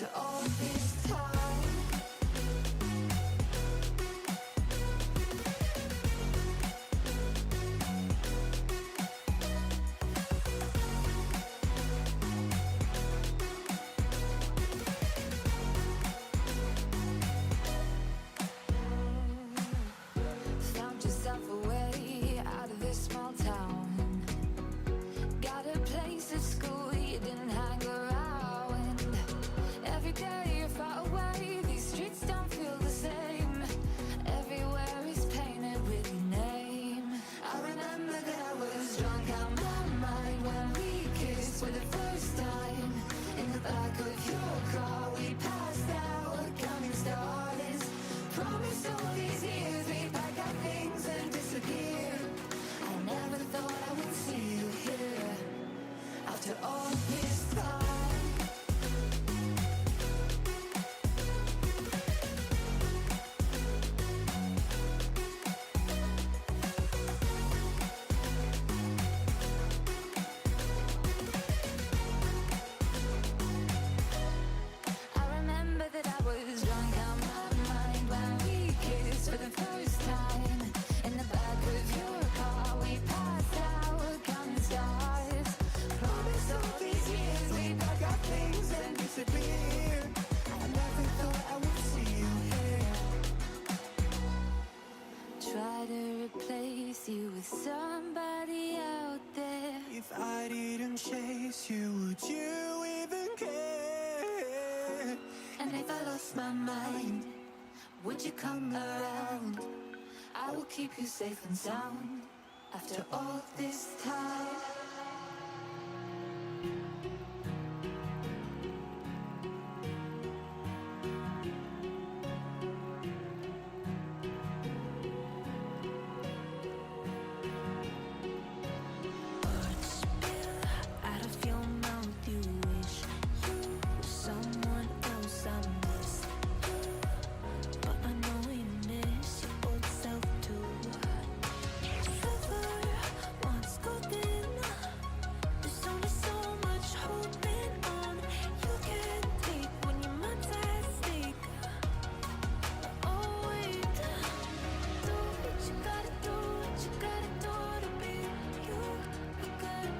after all this time. Found yourself a way out of this small town. Got a place at school you didn't hang around. Every day you're far away, these streets don't feel the same. Everywhere is painted with your name. I remember that I was drunk out my mind when we kissed for the first time. In the back of your car we passed out counting stars. Promised all these years we'd pack our things and disappear. I never thought I would see you here after all this time. I remember that I was drunk out my mind when we kissed for the first time. In the back of your car we passed out counting stars. Promised all these years we'd pack our things and disappear. I never thought I would see you here. Try to replace you with somebody out there. If I didn't chase you, would you even care? And if I lost my mind, would you come around? I will keep you safe and sound after all this time. Words spill out of your mouth. You wish you were someone else. I miss you, but I know you miss your old self too. Silver once golden. There's only so much holding on. You can take when your mind's at stake. Oh wait, do what you gotta do, what you gotta do to be you again.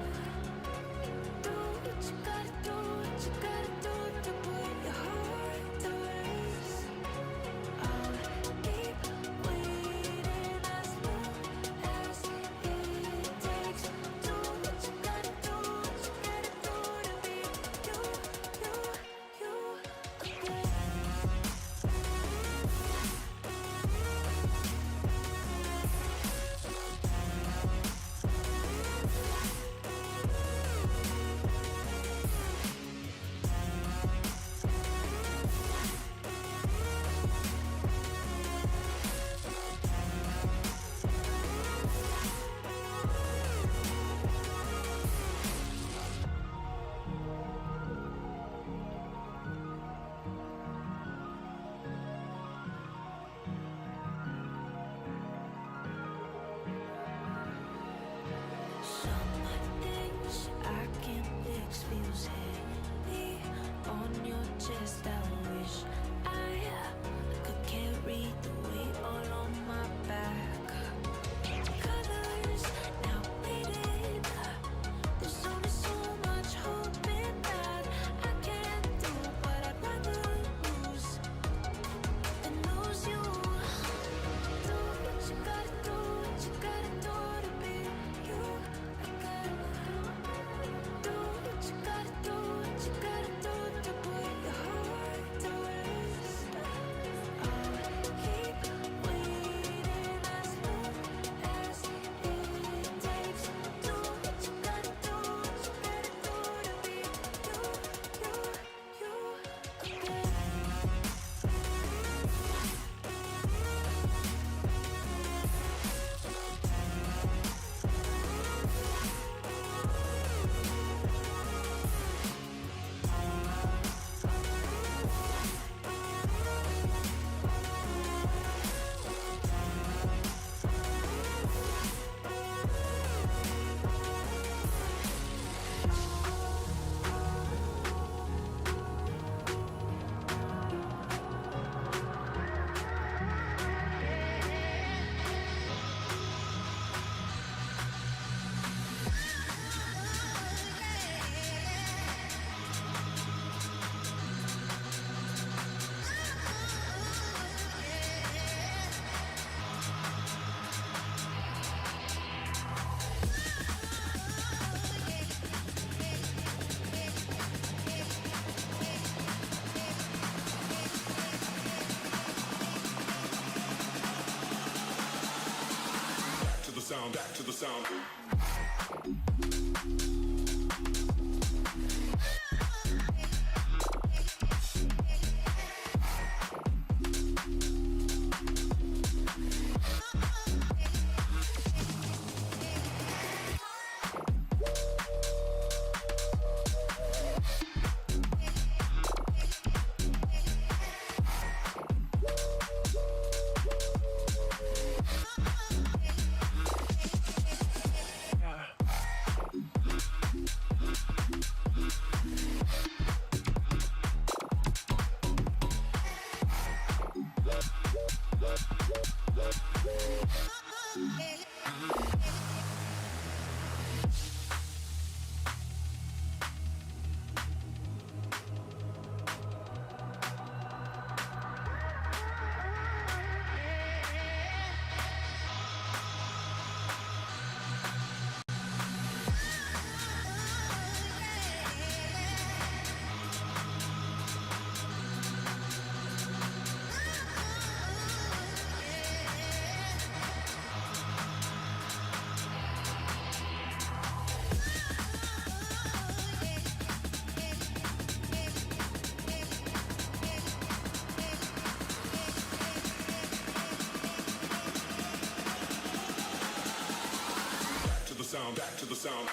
Do what you gotta do, what you gotta do to put your heart to rest. I'll keep waiting as long as it takes. Do what you gotta do, what you gotta do to be you again. Some things I can't fix feels heavy on your chest. I wish I could carry the weight all on my back. Colors now faded. There's only so much hoping that I can do, but I'd rather lose than lose you. Do what you gotta do, what you gotta do to be you again. Do what you gotta do, what you gotta do to put your heart to rest. sound, back to the sound. Sound, back to the sound.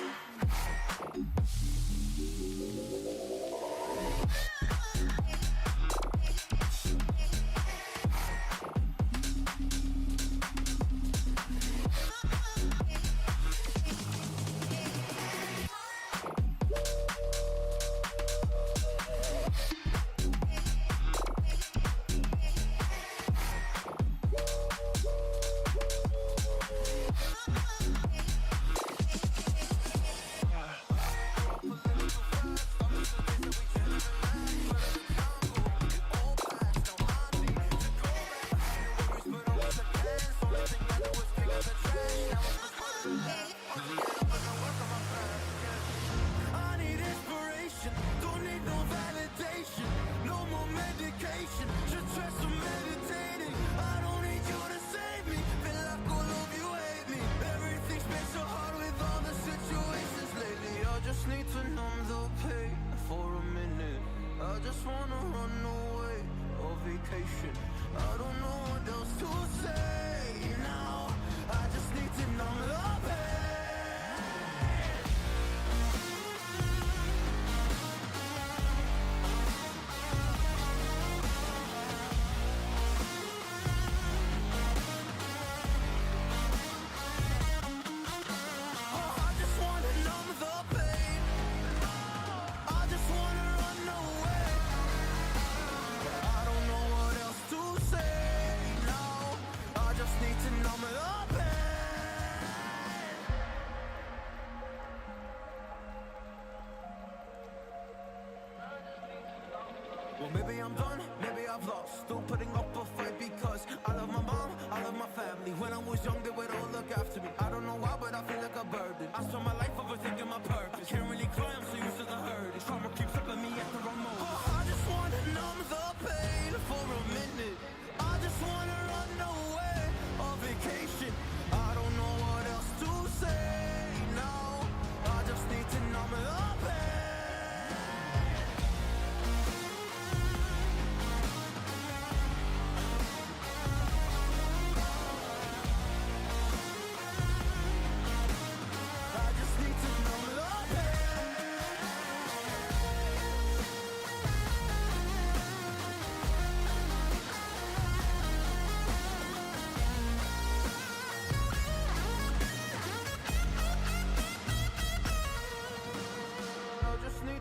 Well, maybe I'm done, maybe I've lost. Still putting up a fight because I love my mom, I love my family. When I was young, they would all look after me. I don't know why, but I feel like a burden. I spent my life overthinking my purpose. Can't really cry, I'm so used to the hurt. Trauma keeps up at me at the wrong moment. Oh, I just wanna numb the pain for a minute. I just wanna run away on vacation. I don't know what else to say now. I just need to numb the pain.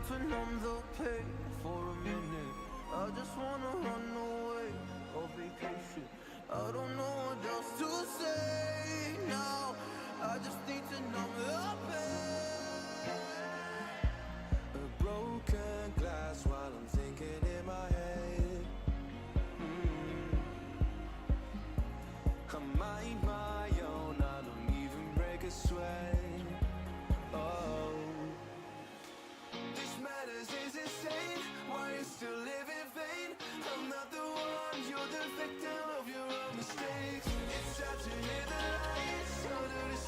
To numb the pain for a minute. I just wanna run away on vacation. I don't know what else to say now. I just need to numb the pain. A broken glass while I'm thinking in my head. I mind my own, I don't even break a sweat. Oh, is insane. Why you still live in vain? I'm not the one, you're the victim of your own mistakes. It's sad to hear the lies under the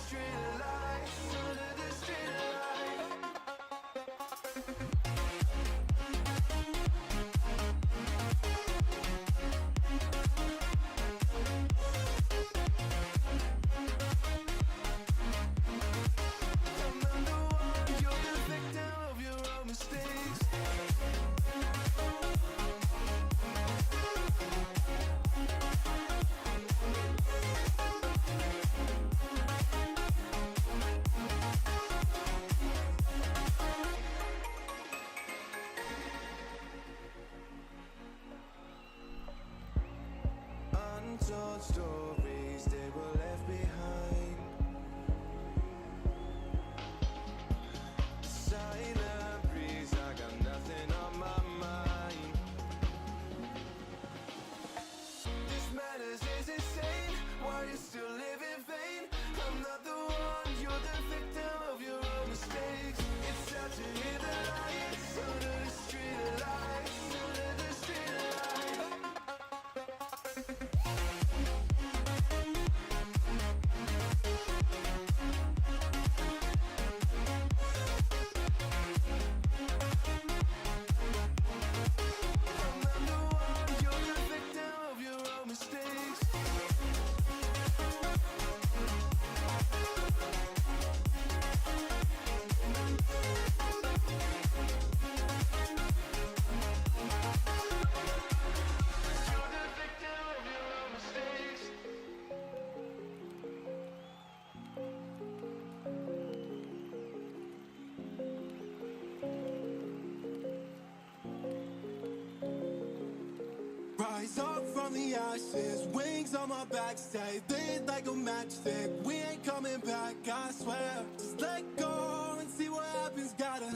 Rise up from the ashes, wings on my back, stay lit like a matchstick. We ain't coming back, I swear. Just let go and see what happens. Gotta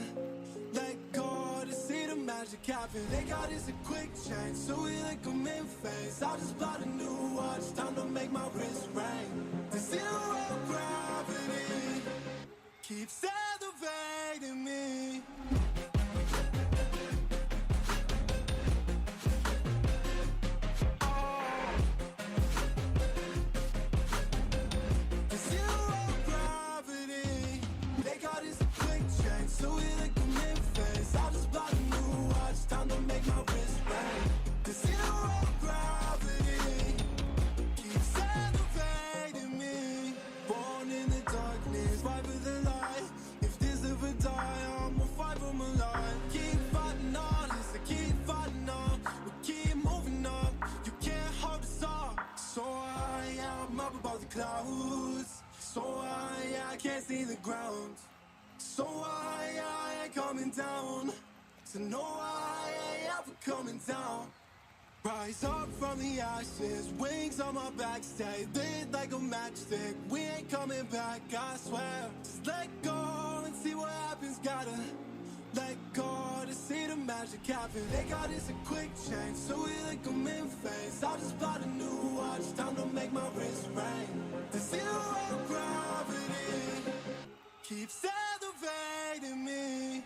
let go to see the magic happen. They got us a quick change, so we like them in phase. I just bought a new watch, time to make my wrist ring. The zero gravity keeps elevating me. So we like them in phase. I just bought a new watch, time to make my wrist ring. The zero gravity keeps elevating me. Born in the darkness, fight for the light. If this ever die, I'ma fight for my life. Keep fighting on, I keep fighting on. We keep moving up, you can't hold us up. So I'm up above the clouds. So I can't see the ground. So I ain't coming down. So no, I ain't ever coming down. Rise up from the ashes, wings on my back, stay lit like a matchstick. We ain't coming back, I swear. Just let go and see what happens. Gotta let go to see the magic happen. They got us a quick change, so we like them in phase. I just bought a new watch, time to make my wrist ring. The zero gravity keeps elevating me.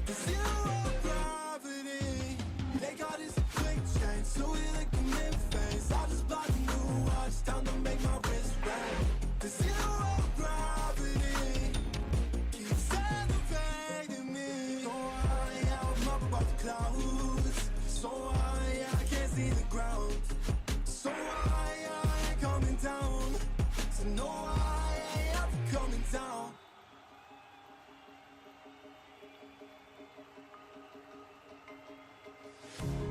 The zero gravity, they got us a quick change, so we like them in phase. I just bought a new watch, time to make my wrist ring. The zero gravity keeps elevating me. So I'm up above the clouds. So I can't see the ground. So I ain't coming down. So no, I ain't ever coming down.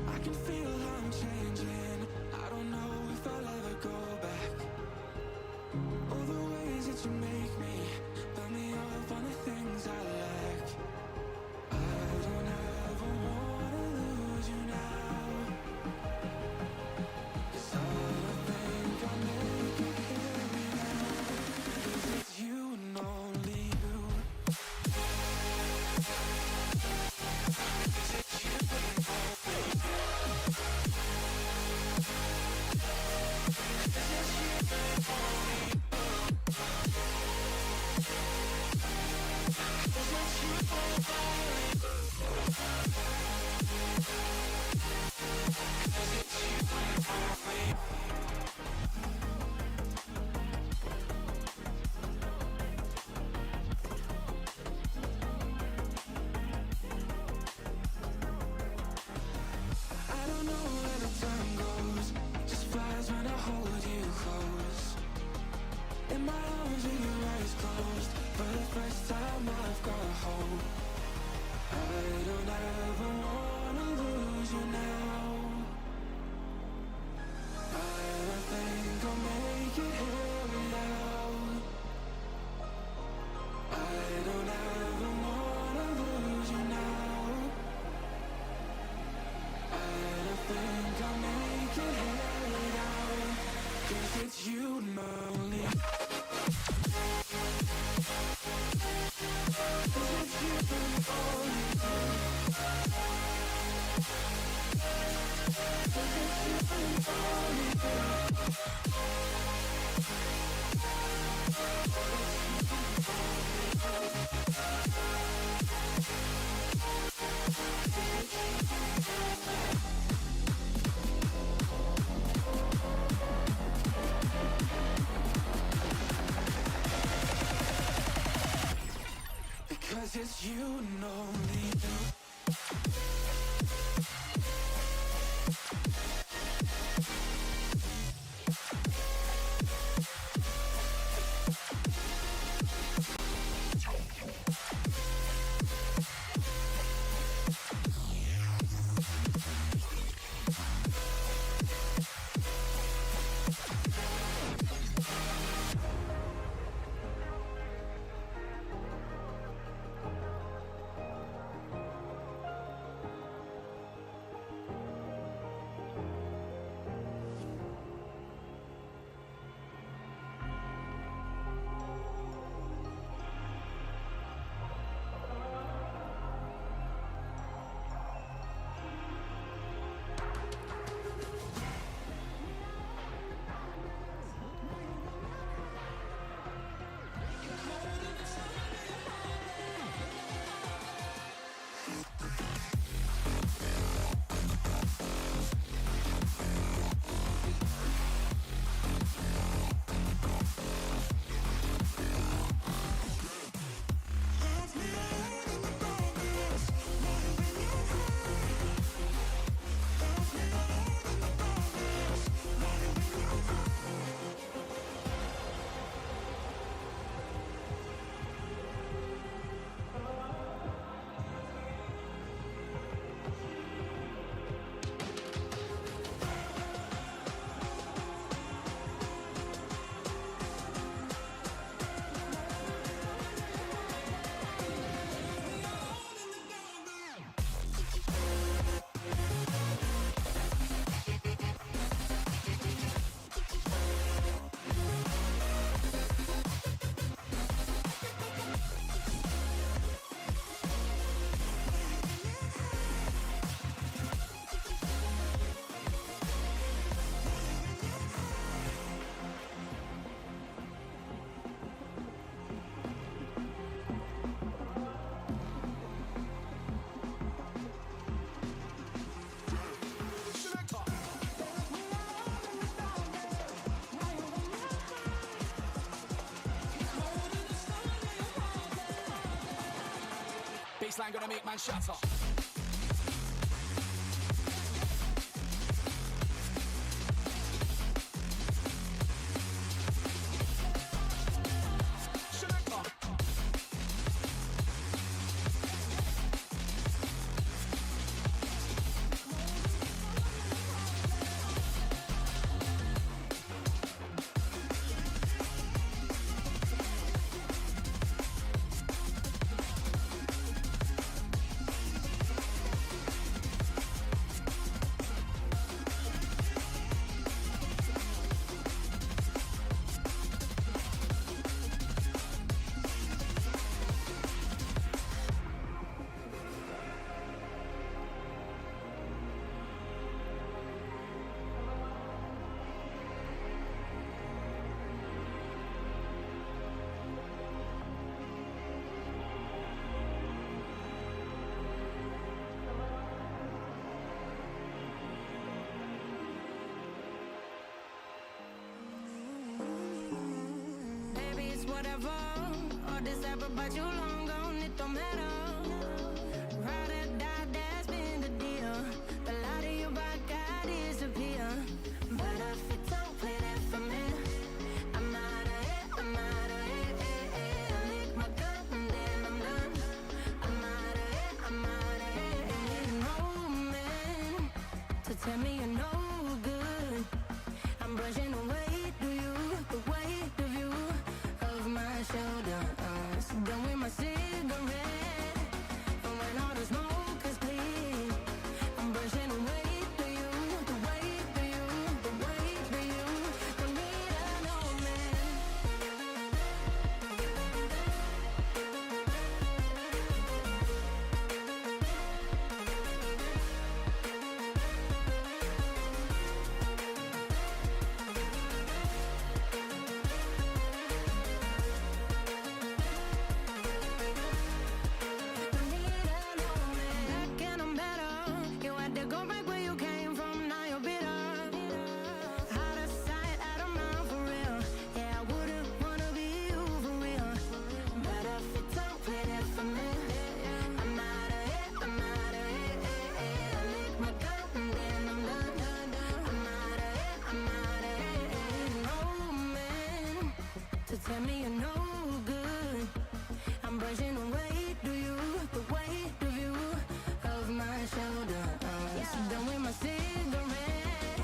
I can feel how I'm changing. I don't know if I'll ever go back. All the ways that you make me, build me up on the things I lack. I don't ever wanna lose you now. 'Cause I don't think I'll make it here now. 'Cause it's you and only you. 'Cause it's you and only you. 'Cause it's you and only you. 'Cause it's you and only you. 'Cause it's you and only you. I don't know where the time goes, just flies when I hold you close. In my arms with your eyes closed, for the first time I've got hope. I don't ever wanna lose you now. I don't think I'll make it here without. I don't ever wanna lose you now. I don't think I'll make it here without. 'Cause it's you and only. 'Cause it's you and only. 'Cause it's you and only. Because it's you and only you. baseline gonna make man shatter. Whatever, or December, but you long gone, it don't matter. Ride or die, that's been the deal. The light of your back, I disappear. But if it don't play that for me, I'm out of it, I'm out of it. I lick my gun and then I'm done. I'm out of it, I'm out of it. No man to tell me you're no good. I'm brushing away, do you, the weight of you of my shoulder, done with my cigarette. And when all the smoke is clear, I'm brushing away to you, the weight for you, the weight for you. Don't need a no man. Tell me you're no good. I'm brushing away, do you, the weight of you, of my shoulder. Done with my cigarette.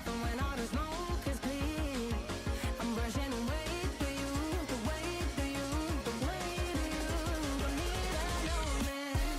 And when all the smoke is clear, I'm brushing away to you, the weight of you, the weight of you. Don't need a no man.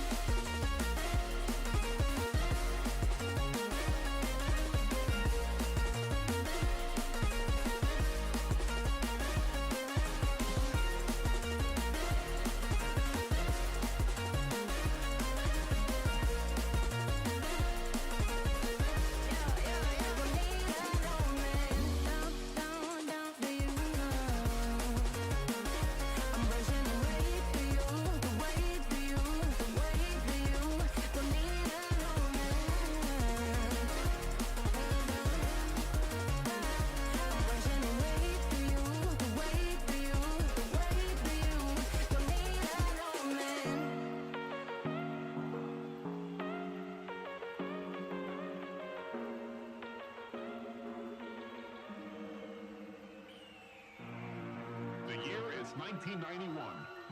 The year is 1991.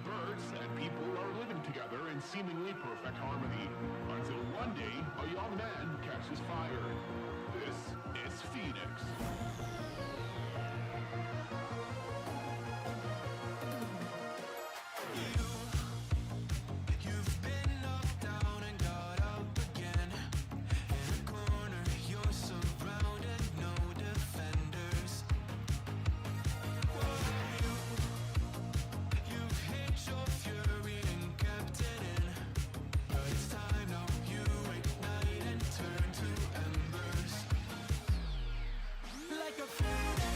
Birds and people are living together in seemingly perfect harmony. Until one day, a young man catches fire. This is Phoenix. You've been knocked down and got up again. In a corner, you're surrounded, no defenders. You've hit your fury and kept it in. But it's time now, you ignite and turn to embers. Like a phoenix.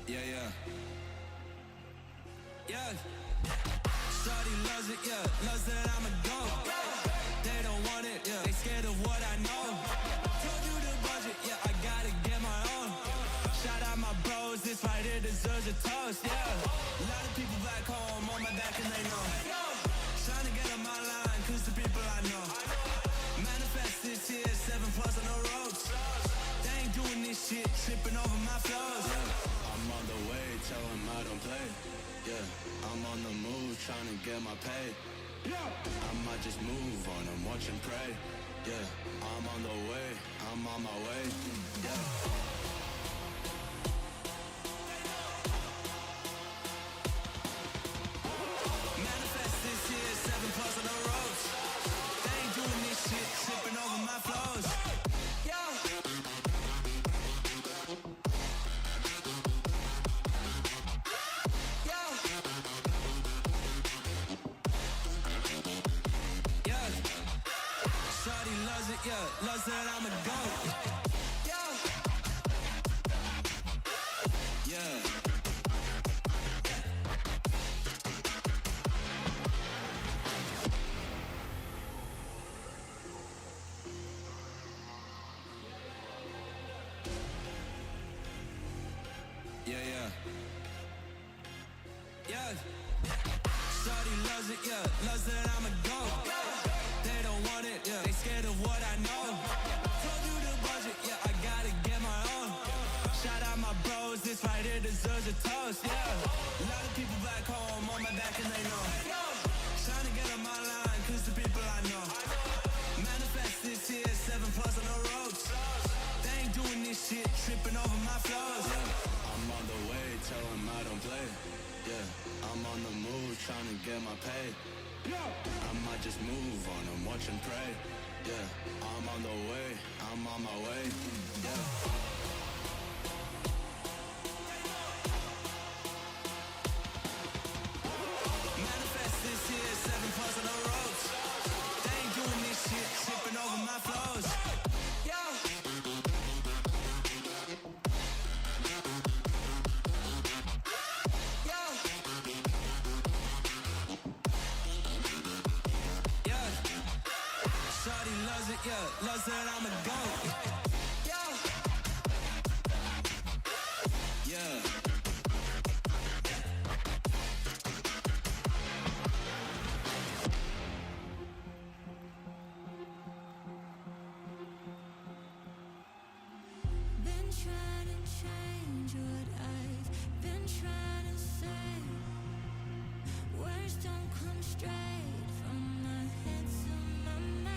Yeah, yeah. Yeah. Shawty loves it, yeah. Loves that I'm a goat. They don't want it, yeah. They scared of what I know. Told you the budget, yeah. I gotta get my own. Shout out my bros, this right here deserves a toast, yeah. A lot of people back home on my back and they know. Trying to get on my line, cause the people I know. Manifest this here, 7+ on the ropes. They ain't doing this shit, tripping over my flows. Yeah. I'm on the way, tell them I don't play. Yeah, I'm on the move, trying to get my pay. I might just move on and watch and pray. Yeah, I'm on the way, I'm on my way. Yeah. Manifest this here, 7+ on the ropes. They ain't doing this shit, tripping over my flows. Yeah. Yeah, loves that I'm a goat. Yeah. Yeah. Yeah, yeah. Yeah. Shawty loves it, yeah. Loves that I'm a goat. They don't want it, yeah. They scared of what I know. Told you the budget, yeah. I gotta get my own. Shout out my bros, this right here deserves a toast, yeah. A lot of people back home on my back and they know. Trying to get on my line, cause the people I know. Manifest this here, 7+ on the ropes. They ain't doing this shit, tripping over my flows. Yeah. I'm on the way, tell them I don't play. Yeah, I'm on the move, trying to get my pay. I might just move on and watch and pray. Yeah, I'm on the way, I'm on my way. Yeah. Manifest this here, 7+ on the ropes. They ain't doing this shit, tripping over my flows. Yeah. Shawty loves it, yeah. Loves that I'm a goat. Yeah. Yeah. Been trying to change what I've been trying to say. Words don't come straight from my head to my mind.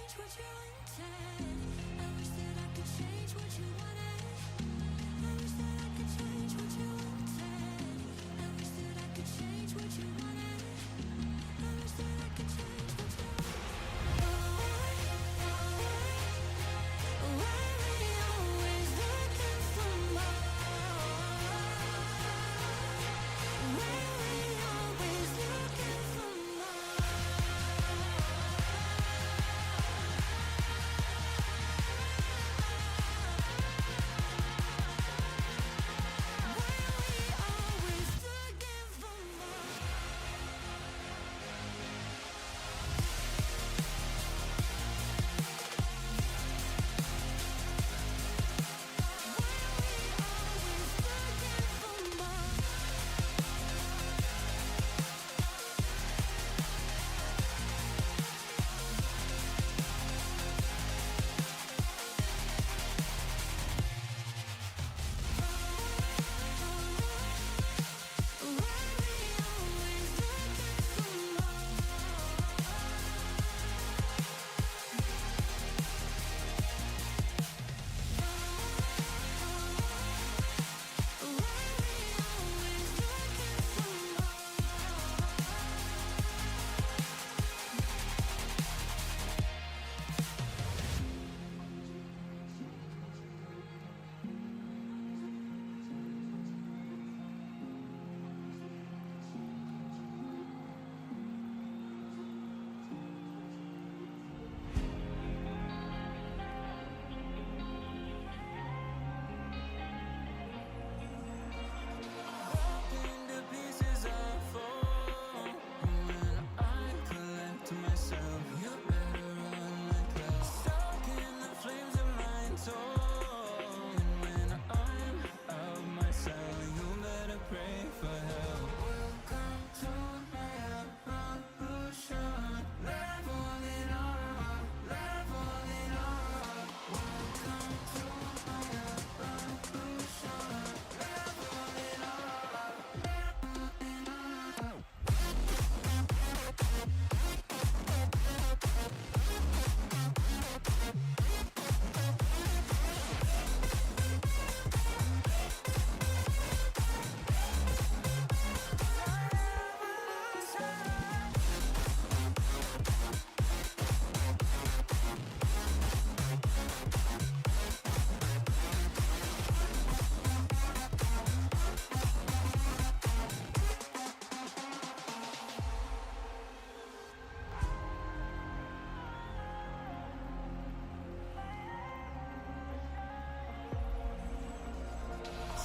change what you intend. I wish that I could change what you wanted. I wish that I could change what you intend. I wish that I could change what you wanted. I wish that I could change what you why we always looking for more? Why we always looking for more? Into pieces I fall. When I collect myself, you better run like hell. Stuck in the flames of my soul. And when I'm out myself, you better pray for help. Welcome to my evolution. Leveling up, leveling up. Welcome to my evolution. Leveling up, leveling up.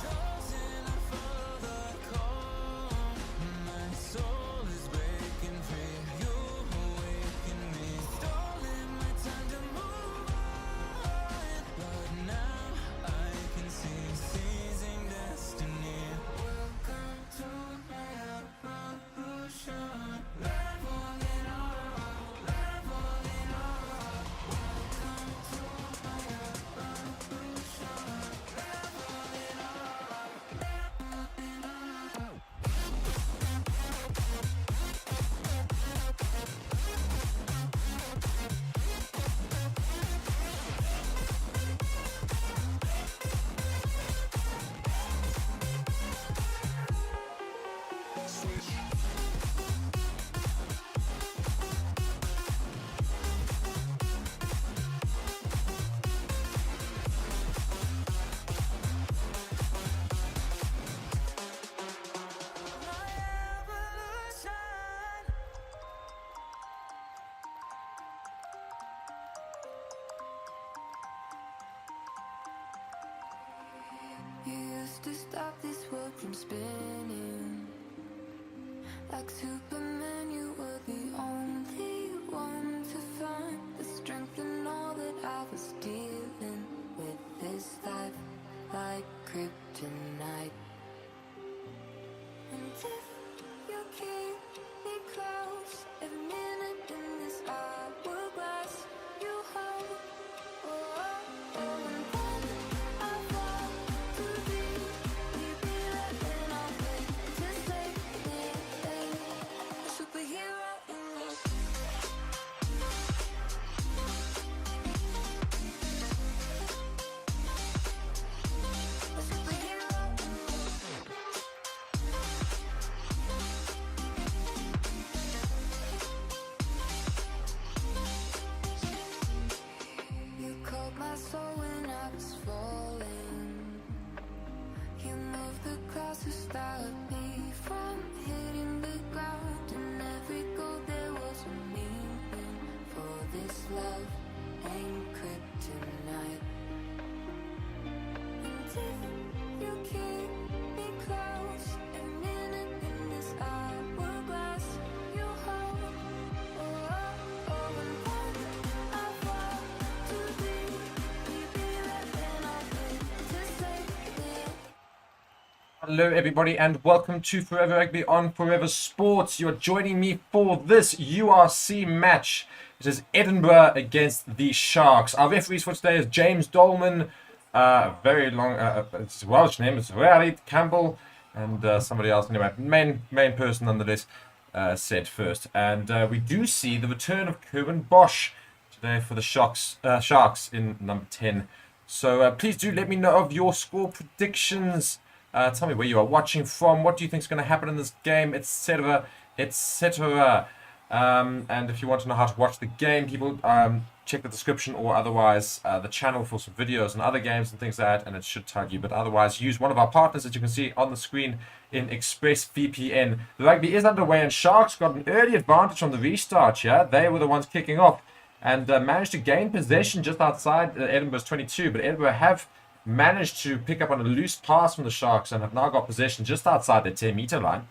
Chosen to follow the call. My soul is breaking free. You awaken me. Stolen my time to move on, but now I can see seizing destiny. Welcome to my evolution. Leveling up, leveling up. Welcome to my evolution. Leveling up, leveling up. My evolution. You used to stop this world from spinning. Like Superman, you were the only one to find the strength in all that I was dealing with. This life like kryptonite. And if you keep me close, every minute in this hourglass, you hold. Oh, oh, oh, and then I fall to be letting off to save me, a superhero in the Hello everybody and welcome to Forever Rugby on Forever Sports. You're joining me for this URC match. It is Edinburgh against the Sharks. Our referees for today is James Dolman, very long, it's a Welsh name, it's Raleigh Campbell, and somebody else, anyway, main person nonetheless, said first. And we do see the return of Kerwin Bosch today for the Sharks in number 10. So please do let me know of your score predictions. Tell me where you are watching from. What do you think is going to happen in this game, etc., etc. And if you want to know how to watch the game, people check the description or otherwise the channel for some videos and other games and things like that, and it should tell you. But otherwise, use one of our partners that you can see on the screen in ExpressVPN. The rugby is underway, and Sharks got an early advantage from the restart here. They were the ones kicking off and managed to gain possession just outside Edinburgh's 22. But Edinburgh have managed to pick up on a loose pass from the Sharks and have now got possession just outside their 10-meter line.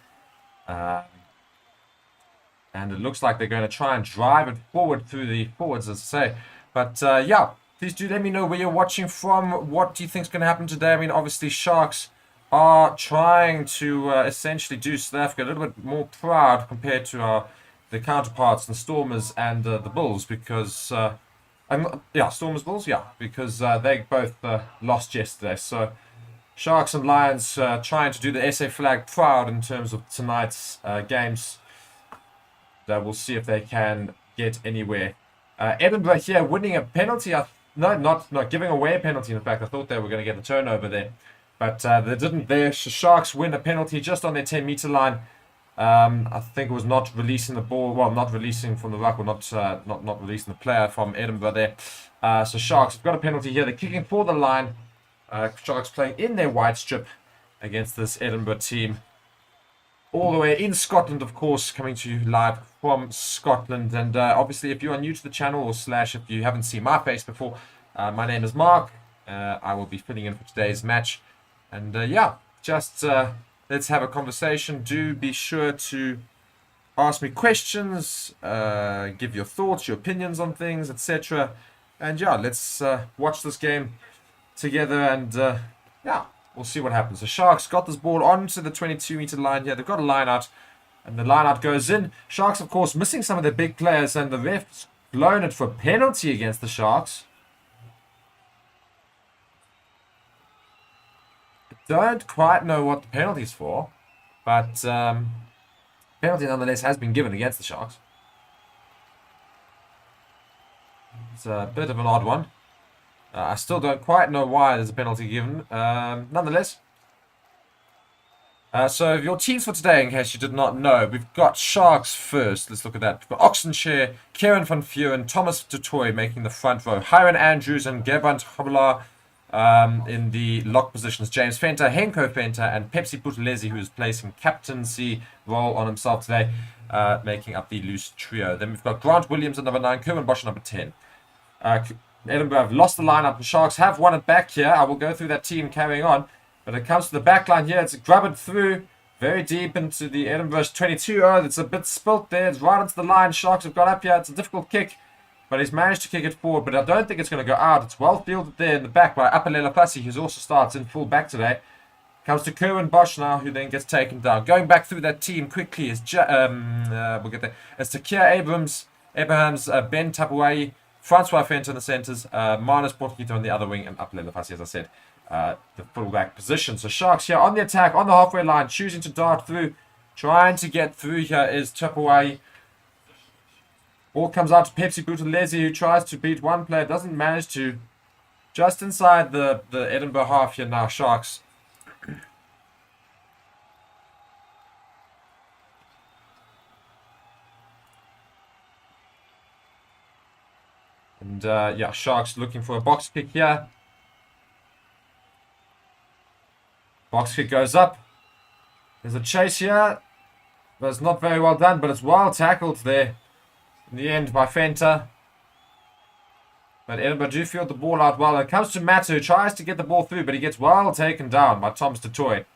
And it looks like they're going to try and drive it forward through the forwards, as I say. But yeah, please do let me know where you're watching from. What do you think is going to happen today? I mean, obviously, Sharks are trying to essentially do South Africa a little bit more proud compared to the counterparts, the Stormers and the Bulls, because Stormers Bulls, because they both lost yesterday. So Sharks and Lions trying to do the SA flag proud in terms of tonight's games. We'll see if they can get anywhere. Edinburgh here winning a penalty. Not giving away a penalty. In fact, I thought they were going to get the turnover there, but they didn't. The Sharks win a penalty just on their 10-meter line. I think it was not releasing the ball. Well, not releasing from the ruck, or not releasing the player from Edinburgh there. So Sharks have got a penalty here. They're kicking for the line. Sharks playing in their white strip against this Edinburgh team. All the way in Scotland, of course, coming to you live from Scotland. And obviously, if you are new to the channel or / if you haven't seen my face before, my name is Mark. I will be filling in for today's match. And just let's have a conversation. Do be sure to ask me questions, give your thoughts, your opinions on things, etc. And let's watch this game together and we'll see what happens. The Sharks got this ball onto the 22-meter line here. They've got a line out, and the line out goes in. Sharks, of course, missing some of their big players, and the ref's blown it for a penalty against the Sharks. I don't quite know what the penalty's for, but penalty nonetheless has been given against the Sharks. It's a bit of an odd one. I still don't quite know why there's a penalty given. Nonetheless. So your teams for today, in case you did not know, we've got Sharks first. Let's look at that. We've got Oxenshire, Kieran van Vuren, Thomas du Toit making the front row. Hiron Andrews and Gerbrandt Hobbelaar in the lock positions. James Venter, Henko Venter, and Pepsi Buthelezi, who is placing captaincy role on himself today, making up the loose trio. Then we've got Grant Williams at number 9, Kerwin Bosch at number 10. Edinburgh have lost the lineup. The Sharks have won it back here. I will go through that team carrying on. But it comes to the back line here. It's grubbered through very deep into the Edinburgh 22. Oh, it's a bit spilt there. It's right into the line. Sharks have got up here. It's a difficult kick. But he's managed to kick it forward. But I don't think it's going to go out. It's well fielded there in the back by Apalela Fassi, who also starts in full back today. Comes to Kerwin Bosch now, who then gets taken down. Going back through that team quickly is we'll get there. It's Takia Abrahams, Ben Tapuai, Francois Fenton in the centres, Marnus Portquito on the other wing, and Apalela Fassi, as I said, the full-back position. So Sharks here on the attack, on the halfway line, choosing to dart through. Trying to get through here is Tapuai. Ball comes out to Pepsi Buthelezi, who tries to beat one player, doesn't manage to. Just inside the Edinburgh half here now, Sharks. And Sharks looking for a box kick here. Box kick goes up. There's a chase here. But it's not very well done, but it's well tackled there in the end by Fenter. But Edinburgh do field the ball out well. It comes to Matt, who tries to get the ball through, but he gets well taken down by Thomas du Toit,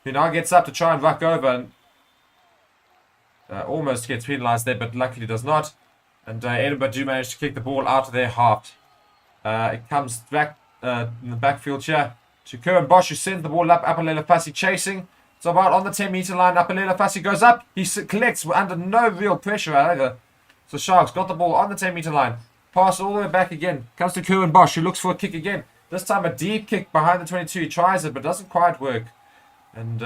who now gets up to try and ruck over and almost gets penalised there, but luckily does not. And Edinburgh do manage to kick the ball out of their half. It comes back in the backfield here to Kieran Bosch, who sends the ball up. Apalela Fassi chasing. It's about on the 10-meter line. Apalela Fassi goes up. He collects under no real pressure either. So Sharks got the ball on the 10-meter line. Pass all the way back again. Comes to Kieran Bosch, who looks for a kick again. This time a deep kick behind the 22. He tries it, but doesn't quite work. And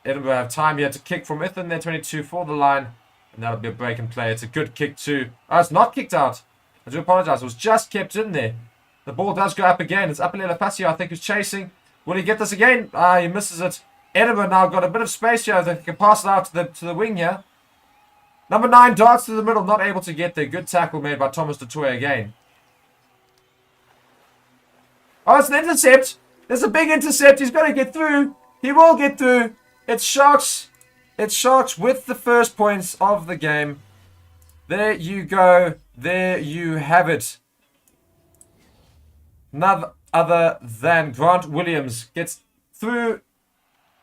Edinburgh have time here to kick from within their 22 for the line. And that'll be a break and play. It's a good kick too. Oh, it's not kicked out. I do apologize. It was just kept in there. The ball does go up again. It's Apalela Fassi, I think, who's chasing. Will he get this again? He misses it. Edinburgh now got a bit of space here. They can pass it out to the wing here. Number 9 darts to the middle. Not able to get there. Good tackle made by Thomas du Toit again. Oh, it's an intercept. There's a big intercept. He's got to get through. He will get through. It's Sharks. It's Sharks with the first points of the game. There you go. There you have it. None other than Grant Williams gets through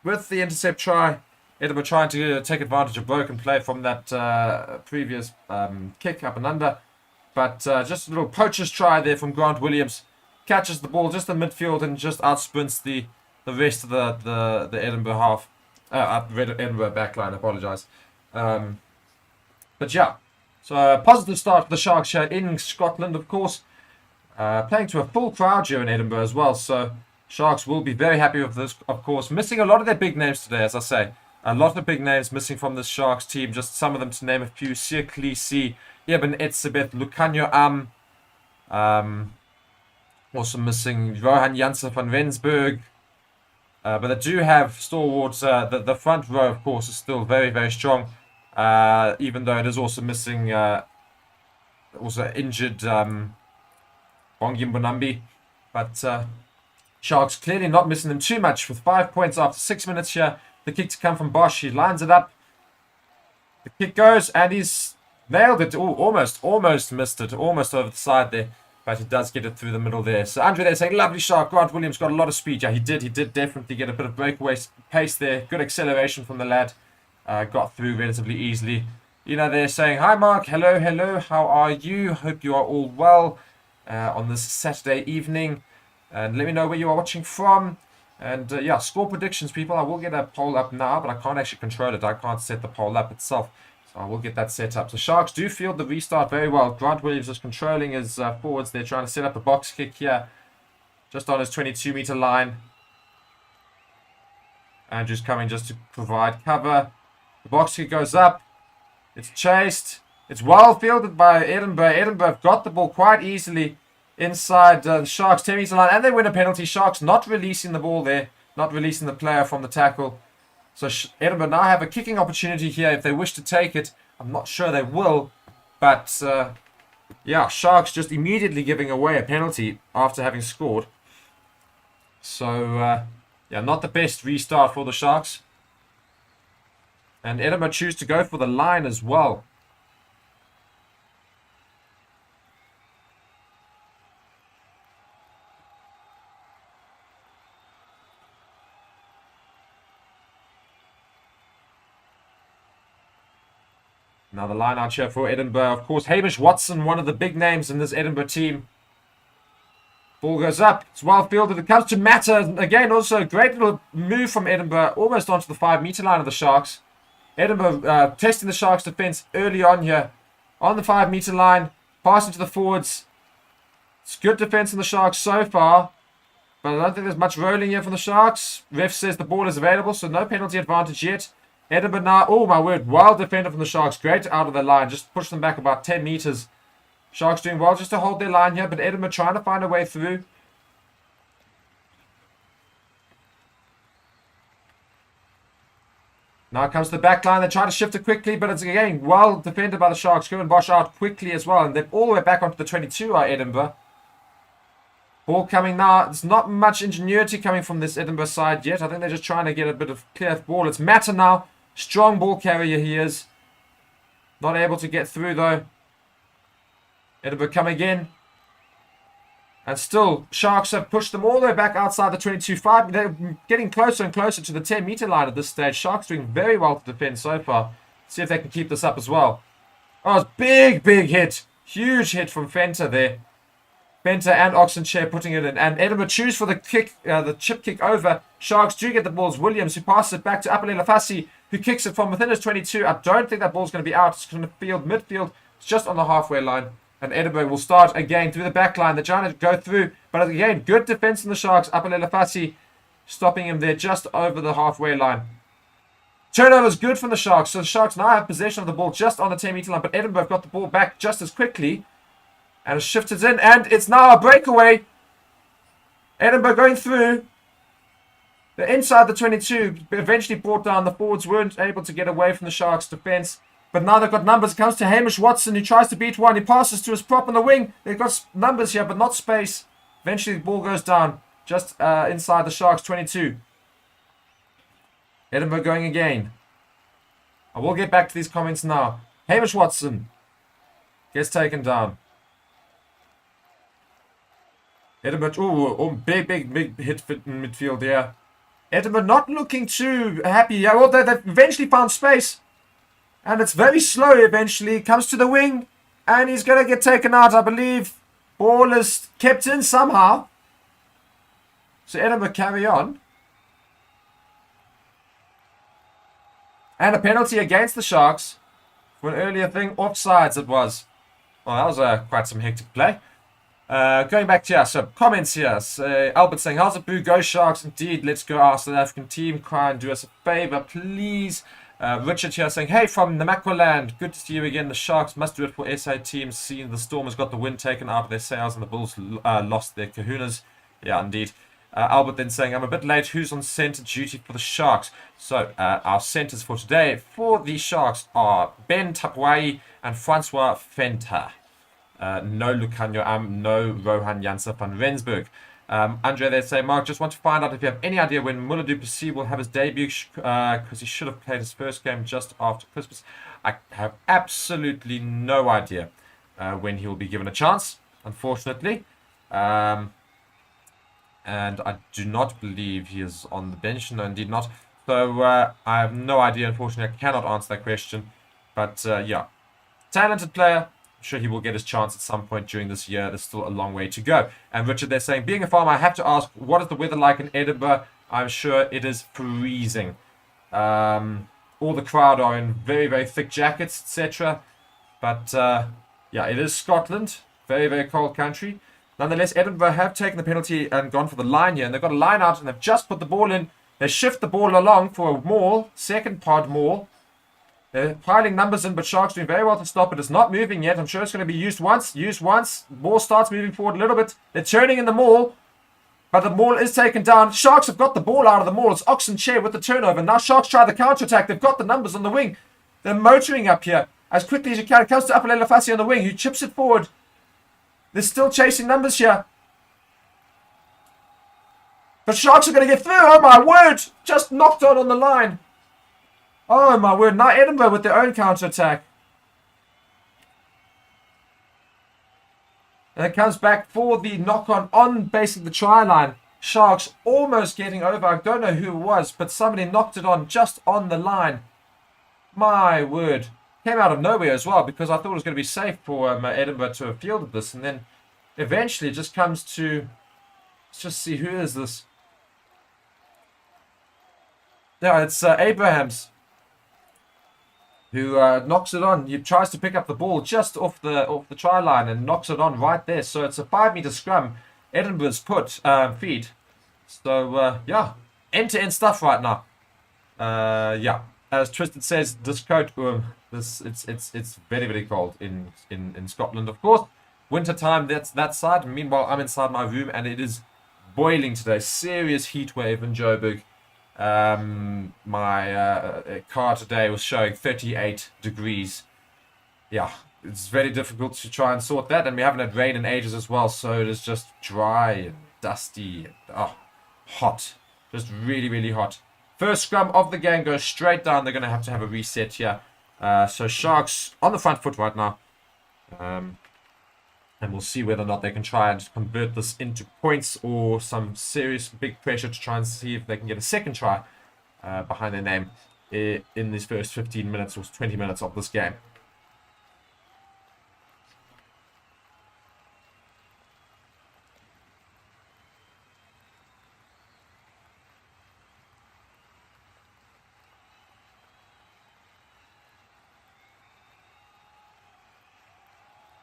with the intercept try. Edinburgh trying to take advantage of broken play from that previous kick up and under. But just a little poacher's try there from Grant Williams. Catches the ball just in midfield and just outsprints the rest of the Edinburgh half. Edinburgh backline, I apologise. But yeah, so a positive start for the Sharks here in Scotland, of course. Playing to a full crowd here in Edinburgh as well. So Sharks will be very happy with this, of course. Missing a lot of their big names today, as I say. A lot of big names missing from this Sharks team. Just some of them to name a few. Sirklisi, Eben Etzebeth, Lucanio Am. Also missing Rohan Janssen van Rensburg. But they do have stalwarts. The front row, of course, is still very, very strong. Even though it is also missing, also injured Bongi Mbonambi. But Sharks clearly not missing them too much with 5 points after 6 minutes here. The kick to come from Bosch. He lines it up. The kick goes and he's nailed it. Ooh, almost missed it. Almost over the side there. But he does get it through the middle there. So Andre there saying, lovely shot. Grant Williams got a lot of speed. Yeah, he did definitely get a bit of breakaway pace there. Good acceleration from the lad. Got through relatively easily. You know, they're saying, hi Mark. Hello. How are you? Hope you are all well on this Saturday evening. And let me know where you are watching from. And yeah, score predictions, people. I will get a poll up now, but I can't actually control it. I can't set the poll up itself. So I will get that set up. So Sharks do field the restart very well. Grant Williams is controlling his forwards. They're trying to set up a box kick here. Just on his 22-meter line. Andrew's coming just to provide cover. The box kick goes up. It's chased. It's well fielded by Edinburgh. Edinburgh got the ball quite easily inside the Sharks 10-meter line. And they win a penalty. Sharks not releasing the ball there. Not releasing the player from the tackle. So Edinburgh now have a kicking opportunity here if they wish to take it. I'm not sure they will. But, yeah, Sharks just immediately giving away a penalty after having scored. So, yeah, not the best restart for the Sharks. And Edinburgh choose to go for the line as well. Now the line out here for Edinburgh. Of course, Hamish Watson, one of the big names in this Edinburgh team. Ball goes up. It's well fielded. It comes to Matter. Again, also a great little move from Edinburgh. Almost onto the 5-meter line of the Sharks. Edinburgh testing the Sharks' defense early on here. On the 5-meter line. Passing to the forwards. It's good defense in the Sharks so far. But I don't think there's much rolling here from the Sharks. Ref says the ball is available, so no penalty advantage yet. Edinburgh now, oh my word, wild defender from the Sharks. Great out of the line, just push them back about 10 meters. Sharks doing well just to hold their line here, but Edinburgh trying to find a way through. Now comes the back line. They try to shift it quickly, but it's again well defended by the Sharks. Kieran Bosch out quickly as well, and they're all the way back onto the 22 are Edinburgh. Ball coming now. There's not much ingenuity coming from this Edinburgh side yet. I think they're just trying to get a bit of clear ball. It's Matter now. Strong ball carrier he is. Not able to get through though. Edinburgh coming in. And still, Sharks have pushed them all the way back outside the 22-5. They're getting closer and closer to the 10-meter line at this stage. Sharks doing very well to defend so far. See if they can keep this up as well. Oh, it's big hit. Huge hit from Fenter there. Benter and Oxenchair putting it in. And Edinburgh choose for the kick, the chip kick over. Sharks do get the balls. Williams, who passes it back to Apelele Fassi, who kicks it from within his 22. I don't think that ball's going to be out. It's going to field midfield. It's just on the halfway line. And Edinburgh will start again through the back line. They're trying to go through. But again, good defense from the Sharks. Apelele Fassi stopping him there just over the halfway line. Turnover is good from the Sharks. So the Sharks now have possession of the ball just on the 10-meter line. But Edinburgh have got the ball back just as quickly. And it's shifted in. And it's now a breakaway. Edinburgh going through. They're inside the 22. Eventually brought down. The forwards weren't able to get away from the Sharks' defense. But now they've got numbers. It comes to Hamish Watson, who tries to beat one. He passes to his prop on the wing. They've got numbers here, but not space. Eventually the ball goes down. Just inside the Sharks' 22. Edinburgh going again. I will get back to these comments now. Hamish Watson gets taken down. Edinburgh, big hit in midfield there. Edinburgh not looking too happy. Yeah, well, they've eventually found space. And it's very slow eventually. Comes to the wing. And he's going to get taken out, I believe. Ball is kept in somehow. So Edinburgh carry on. And a penalty against the Sharks. For an earlier thing. Offsides it was. Well, that was quite some hectic play. Going back to so comments here. So, Albert saying, how's it, Boo? Go Sharks. Indeed, let's go our South African team. Cry and do us a favour, please. Richard here saying, hey, from Namaqualand. Good to see you again. The Sharks must do it for SA teams. Seeing the Stormers got the wind taken out of their sails and the Bulls lost their kahunas. Yeah, indeed. Albert then saying, I'm a bit late. Who's on centre duty for the Sharks? So, our centres for today for the Sharks are Ben Tapwai and Francois Fenta. No Lucanio no Rohan Janse van Rensburg. Andre, they say, Mark, just want to find out if you have any idea when Mulla du Plessis will have his debut, because he should have played his first game just after Christmas. I have absolutely no idea when he will be given a chance, unfortunately. And I do not believe he is on the bench. No, indeed not. So I have no idea, unfortunately. I cannot answer that question. But yeah, talented player. I'm sure he will get his chance at some point during this year. There's still a long way to go. And Richard, they're saying, being a farmer, I have to ask, what is the weather like in Edinburgh? I'm sure it is freezing. All the crowd are in very, very thick jackets, etc. But yeah, it is Scotland. Very, very cold country. Nonetheless, Edinburgh have taken the penalty and gone for the line here. And they've got a line out and they've just put the ball in. They shift the ball along for a maul, second pod maul. They're piling numbers in, but Sharks doing very well to stop it. It's not moving yet. I'm sure it's going to be used once. The ball starts moving forward a little bit. They're turning in the maul, but the maul is taken down. Sharks have got the ball out of the maul. It's Oxenchair with the turnover. Now Sharks try the counter-attack. They've got the numbers on the wing. They're motoring up here as quickly as you can. It comes to Apelele Fassi on the wing, who chips it forward. They're still chasing numbers here. The Sharks are going to get through. Oh, my word. Just knocked on the line. Oh, my word. Now Edinburgh with their own counter-attack. And it comes back for the knock-on on basically the try line. Sharks almost getting over. I don't know who it was, but somebody knocked it on just on the line. My word. Came out of nowhere as well, because I thought it was going to be safe for Edinburgh to have fielded this. And then eventually it just comes to... Let's just see, who is this? Yeah, it's Abrahams, who knocks it on. He tries to pick up the ball just off the try line and knocks it on right there. So it's a 5-meter scrum. Edinburgh's feed. So yeah, end-to-end stuff right now. Yeah, as Tristan says, this coat it's very, very cold in Scotland, of course. Winter time, that's that side. Meanwhile, I'm inside my room and it is boiling today. Serious heat wave in Joburg. My car today was showing 38 degrees. Yeah, it's very difficult to try and sort that, and we haven't had rain in ages as well, so it is just dry and dusty and hot. Just really, really hot. First scrum of the game goes straight down. They're going to have a reset here. So Sharks on the front foot right now. And we'll see whether or not they can try and convert this into points or some serious big pressure to try and see if they can get a second try behind their name in these first 15 minutes or 20 minutes of this game.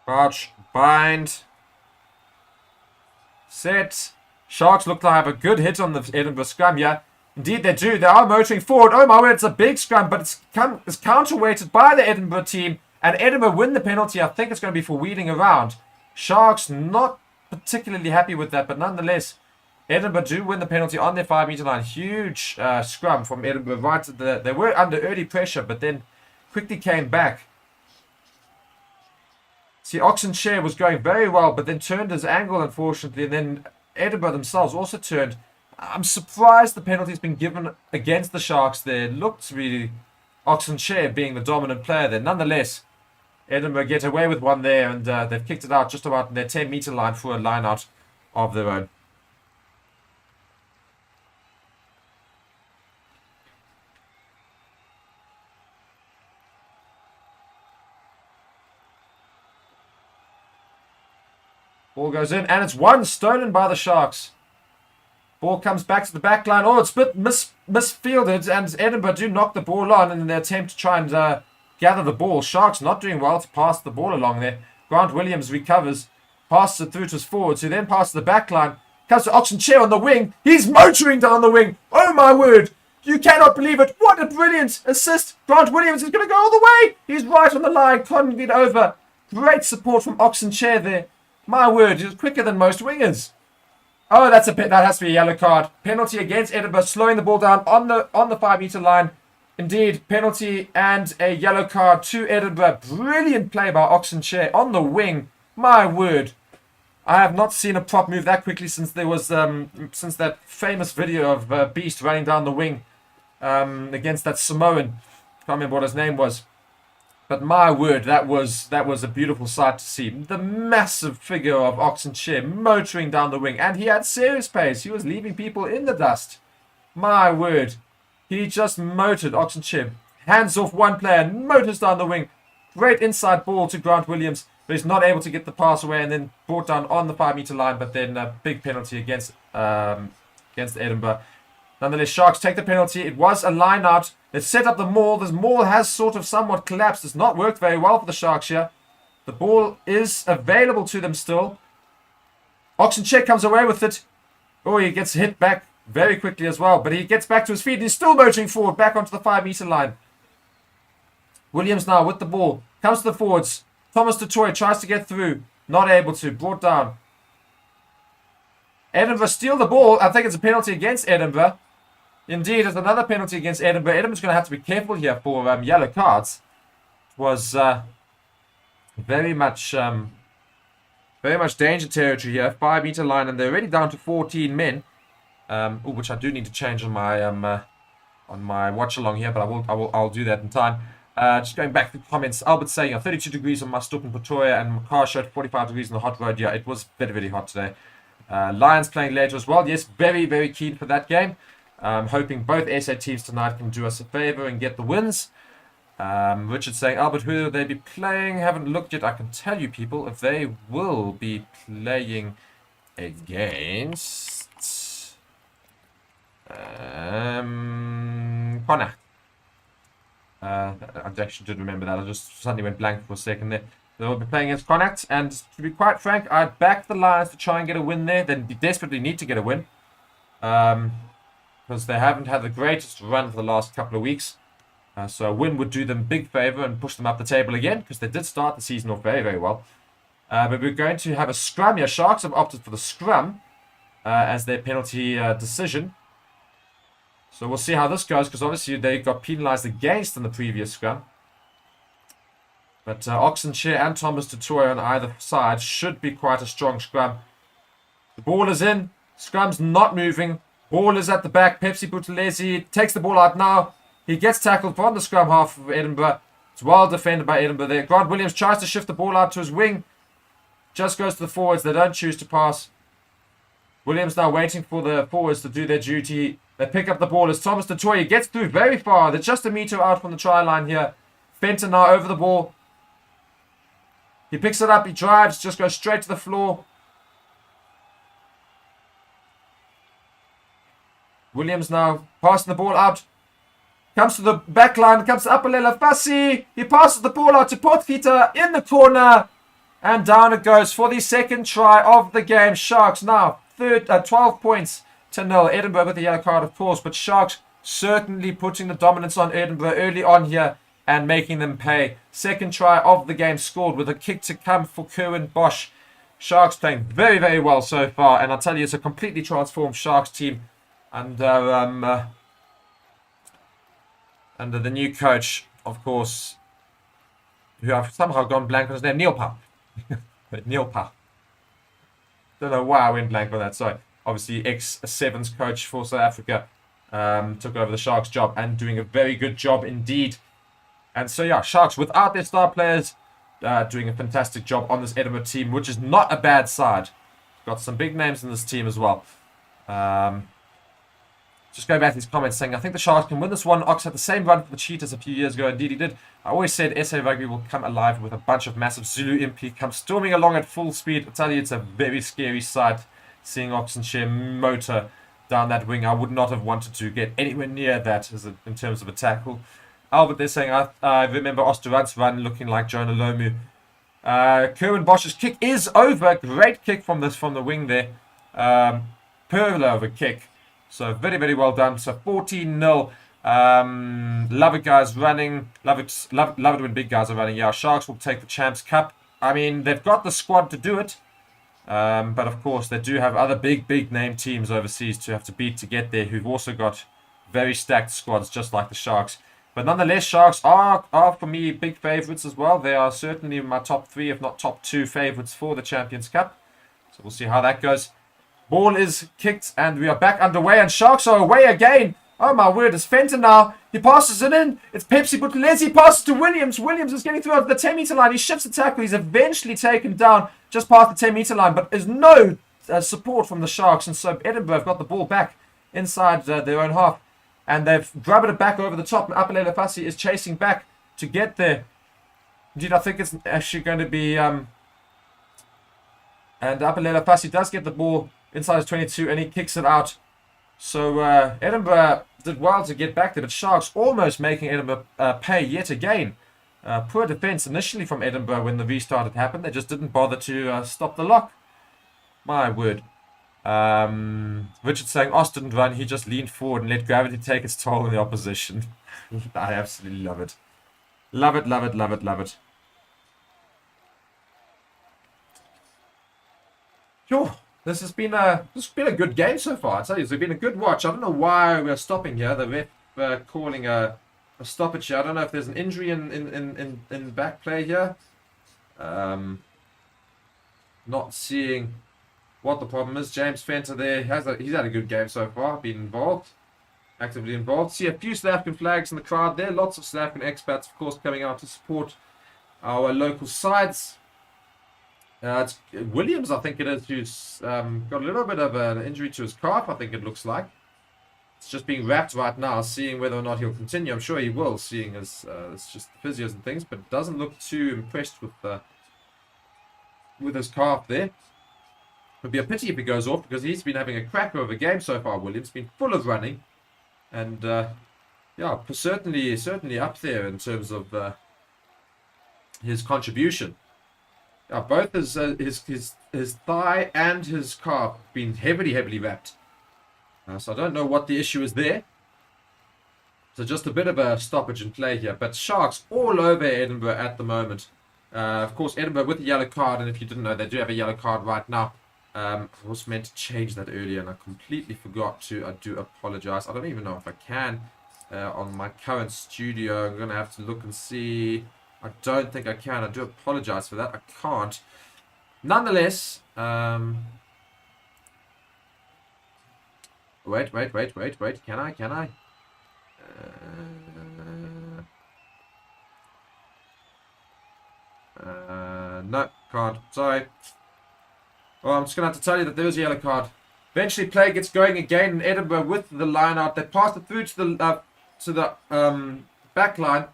Crouch, bind. Set. Sharks look to have a good hit on the Edinburgh scrum here. Indeed they do. They are motoring forward. Oh my word, it's a big scrum, but it's counterweighted by the Edinburgh team. And Edinburgh win the penalty. I think it's going to be for wheeling around. Sharks not particularly happy with that, but nonetheless, Edinburgh do win the penalty on their 5 meter line. Huge scrum from Edinburgh. Right at they were under early pressure, but then quickly came back. See, Oxenshire was going very well, but then turned his angle, unfortunately, and then Edinburgh themselves also turned. I'm surprised the penalty's been given against the Sharks there. It looked really Oxenshire being the dominant player there. Nonetheless, Edinburgh get away with one there, and they've kicked it out just about in their 10 meter line for a line out of their own. Ball goes in, and it's one stolen by the Sharks. Ball comes back to the back line. Oh, it's a bit misfielded, and Edinburgh do knock the ball on in their attempt to try and gather the ball. Sharks not doing well to pass the ball along there. Grant Williams recovers, passes it through to his forwards, who then passes the back line. Comes to Oxenshire on the wing. He's motoring down the wing. Oh my word. You cannot believe it. What a brilliant assist. Grant Williams is going to go all the way. He's right on the line. Can't get over. Great support from Oxenshire there. My word, he was quicker than most wingers. Oh, that has to be a yellow card. Penalty against Edinburgh, slowing the ball down on the 5 meter line. Indeed, penalty and a yellow card to Edinburgh. Brilliant play by Oxenshire on the wing. My word, I have not seen a prop move that quickly since there was since that famous video of Beast running down the wing against that Samoan. Can't remember what his name was. But my word, that was a beautiful sight to see. The massive figure of Oxenshire motoring down the wing. And he had serious pace. He was leaving people in the dust. My word. He just motored Oxenshire. Hands off one player and motors down the wing. Great inside ball to Grant Williams. But he's not able to get the pass away and then brought down on the 5 meter line. But then a big penalty against Edinburgh. Nonetheless, Sharks take the penalty. It was a line out. Let's set up the maul. This maul has sort of somewhat collapsed. It's not worked very well for the Sharks here. The ball is available to them still. Oxenshire comes away with it. Oh, he gets hit back very quickly as well. But he gets back to his feet. He's still motoring forward back onto the 5 meter line. Williams now with the ball. Comes to the forwards. Thomas Dutoy tries to get through. Not able to. Brought down. Edinburgh steal the ball. I think it's a penalty against Edinburgh. Indeed, it's another penalty against Edinburgh. Edinburgh's going to have to be careful here for yellow cards. It was very much danger territory here. 5 meter line, and they're already down to 14 men. Which I do need to change on my watch along here, but I'll do that in time. Just going back to the comments, Albert saying 32 degrees on my stop in Pretoria, and my car showed 45 degrees on the hot road. Yeah, it was very, very hot today. Lions playing later as well. Yes, very, very keen for that game. Hoping both SA teams tonight can do us a favor and get the wins. Richard saying, Albert, who will they be playing? Haven't looked yet. I can tell you, people, if they will be playing against Connacht. I actually did remember that. I just suddenly went blank for a second there. They will be playing against Connacht, and to be quite frank, I'd back the Lions to try and get a win there. They desperately need to get a win. Because they haven't had the greatest run for the last couple of weeks. So a win would do them big favour and push them up the table again, because they did start the season off very, very well. But we're going to have a scrum here. Sharks have opted for the scrum as their penalty decision. So we'll see how this goes, because obviously they got penalised against in the previous scrum. But Oxenshire and Thomas Dutoy on either side should be quite a strong scrum. The ball is in. Scrum's not moving. Ball is at the back. Pepsi Buthelezi takes the ball out now. He gets tackled from the scrum half of Edinburgh. It's well defended by Edinburgh there. Grant Williams tries to shift the ball out to his wing. Just goes to the forwards. They don't choose to pass. Williams now waiting for the forwards to do their duty. They pick up the ball as Thomas Dutoy. He gets through very far. They're just a meter out from the try line here. Fenton now over the ball. He picks it up. He drives. Just goes straight to the floor. Williams now passing the ball out. Comes to the back line. Comes to Apalele Fassi. He passes the ball out to Potgieter in the corner. And down it goes for the second try of the game. Sharks now 12 points to 0. Edinburgh with the yellow card, of course, but Sharks certainly putting the dominance on Edinburgh early on here and making them pay. Second try of the game scored with a kick to come for Kerwin Bosch. Sharks playing very, very well so far, and I'll tell you, it's a completely transformed Sharks team under the new coach, of course, who I've somehow gone blank on his name, Neil Powell. Neil Powell. Don't know why I went blank on that. Sorry. Obviously, ex-Sevens coach for South Africa, took over the Sharks job and doing a very good job indeed. And so, yeah, Sharks without their star players, doing a fantastic job on this Edinburgh team, which is not a bad side. Got some big names in this team as well. Just going back to these comments saying, I think the Sharks can win this one. Ox had the same run for the Cheetahs a few years ago. Indeed, he did. I always said SA Rugby will come alive with a bunch of massive Zulu MP come storming along at full speed. I tell you, it's a very scary sight seeing Oxenshire motor down that wing. I would not have wanted to get anywhere near that in terms of a tackle. Albert, they're saying, I remember Osterud's run looking like Jonah Lomu. Kerwin Bosch's kick is over. Great kick from the wing there. Perla of a kick. So very, very well done. So 14-0. Love it, guys, running. Love it when big guys are running. Yeah, Sharks will take the Champs Cup. I mean, they've got the squad to do it. But of course, they do have other big name teams overseas to have to beat to get there, who've also got very stacked squads, just like the Sharks. But nonetheless, Sharks are for me big favourites as well. They are certainly my top 3, if not top 2 favourites for the Champions Cup. So we'll see how that goes. Ball is kicked and we are back underway, and Sharks are away again. Oh my word, it's Fenton now. He passes it in. It's Pepsi Buthelezi passes to Williams. Williams is getting through over the 10-metre line. He shifts the tackle. He's eventually taken down just past the 10-metre line, but there's no support from the Sharks, and so Edinburgh have got the ball back inside their own half, and they've grabbed it back over the top, and Apelele Fassi is chasing back to get there. Indeed, I think it's actually going to be... and Apelele Fassi does get the ball inside his 22, and he kicks it out. So Edinburgh did well to get back there, but Sharks almost making Edinburgh pay yet again. Poor defence initially from Edinburgh when the restart had happened. They just didn't bother to stop the lock. My word. Richard saying Ost didn't run, he just leaned forward and let gravity take its toll on the opposition. I absolutely love it. Love it, love it, love it, love it. Sure. This has been a good game so far. I tell you, it's been a good watch. I don't know why we're stopping here. The ref calling a stoppage here. I don't know if there's an injury in back play here. Not seeing what the problem is. James Fenter there he's had a good game so far. Been involved, actively involved. See a few South African flags in the crowd there. Lots of South African expats, of course, coming out to support our local sides. It's Williams, I think it is, who's got a little bit of an injury to his calf, I think it looks like. It's just being wrapped right now, seeing whether or not he'll continue. I'm sure he will, seeing as it's just the physios and things, but doesn't look too impressed with his calf there. It'd be a pity if he goes off, because he's been having a cracker of a game so far, Williams. Been full of running, and yeah, certainly up there in terms of his contribution. Both his thigh and his calf been heavily wrapped. So I don't know what the issue is there. So just a bit of a stoppage in play here. But Sharks all over Edinburgh at the moment. Of course, Edinburgh with the yellow card. And if you didn't know, they do have a yellow card right now. I was meant to change that earlier, and I completely forgot to. I do apologize. I don't even know if I can on my current studio. I'm going to have to look and see. I don't think I can. I do apologize for that. I can't. Nonetheless, wait. Can I? No, can't. Sorry. Well, I'm just going to have to tell you that there is a yellow card. Eventually, play gets going again in Edinburgh with the line out. They passed it through to the back line.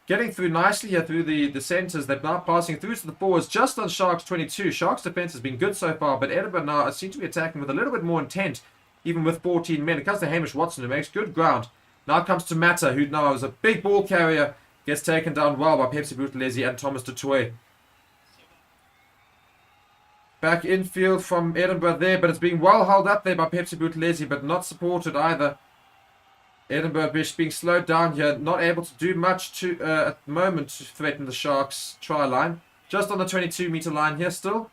Getting through nicely here through the centres. They're now passing through to the forwards just on Sharks 22. Sharks defence has been good so far, but Edinburgh now seem to be attacking with a little bit more intent, even with 14 men. It comes to Hamish Watson, who makes good ground. Now comes to Mata, who now is a big ball carrier. Gets taken down well by Pepsi Buthelezi and Thomas Dutoy. Back infield from Edinburgh there, but it's being well held up there by Pepsi Buthelezi, but not supported either. Edinburgh being slowed down here, not able to do much to at the moment to threaten the Sharks' try line. Just on the 22-meter line here still.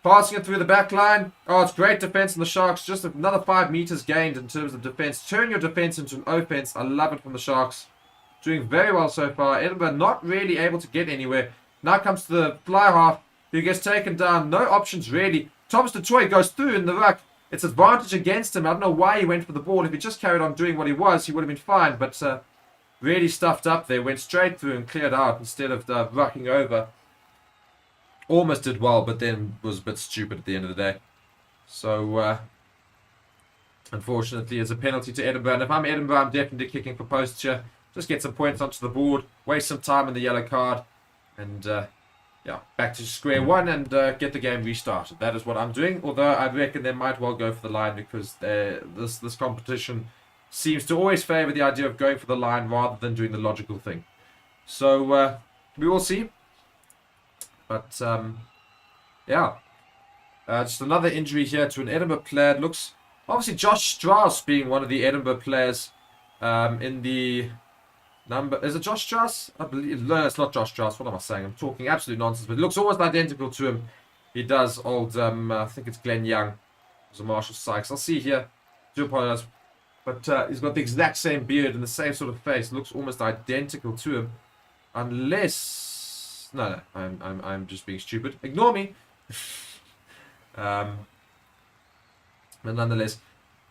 Passing it through the back line. Oh, it's great defense on the Sharks. Just another 5 meters gained in terms of defense. Turn your defense into an offense. I love it from the Sharks. Doing very well so far. Edinburgh not really able to get anywhere. Now comes to the fly half, who gets taken down. No options really. Thomas Detroit goes through in the ruck. It's advantage against him. I don't know why he went for the ball. If he just carried on doing what he was, he would have been fine. But really stuffed up there. Went straight through and cleared out instead of rucking over. Almost did well, but then was a bit stupid at the end of the day. So, unfortunately, it's a penalty to Edinburgh. And if I'm Edinburgh, I'm definitely kicking for posts here. Just get some points onto the board. Waste some time in the yellow card. And, yeah, back to square one and get the game restarted. That is what I'm doing. Although I reckon they might well go for the line because this competition seems to always favour the idea of going for the line rather than doing the logical thing. So, we will see. But, yeah. Just another injury here to an Edinburgh player. It looks, obviously, Josh Strauss being one of the Edinburgh players in the number. Is it Josh Strauss? I believe. No, it's not Josh Strauss. What am I saying? I'm talking absolute nonsense. But it looks almost identical to him. He does old, I think it's Glenn Young. It was a Marshall Sykes. I'll see here. Do apologize. But he's got the exact same beard and the same sort of face. Looks almost identical to him. Unless... No, I'm just being stupid. Ignore me. But nonetheless,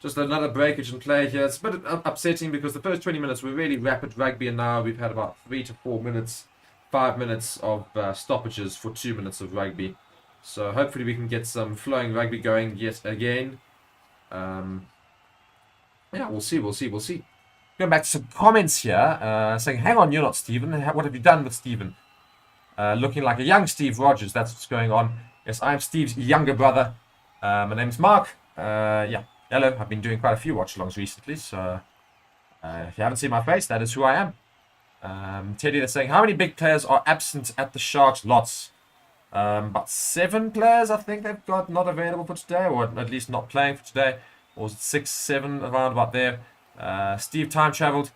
just another breakage in play here. It's a bit upsetting because the first 20 minutes were really rapid rugby, and now we've had about 3 to 4 minutes, 5 minutes of stoppages for 2 minutes of rugby. So hopefully we can get some flowing rugby going yet again. Yeah, we'll see. Going back to some comments here, saying, "Hang on, you're not Stephen. What have you done with Stephen?" Looking like a young Steve Rogers. That's what's going on. Yes, I am Steve's younger brother. My name's Mark. Yeah, hello. I've been doing quite a few watch-alongs recently, so if you haven't seen my face, that is who I am. Teddy, they're saying, how many big players are absent at the Sharks? Lots. About 7 players, I think they've got not available for today, or at least not playing for today. Or was it 6, 7, around about there? Steve time-travelled.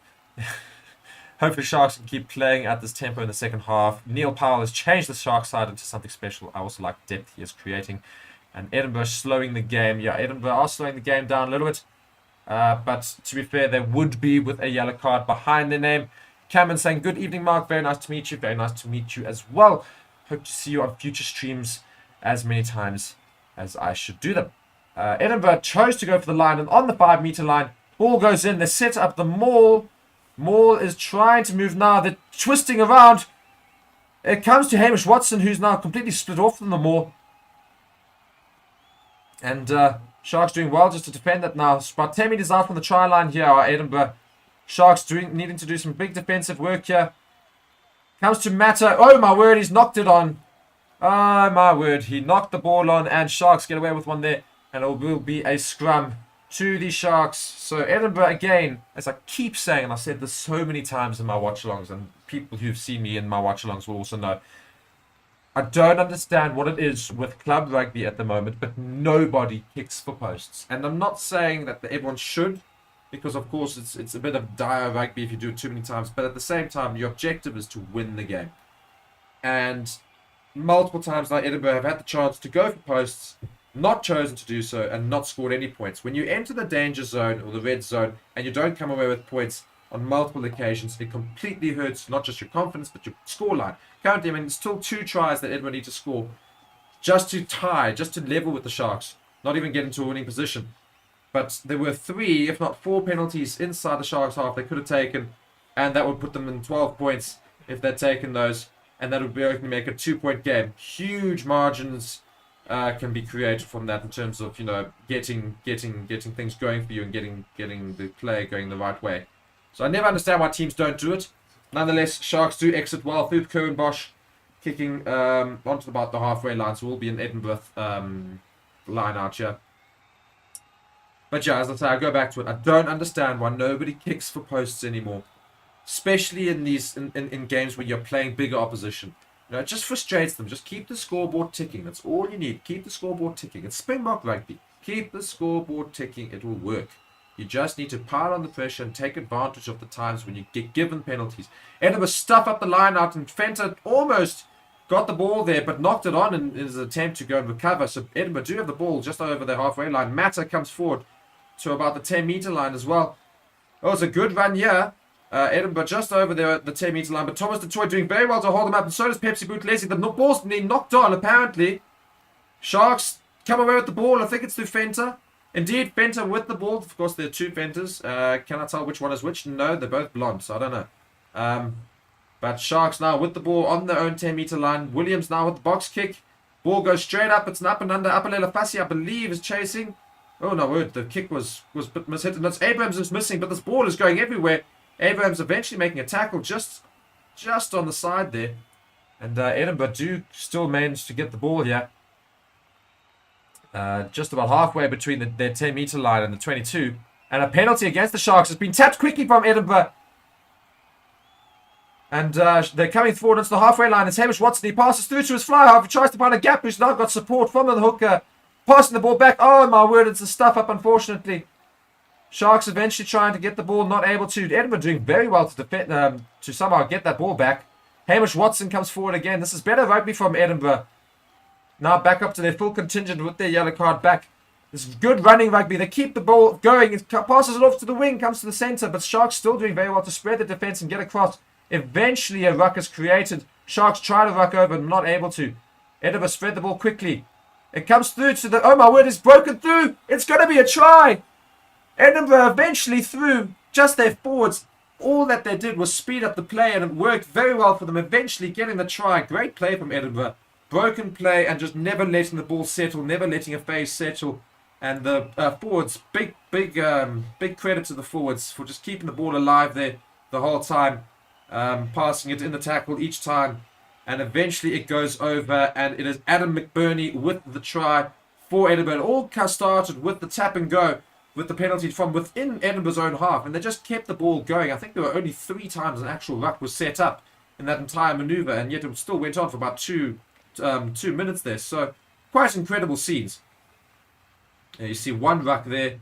Hopefully Sharks can keep playing at this tempo in the second half. Neil Powell has changed the Sharks side into something special. I also like depth he is creating. And Edinburgh slowing the game. Yeah, Edinburgh are slowing the game down a little bit. But to be fair, they would be with a yellow card behind their name. Cameron saying, good evening, Mark. Very nice to meet you. Very nice to meet you as well. Hope to see you on future streams as many times as I should do them. Edinburgh chose to go for the line. And on the 5-meter line, ball goes in. They set up the maul. Maul is trying to move now. They're twisting around. It comes to Hamish Watson, who's now completely split off from the maul. And Sharks doing well just to defend that now. About 10 meters out from the try line here are Edinburgh. Sharks needing to do some big defensive work here. Comes to Matter. Oh my word, he's knocked it on. Oh my word, he knocked the ball on, and Sharks get away with one there. And it will be a scrum to the Sharks. So Edinburgh again, as I keep saying, and I've said this so many times in my watch-alongs, and people who've seen me in my watch-alongs will also know, I don't understand what it is with club rugby at the moment, but nobody kicks for posts. And I'm not saying that everyone should, because of course it's a bit of dire rugby if you do it too many times, but at the same time, your objective is to win the game. And multiple times now Edinburgh have had the chance to go for posts, not chosen to do so, and not scored any points. When you enter the danger zone or the red zone and you don't come away with points on multiple occasions, it completely hurts not just your confidence but your scoreline. Currently, I mean, it's still 2 tries that Edinburgh need to score just to tie, just to level with the Sharks, not even get into a winning position. But there were 3, if not 4 penalties inside the Sharks half they could have taken, and that would put them in 12 points if they'd taken those, and that would be able to make a 2-point game. Huge margins can be created from that in terms of, you know, getting things going for you and getting the play going the right way. So I never understand why teams don't do it. Nonetheless, Sharks do exit well through Curran Bosch, kicking onto about the halfway line, so we'll be in Edinburgh line out here. But yeah, as I say, I go back to it. I don't understand why nobody kicks for posts anymore, especially in these in games where you're playing bigger opposition. You know, it just frustrates them. Just keep the scoreboard ticking. That's all you need. Keep the scoreboard ticking. It's Springbok Rugby. Keep the scoreboard ticking. It will work. You just need to pile on the pressure and take advantage of the times when you get given penalties. Edinburgh stuff up the line out, and Fenter almost got the ball there, but knocked it on in his attempt to go and recover. So Edinburgh do have the ball just over the halfway line. Matter comes forward to about the 10-meter line as well. Oh, it's a good run here. Edinburgh just over there at the 10-meter line, but Thomas du Toit doing very well to hold him up, and so does Pepsi Buthelezi. The ball's being knocked on, apparently. Sharks come away with the ball. I think it's through Fenter. Indeed, Fenter with the ball. Of course, there are two Fenters. Can I tell which one is which? No, they're both blonde, so I don't know. But Sharks now with the ball on their own 10-meter line. Williams now with the box kick. Ball goes straight up. It's an up and under. Apalele Fassi, I believe, is chasing. Oh, no, word. The kick was a bit mishit. And it's Abrahams is missing, but this ball is going everywhere. Abrahams eventually making a tackle just on the side there. And Edinburgh do still manage to get the ball here. Just about halfway between their 10-meter line and the 22. And a penalty against the Sharks has been tapped quickly from Edinburgh. And they're coming forward onto the halfway line. It's Hamish Watson. He passes through to his fly half. He tries to find a gap. Who's now got support from the hooker. Passing the ball back. Oh, my word. It's a stuff up, unfortunately. Sharks eventually trying to get the ball. Not able to. Edinburgh doing very well to defend, to somehow get that ball back. Hamish Watson comes forward again. This is better rugby from Edinburgh. Now back up to their full contingent with their yellow card back. This is good running rugby. They keep the ball going. It passes it off to the wing, comes to the centre. But Sharks still doing very well to spread the defence and get across. Eventually a ruck is created. Sharks try to ruck over, not able to. Edinburgh spread the ball quickly. It comes through to the... Oh my word, it's broken through. It's going to be a try. Edinburgh eventually through just their forwards. All that they did was speed up the play, and it worked very well for them. Eventually getting the try. Great play from Edinburgh. Broken play and just never letting the ball settle, never letting a phase settle. And the forwards, big credit to the forwards for just keeping the ball alive there the whole time. Passing it in the tackle each time. And eventually it goes over, and it is Adam McBurney with the try for Edinburgh. It all started with the tap and go, with the penalty from within Edinburgh's own half. And they just kept the ball going. I think there were only 3 times an actual ruck was set up in that entire manoeuvre, and yet it still went on for about 2 minutes there. So quite incredible scenes. You see one ruck there,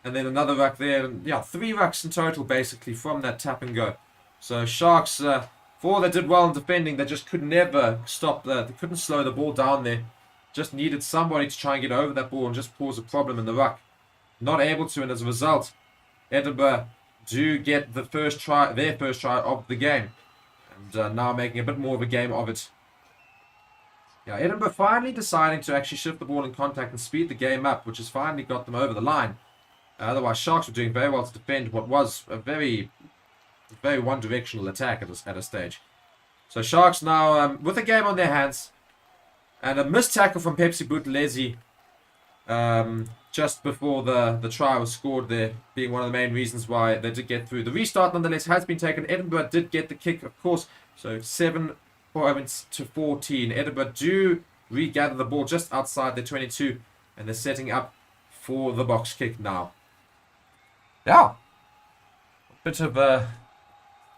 and then another ruck there, and yeah, 3 rucks in total basically from that tap and go. So Sharks, for all they did well in defending, they just could never stop that. They couldn't slow the ball down there. Just needed somebody to try and get over that ball and just cause a problem in the ruck. Not able to, and as a result, Edinburgh do get the first try, their first try of the game, and now making a bit more of a game of it. Yeah, Edinburgh finally deciding to actually shift the ball in contact and speed the game up, which has finally got them over the line. Otherwise, Sharks were doing very well to defend what was a very one-directional attack at a stage. So Sharks now with a game on their hands, and a missed tackle from Pepsi Buthelezi just before the try was scored there, being one of the main reasons why they did get through. The restart nonetheless has been taken. Edinburgh did get the kick, of course, so 7 points to 14. Edinburgh do regather the ball just outside the 22, and they're setting up for the box kick now. Yeah, bit of a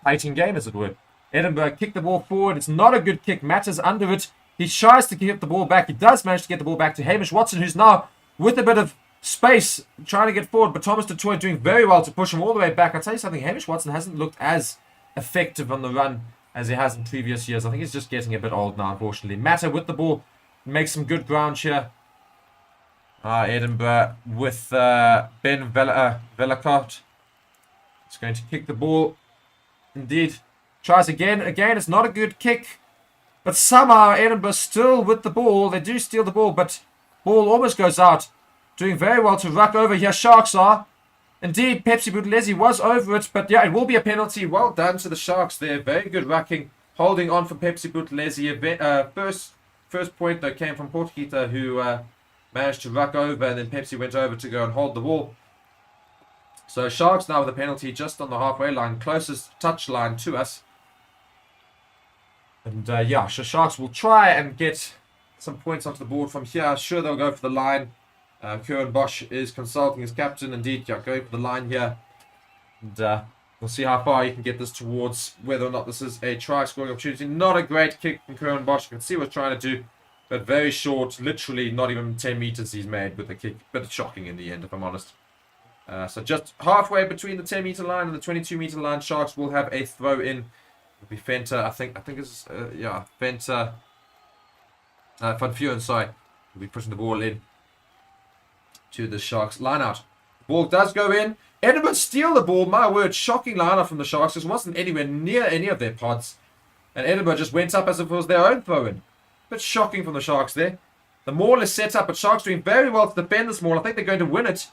fighting game, as it were. Edinburgh kick the ball forward. It's not a good kick. Matters under it. He tries to get the ball back. He does manage to get the ball back to Hamish Watson, who's now with a bit of space trying to get forward. But Thomas du Toit doing very well to push him all the way back. I'll tell you something. Hamish Watson hasn't looked as effective on the run as he has in previous years. I think he's just getting a bit old now, unfortunately. Matter with the ball. Makes some good ground here. Edinburgh with Ben Velacott. He's going to kick the ball. Indeed. Tries again. Again, it's not a good kick. But somehow Edinburgh still with the ball. They do steal the ball, but ball almost goes out. Doing very well to ruck over here. Sharks are. Indeed, Pepsi Buthelezi was over it, but yeah, it will be a penalty. Well done to the Sharks there. Very good rucking. Holding on for Pepsi Buthelezi. First point, though, came from Portkita, who managed to ruck over, and then Pepsi went over to go and hold the ball. So Sharks now with a penalty just on the halfway line, closest touch line to us. And yeah, so Sharks will try and get some points onto the board from here. Sure, they'll go for the line. Kieran Bosch is consulting his captain. Indeed, yeah, going for the line here. And We'll see how far he can get this towards whether or not this is a try scoring opportunity. Not a great kick from Kieran Bosch. You can see what he's trying to do, but very short. Literally not even 10 meters he's made with the kick. Bit shocking in the end, if I'm honest. So just halfway between the 10-meter line and the 22-meter line, Sharks will have a throw in. It'll be Fenter. I think it's Fenter. Van Vuren, sorry. Will be pushing the ball in to the Sharks line out. Ball does go in. Edinburgh steal the ball. My word, shocking line out from the Sharks. This wasn't anywhere near any of their pods. And Edinburgh just went up as if it was their own throw-in. Bit shocking from the Sharks there. The maul is set up, but Sharks doing very well to defend this maul. I think they're going to win it.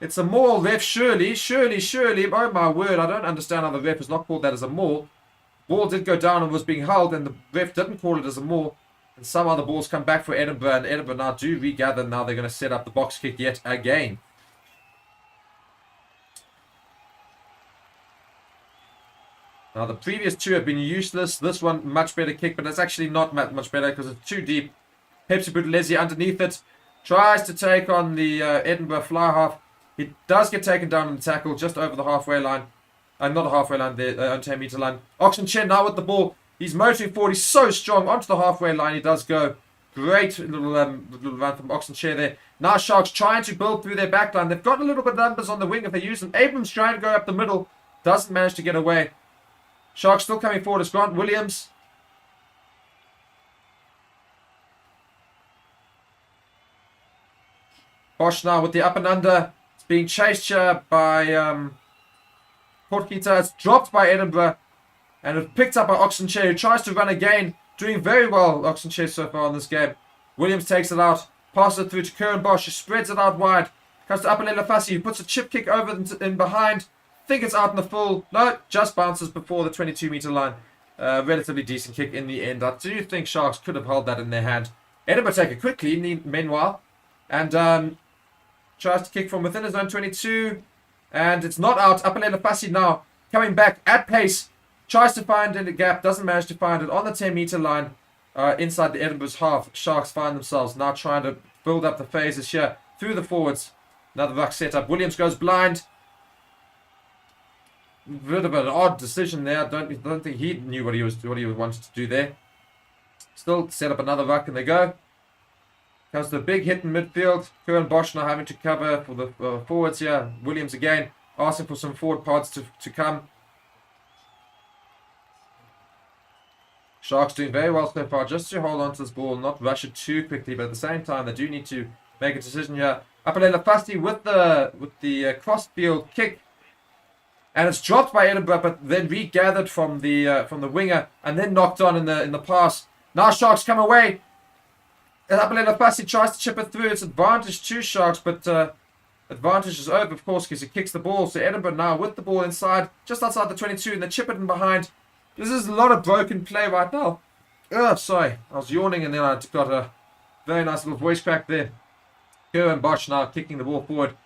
It's a maul, ref. Surely. Oh my word, I don't understand how the ref has not called that as a maul. Ball did go down and was being held, and the ref didn't call it as a maul. And somehow the balls come back for Edinburgh, and Edinburgh now do regather. Now they're going to set up the box kick yet again. Now the previous two have been useless. This one much better kick, but it's actually not much better because it's too deep. Pepsi Buthelezi underneath it. Tries to take on the Edinburgh fly half. He does get taken down in the tackle just over the halfway line. Not the halfway line, the 10-meter line. Oxenchen now with the ball. He's motoring forward. He's so strong onto the halfway line. He does go. Great little run from Oxenchen there. Now Sharks trying to build through their back line. They've got a little bit of numbers on the wing if they use them. Abrams trying to go up the middle. Doesn't manage to get away. Sharks still coming forward as Grant Williams. Bosch now with the up and under. It's being chased here by Portkita. It's dropped by Edinburgh. And it's picked up by Oxenche, who tries to run again. Doing very well, Oxenche, so far in this game. Williams takes it out. Passes it through to Kieran Bosch, who spreads it out wide. Comes to Apalele Fassi, who puts a chip kick over in behind. Think it's out in the full. No, just bounces before the 22-meter line. Relatively decent kick in the end. I do think Sharks could have held that in their hand. Edinburgh take it quickly, meanwhile. And tries to kick from within his own 22. And it's not out. Apalele Fassi now coming back at pace. Tries to find in the gap. Doesn't manage to find it on the 10-meter line. Inside the Edinburgh's half. Sharks find themselves now trying to build up the phases here. Through the forwards. Another ruck set up. Williams goes blind. Bit of an odd decision there. I don't think he knew what he wanted to do there. Still set up another ruck and they go. Comes to a big hit in midfield. Kieran Bosch now having to cover for the forwards here. Williams again asking for some forward pods to come. Sharks doing very well so far just to hold on to this ball, not rush it too quickly, but at the same time they do need to make a decision here. Apalele Fassi with the cross field kick. And it's dropped by Edinburgh, but then regathered from the winger and then knocked on in the pass. Now Sharks come away. Apalele Fassi tries to chip it through. It's advantage to Sharks, but advantage is over, of course, because he kicks the ball. So Edinburgh now with the ball inside, just outside the 22, and they chip it in behind. This is a lot of broken play right now. Sorry, I was yawning and then I got a very nice little voice crack there. Kieran Bosch now kicking the ball forward.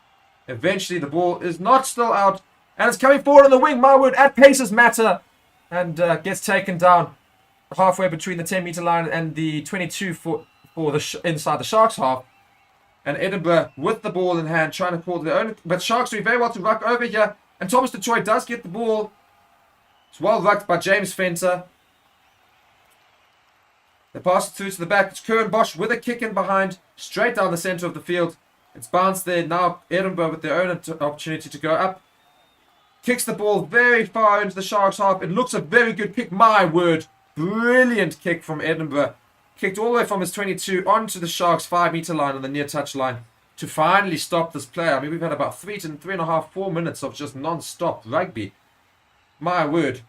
Eventually the ball is not still out. And it's coming forward on the wing. My word, at paces matter. And gets taken down halfway between the 10-meter line and the 22 for the inside the Sharks half. And Edinburgh with the ball in hand trying to call their own. But Sharks doing very well to ruck over here. And Thomas Detroit does get the ball. It's well rucked by James Fenter. They pass it through to the back. It's Kieran Bosch with a kick in behind. Straight down the centre of the field. It's bounced there. Now Edinburgh with their own opportunity to go up. Kicks the ball very far into the Sharks half. It looks a very good kick. My word. Brilliant kick from Edinburgh. Kicked all the way from his 22 onto the Sharks 5-meter line on the near touch line to finally stop this play. I mean, we've had about 4 minutes of just non-stop rugby. My word.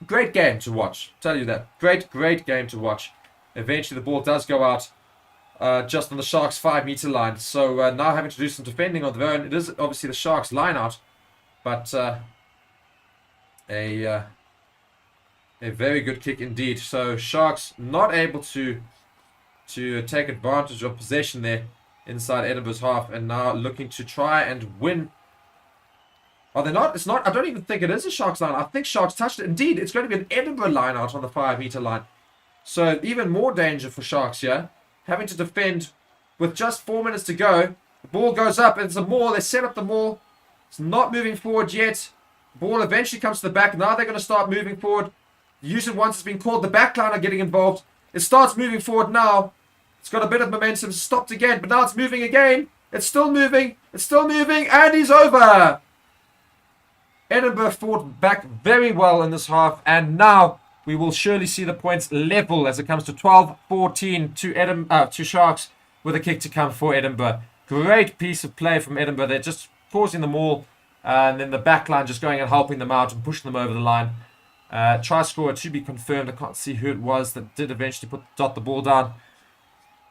Great game to watch. Tell you that. Great game to watch. Eventually the ball does go out just on the Sharks 5-meter line. So now having to do some defending on their own. It is obviously the Sharks line out. But a very good kick indeed. So Sharks not able to take advantage of possession there inside Edinburgh's half, and now looking to try and win. Are they not? It's not. I don't even think it is a Sharks line. I think Sharks touched it. Indeed, it's going to be an Edinburgh line out on the 5-meter line. So even more danger for Sharks here, having to defend with just 4 minutes to go. The ball goes up. It's a maul. They set up the maul. It's not moving forward yet. Ball eventually comes to the back. Now they're going to start moving forward. The use of once has been called. The back line are getting involved. It starts moving forward now. It's got a bit of momentum. Stopped again, but now it's moving again. It's still moving. It's still moving, and he's over. Edinburgh fought back very well in this half, and now we will surely see the points level as it comes to 12-14 to Sharks with a kick to come for Edinburgh. Great piece of play from Edinburgh. They're just causing them all, and then the back line just going and helping them out and pushing them over the line. Try scorer to be confirmed. I can't see who it was that did eventually dot the ball down.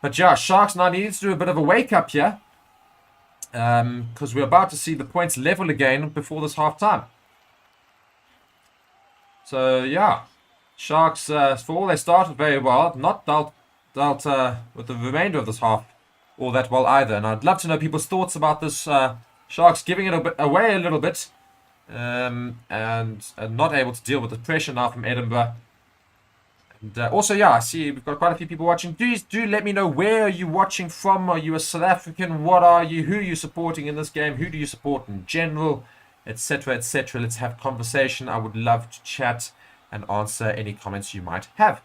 But yeah, Sharks now need to do a bit of a wake up here. Because we're about to see the points level again before this half time. So yeah, Sharks, for all they started very well, not dealt with the remainder of this half all that well either. And I'd love to know people's thoughts about this. Sharks giving it away a little bit, and not able to deal with the pressure now from Edinburgh. And also, yeah, I see we've got quite a few people watching. Please do let me know, where are you watching from? Are you a South African? What are you? Who are you supporting in this game? Who do you support in general? Etc. etc. Let's have conversation. I would love to chat and answer any comments you might have.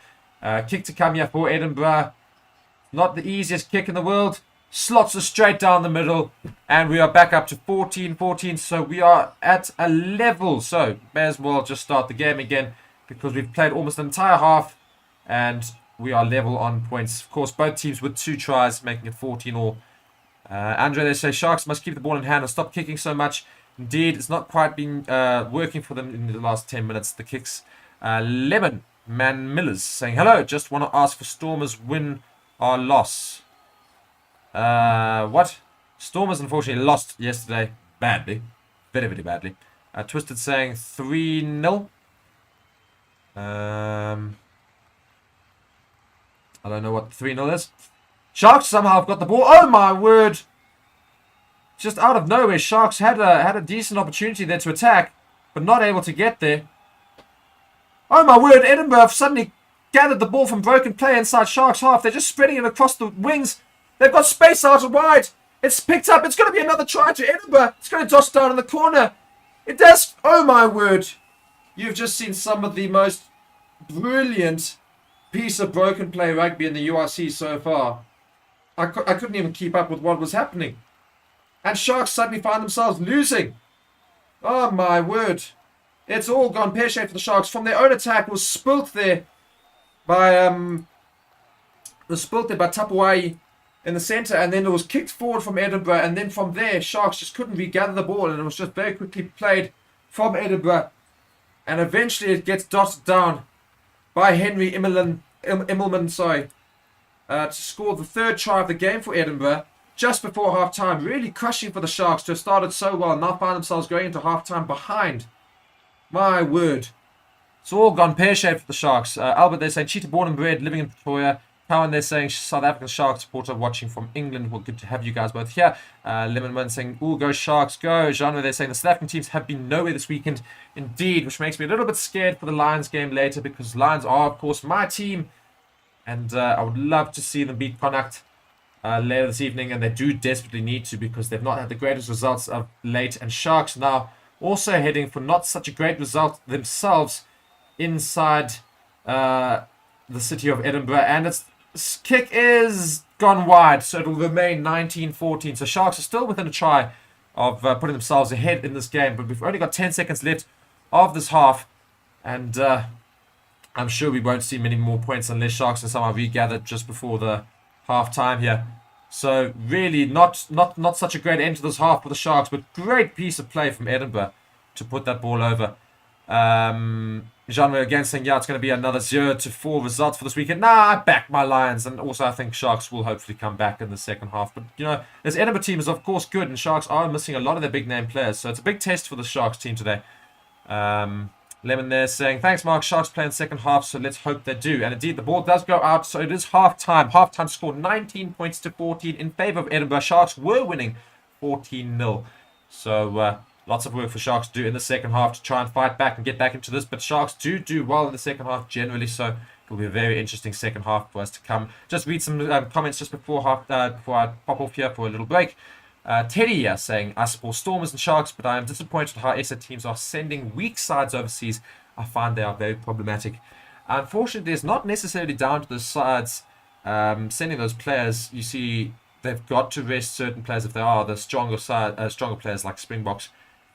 Kick to come here for Edinburgh. Not the easiest kick in the world. Slots us straight down the middle. And we are back up to 14-14. So we are at a level. So may as well just start the game again, because we've played almost an entire half. And we are level on points. Of course, both teams with 2 tries, making it 14 all. Andre, they say Sharks must keep the ball in hand and stop kicking so much. Indeed, it's not quite been working for them in the last 10 minutes. The kicks. Lemon Man Millers saying, hello, just want to ask for Stormers win or loss. What? Stormers unfortunately lost yesterday. Badly. Very, very badly. Twisted saying 3-0. I don't know what 3-0 is. Sharks somehow have got the ball. Oh my word! Just out of nowhere, Sharks had a decent opportunity there to attack, but not able to get there. Oh my word! Edinburgh have suddenly gathered the ball from broken play inside Sharks half. They're just spreading it across the wings. They've got space out and wide. It's picked up. It's going to be another try to Edinburgh. It's going to toss down in the corner. It does. Oh my word! You've just seen some of the most brilliant piece of broken play rugby in the URC so far. I couldn't even keep up with what was happening. And Sharks suddenly find themselves losing. Oh my word. It's all gone pear-shaped for the Sharks. From their own attack, was spilt there by Tapuai in the centre, and then it was kicked forward from Edinburgh, and then from there Sharks just couldn't regather the ball, and it was just very quickly played from Edinburgh, and eventually it gets dotted down by Henry Immelman, to score the 3rd try of the game for Edinburgh just before half-time. Really crushing for the Sharks to have started so well and now find themselves going into half-time behind. My word. It's all gone pear-shaped for the Sharks. Albert, they're saying, cheetah born and bred, living in Pretoria. Cowan, they're saying, South African Sharks supporter watching from England. Well, good to have you guys both here. Lemonman saying, ooh, go Sharks, go. Genre, they're saying, the South African teams have been nowhere this weekend. Indeed, which makes me a little bit scared for the Lions game later, because Lions are, of course, my team. And I would love to see them beat Connacht later this evening. And they do desperately need to, because they've not had the greatest results of late. And Sharks now also heading for not such a great result themselves inside the city of Edinburgh. And its kick is gone wide, so it will remain 19-14. So Sharks are still within a try of putting themselves ahead in this game. But we've only got 10 seconds left of this half. And I'm sure we won't see many more points unless Sharks are somehow regathered just before the half time here. So really not such a great end to this half for the Sharks, but great piece of play from Edinburgh to put that ball over. Genre again saying, yeah, it's going to be another 0-4 result for this weekend. Nah, I back my Lions. And also I think Sharks will hopefully come back in the second half. But, you know, this Edinburgh team is of course good, and Sharks are missing a lot of their big name players. So it's a big test for the Sharks team today. Lemon there saying, thanks Mark, Sharks play in the second half, so let's hope they do. And indeed, the ball does go out, so it is half-time. Half-time score 19 points to 14 in favour of Edinburgh. Sharks were winning 14-0. So lots of work for Sharks to do in the second half to try and fight back and get back into this. But Sharks do well in the second half generally, so it'll be a very interesting second half for us to come. Just read some comments just before I pop off here for a little break. Teddy here saying, I support Stormers and Sharks, but I am disappointed how ESA teams are sending weak sides overseas. I find they are very problematic. Unfortunately, it's not necessarily down to the sides sending those players. You see, they've got to rest certain players if they are the stronger players like Springboks.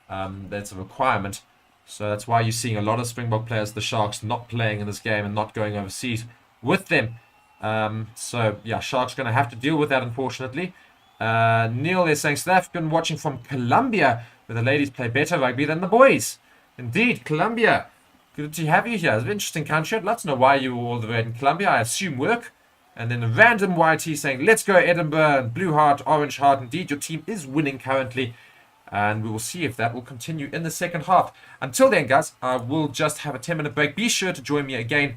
That's a requirement. So that's why you're seeing a lot of Springbok players, the Sharks, not playing in this game and not going overseas with them. So, yeah, Sharks going to have to deal with that, unfortunately. Neil is saying, South African watching from Colombia, where the ladies play better rugby than the boys. Indeed, Colombia. Good to have you here. It's an interesting country. I'd love to know why you were all the way in Colombia. I assume work. And then a random YT saying, let's go Edinburgh, and Blue Heart, Orange Heart. Indeed, your team is winning currently. And we will see if that will continue in the second half. Until then, guys, I will just have a 10-minute break. Be sure to join me again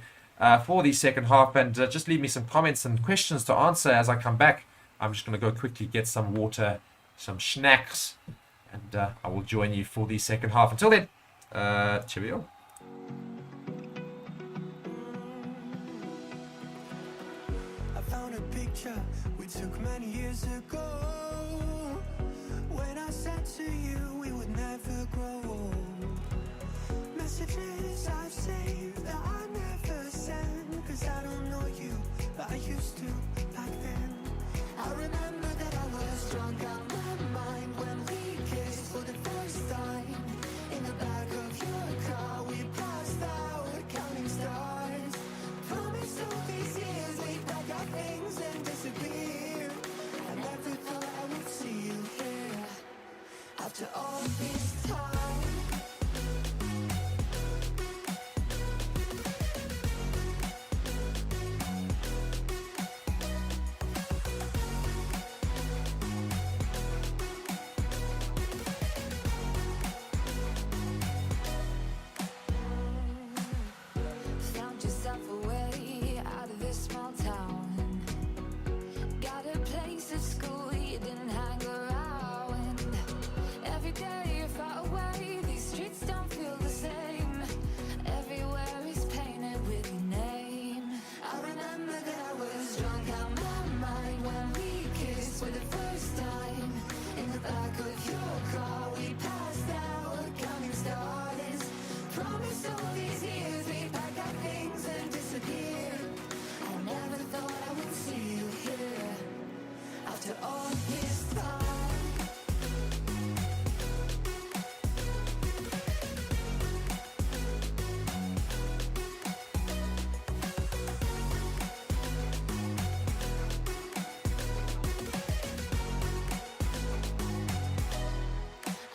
for the second half. And just leave me some comments and questions to answer as I come back. I'm just going to go quickly get some water, some snacks, and I will join you for the second half. Until then, cheerio. I found a picture we took many years ago. When I said to you we would never grow old. Messages I've saved that I never send, 'cause I don't know you, but I used to back then. I remember that I was drunk out my mind when we kissed for the first time. In the back of your car we passed out counting stars. Promised all these years we'd pack our things and disappear. I never thought I would see you here after all this time. Found yourself a way out of this small town. Got a place at school you didn't hang around. Every day you're far away, these streets don't feel the same. Everywhere is painted with your name. I remember that I was drunk out my mind when we kissed for the first time. In the back of your car we passed out counting stars. Promised all these years we'd pack our things and disappear. I never thought I would see you here after all this time.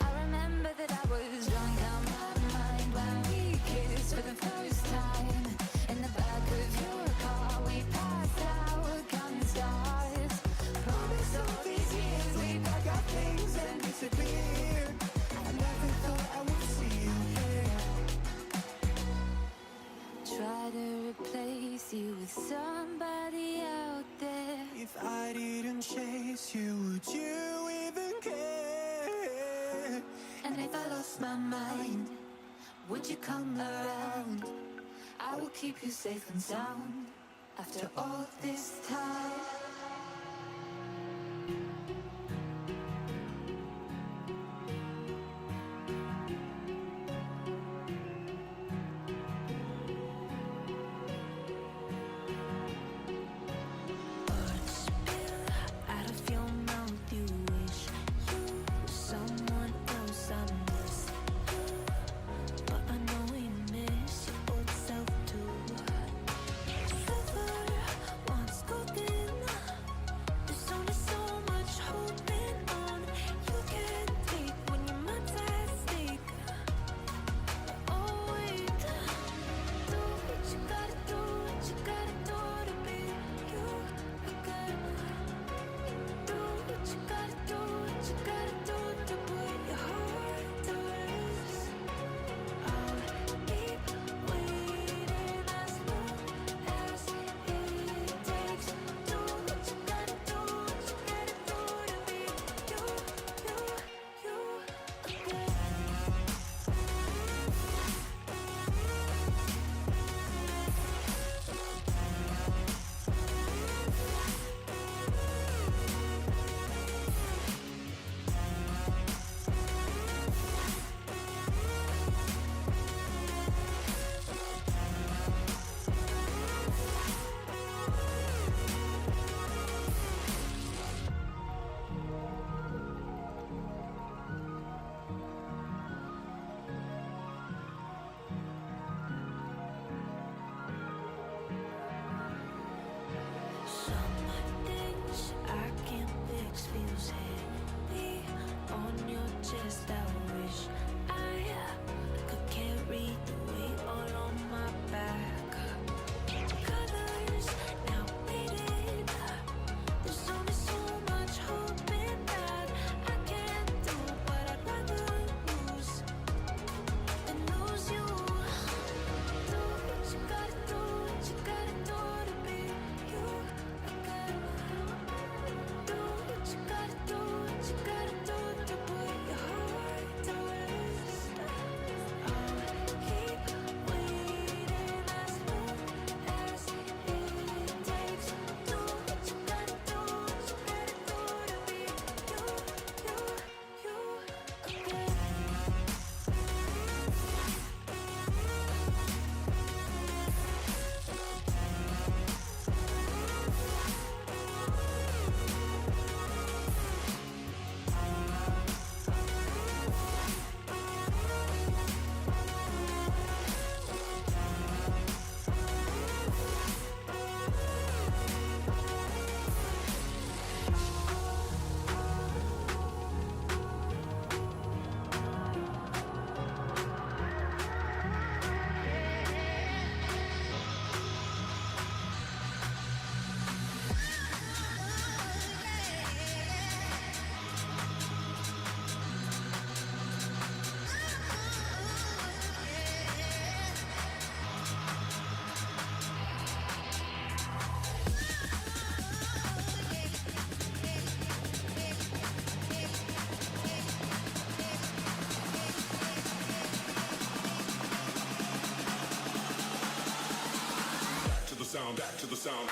I remember that I was drunk out my mind when we kissed for the first time. In the back of your car we passed out counting stars. Promised all these years we'd pack our things and disappear. I never thought I would see you here. Try to replace you with somebody out there. If I didn't chase you, would you even care? And if I lost my mind, would you come around? I will keep you safe and sound after all this time. Out of your mouth, you wish you were someone else. I miss you, but I know you miss your old self too. Silver once golden, sound, back to the sound.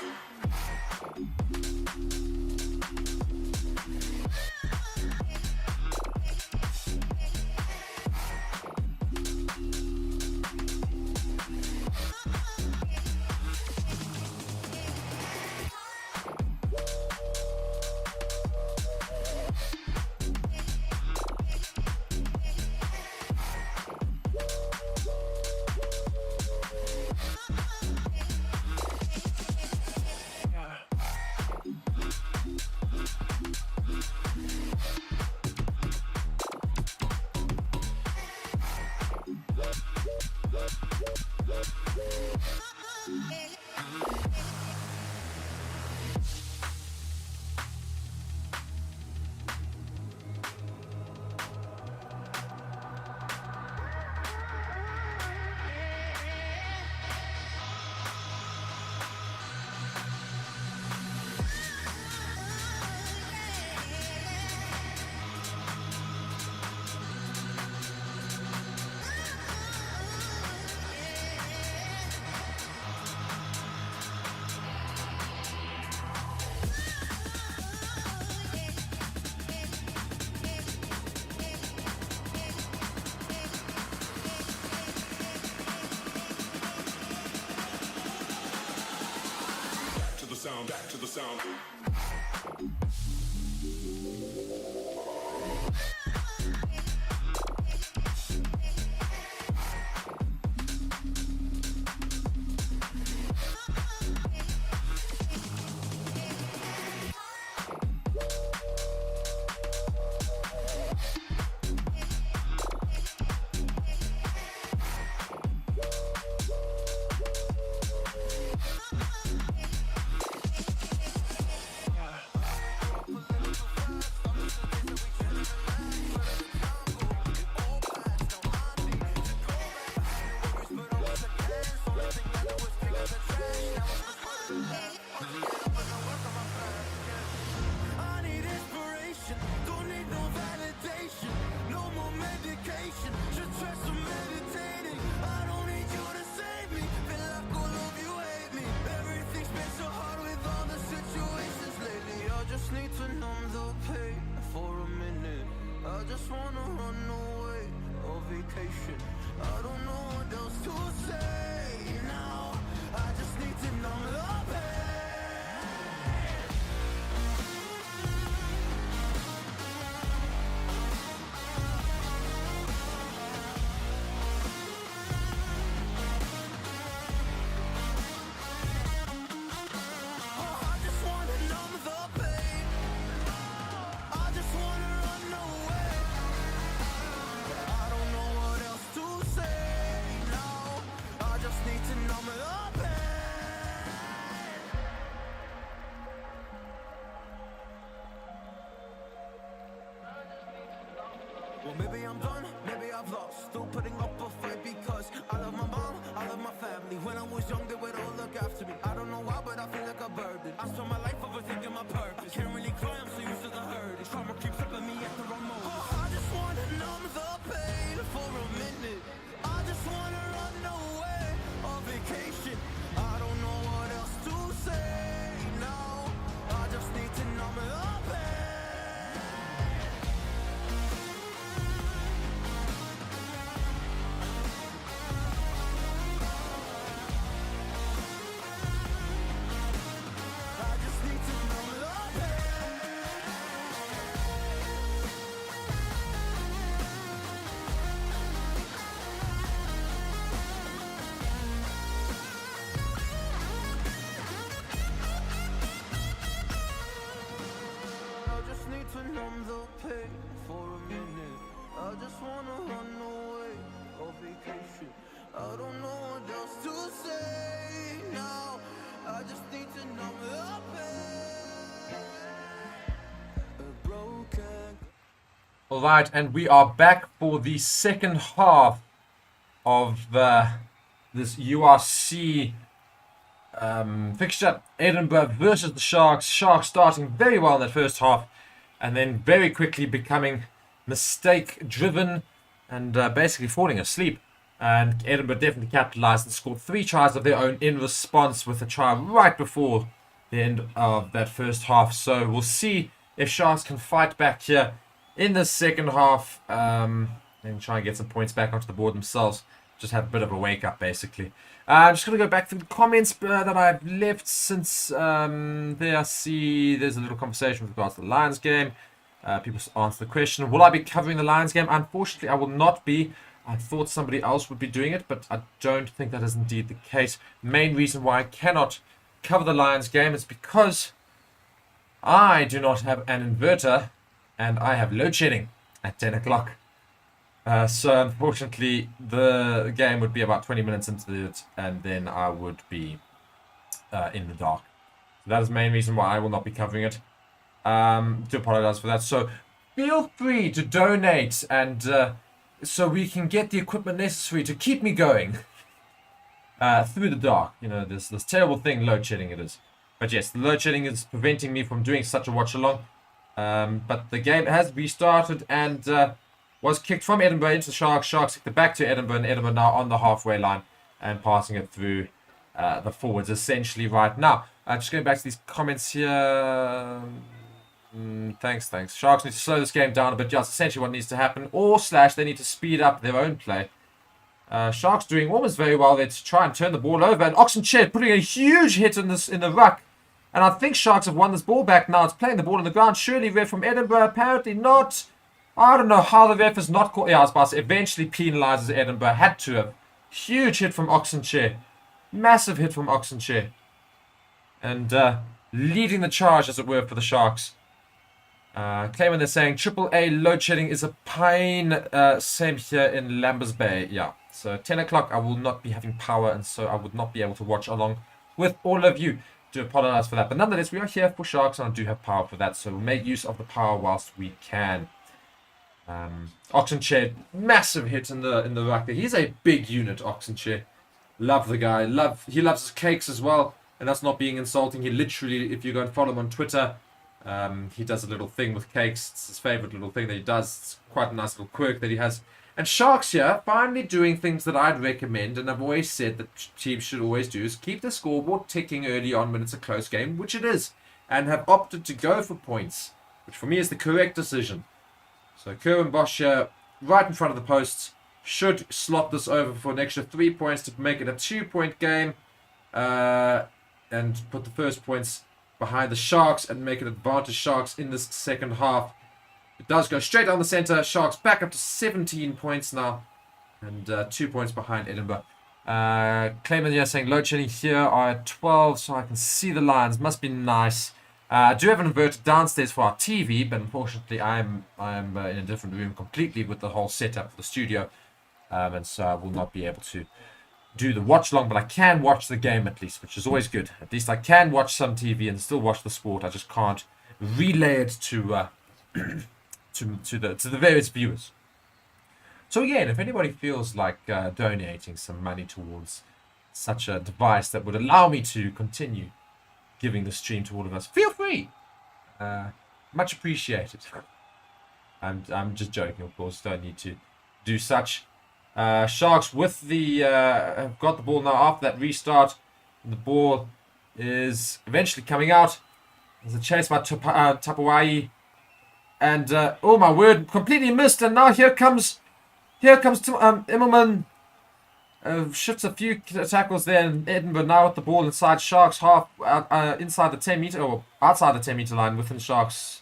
Back to the sound. I need inspiration, don't need no validation, no more medication, just stress some meditating. I don't need you to save me, feel like all of you hate me. Everything's been so hard with all the situations lately. I just need to numb the pain for a minute. I just wanna run away on vacation. I don't know what else to say now. I just need to numb the pain. I just wanna numb the pain. I just wanna run away. I don't know what else to say now. I just need to numb the pain. Well, maybe I'm done, maybe I've lost. Still putting up a fight because I love my mom, I love my family. When I was young, they would all look after me. I don't know why, but I feel like a burden. I spent my life overthinking my purpose. Can't really cry, I'm so used to the hurt. Trauma keeps up at me at the wrong moment. I just wanna numb the pain for a minute. I just wanna run away on vacation. I don't know what else to say now. I just need to numb the pain. I just need to numb the pain. I just need to numb the pain for a minute. I just wanna run away on vacation. I don't know what else to say now. I just need to numb the pain. A broken. All right, and we are back for the second half of this URC fixture. Edinburgh versus the Sharks. Sharks starting very well in that first half, and then very quickly becoming mistake-driven and basically falling asleep And Edinburgh definitely capitalised and scored 3 tries of their own in response with a try right before the end of that first half. So we'll see if Sharks can fight back here in the second half and try and get some points back onto the board themselves. Just have a bit of a wake up, basically. I'm just going to go back through the comments that I've left since there. I see there's a little conversation with regards to the Lions game. People answer the question, will I be covering the Lions game? Unfortunately, I will not be. I thought somebody else would be doing it, but I don't think that is indeed the case. Main reason why I cannot cover the Lions game is because I do not have an inverter and I have load shedding at 10 o'clock. So unfortunately, the game would be about 20 minutes into it, and then I would be in the dark. So that is the main reason why I will not be covering it. Do apologize for that. So feel free to donate, and so we can get the equipment necessary to keep me going through the dark. You know, this terrible thing, load shedding it is. But yes, the load shedding is preventing me from doing such a watch along. But the game has restarted and was kicked from Edinburgh into the Sharks. Sharks kicked it back to Edinburgh, and Edinburgh now on the halfway line and passing it through the forwards essentially right now. Just going back to these comments here. Thanks. Sharks need to slow this game down a bit. Just essentially what needs to happen. Or / they need to speed up their own play. Sharks doing almost very well there to try and turn the ball over. And Oxenchair putting a huge hit in the ruck. And I think Sharks have won this ball back now. It's playing the ball on the ground. Surely ref from Edinburgh. Apparently not. I don't know how the ref is not caught. Yeah, I was about to say, eventually penalises Edinburgh. Had to have. Huge hit from Oxenchair. Massive hit from Oxenchair. And leading the charge, as it were, for the Sharks. Claiming they're saying AAA load shedding is a pain. Same here in Lambers Bay. Yeah. So 10 o'clock I will not be having power, and so I would not be able to watch along with all of you. Do apologize for that. But nonetheless, we are here for Sharks, and I do have power for that. So we'll make use of the power whilst we can. Oxenchair, massive hit in the ruck there. He's a big unit, Oxenchair. Love the guy. He loves his cakes as well. And that's not being insulting. He literally, if you go and follow him on Twitter, he does a little thing with cakes. It's his favourite little thing that he does. It's quite a nice little quirk that he has. And Sharks here, finally doing things that I'd recommend, and I've always said that teams should always do, is keep the scoreboard ticking early on when it's a close game, which it is, and have opted to go for points, which for me is the correct decision. So Kerwin Bosch here, right in front of the posts, should slot this over for an extra 3 points to make it a 2-point game, and put the first points behind the Sharks and make it advantage Sharks in this second half. It does go straight down the centre. Sharks back up to 17 points now, and 2 points behind Edinburgh. Clayman here saying load shedding here are at 12, so I can see the lines. Must be nice. I do have an inverter downstairs for our TV, but unfortunately I'm in a different room completely with the whole setup for the studio, and so I will not be able to do the watch long, but I can watch the game at least, which is always good. At least I can watch some TV and still watch the sport. I just can't relay it to the various viewers. So again, if anybody feels like donating some money towards such a device that would allow me to continue giving the stream to all of us, feel free. Much appreciated. I'm just joking, of course. Don't need to do such. Sharks with the have got the ball now after that restart. The ball is eventually coming out. There's a chase by Tapawai. And, oh my word, completely missed. And now here comes Immelman. Shifts a few tackles there. And Edinburgh now with the ball inside Sharks half, inside the 10 meter, or outside the 10 meter line within Sharks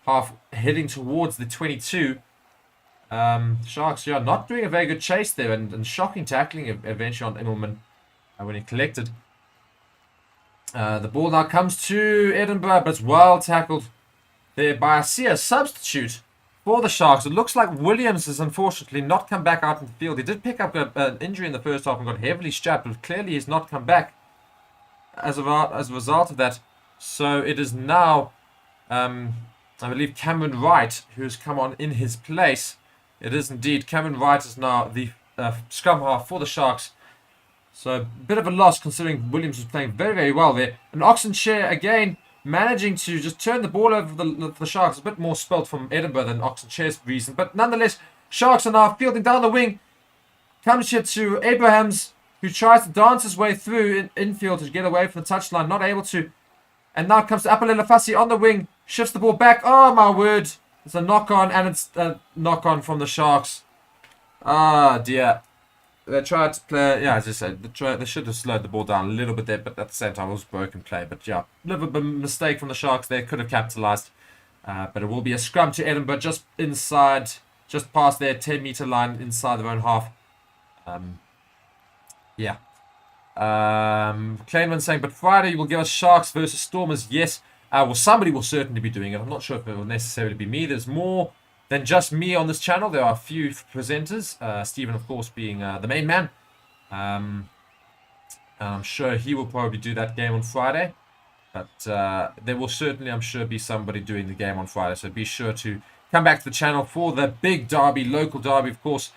half, heading towards the 22. Sharks here not doing a very good chase there, and shocking tackling eventually on Immelman when he collected. The ball now comes to Edinburgh, but it's well tackled there by a substitute for the Sharks. It looks like Williams has unfortunately not come back out in the field. He did pick up an injury in the first half and got heavily strapped, but clearly he's not come back as a result of that. So it is now, I believe, Cameron Wright who's come on in his place. It is indeed. Cameron Wright is now the scrum half for the Sharks. So a bit of a loss considering Williams was playing very, very well there. And Oxenchair again managing to just turn the ball over the Sharks. A bit more spelt from Edinburgh than Oxenchair's reason. But nonetheless, Sharks are now fielding down the wing. Comes here to Abrahams, who tries to dance his way through infield to get away from the touchline. Not able to. And now comes to Apalila Fassi on the wing. Shifts the ball back. Oh, my word. It's a knock-on, and it's a knock-on from the Sharks. Ah, dear. They tried to play, yeah, as I said, they should have slowed the ball down a little bit there, but at the same time, it was broken play. But yeah, a little bit of a mistake from the Sharks there. Could have capitalised. But it will be a scrum to Edinburgh just inside, just past their 10-metre line inside their own half. Yeah. Kleinman saying, but Friday you will give us Sharks versus Stormers. Yes. Well, somebody will certainly be doing it. I'm not sure if it will necessarily be me. There's more than just me on this channel. There are a few presenters. Stephen, of course, being the main man. I'm sure he will probably do that game on Friday. But there will certainly, I'm sure, be somebody doing the game on Friday. So be sure to come back to the channel for the big derby, local derby, of course.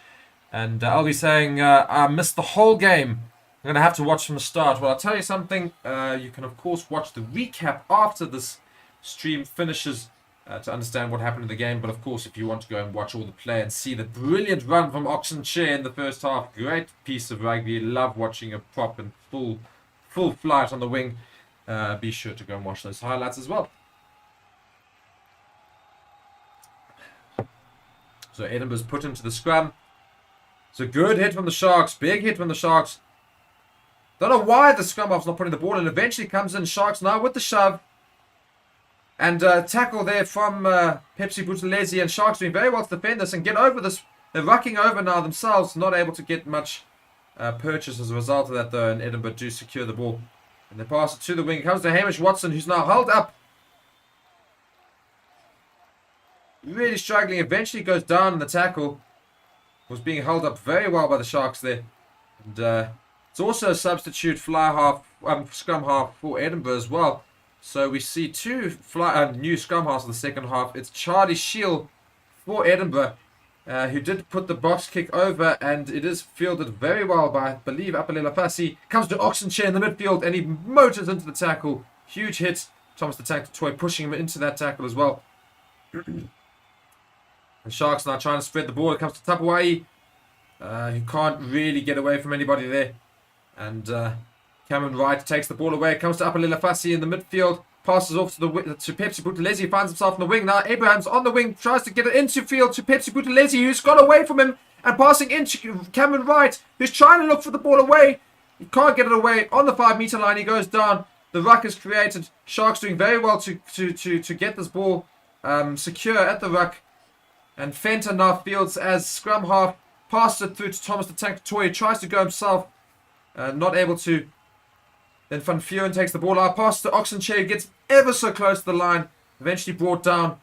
And I'll be saying I missed the whole game. I'm going to have to watch from the start. Well, I'll tell you something. You can, of course, watch the recap after this stream finishes to understand what happened in the game. But, of course, if you want to go and watch all the play and see the brilliant run from Oxenchair in the first half, great piece of rugby. Love watching a prop and full flight on the wing. Be sure to go and watch those highlights as well. So Edinburgh's put into the scrum. It's a good hit from the Sharks. Big hit from the Sharks. Don't know why the scrum half's not putting the ball in. Eventually comes in Sharks now with the shove. And tackle there from Pepsi Buthelezi. And Sharks doing very well to defend this and get over this. They're rucking over now themselves. Not able to get much purchase as a result of that though. And Edinburgh do secure the ball. And they pass it to the wing. Comes to Hamish Watson, who's now held up. Really struggling. Eventually goes down in the tackle. Was being held up very well by the Sharks there. And it's also a substitute fly half, scrum half for Edinburgh as well. So we see two new scrum halves in the second half. It's Charlie Shield for Edinburgh, who did put the box kick over, and it is fielded very well by, I believe, Apalila Fassi. Comes to Oxenchair in the midfield, and he motors into the tackle. Huge hit. Thomas the Tank Toy pushing him into that tackle as well. And Sharks now trying to spread the ball. It comes to Tapuai, who can't really get away from anybody there. And Cameron Wright takes the ball away. It comes to Apalila Fassi in the midfield. Passes off to Pepsi Buthelezi. Finds himself on the wing. Now Abraham's on the wing. Tries to get it into field to Pepsi Buthelezi, who's got away from him. And passing into Cameron Wright, who's trying to look for the ball away. He can't get it away. On the 5-metre line, he goes down. The ruck is created. Sharks doing very well to get this ball secure at the ruck. And Fenton now fields as scrum half. Passes it through to Thomas the Tank Toy. Tries to go himself. Not able to. Then Van Vuren takes the ball out. Passes to Oxenchair. Gets ever so close to the line. Eventually brought down.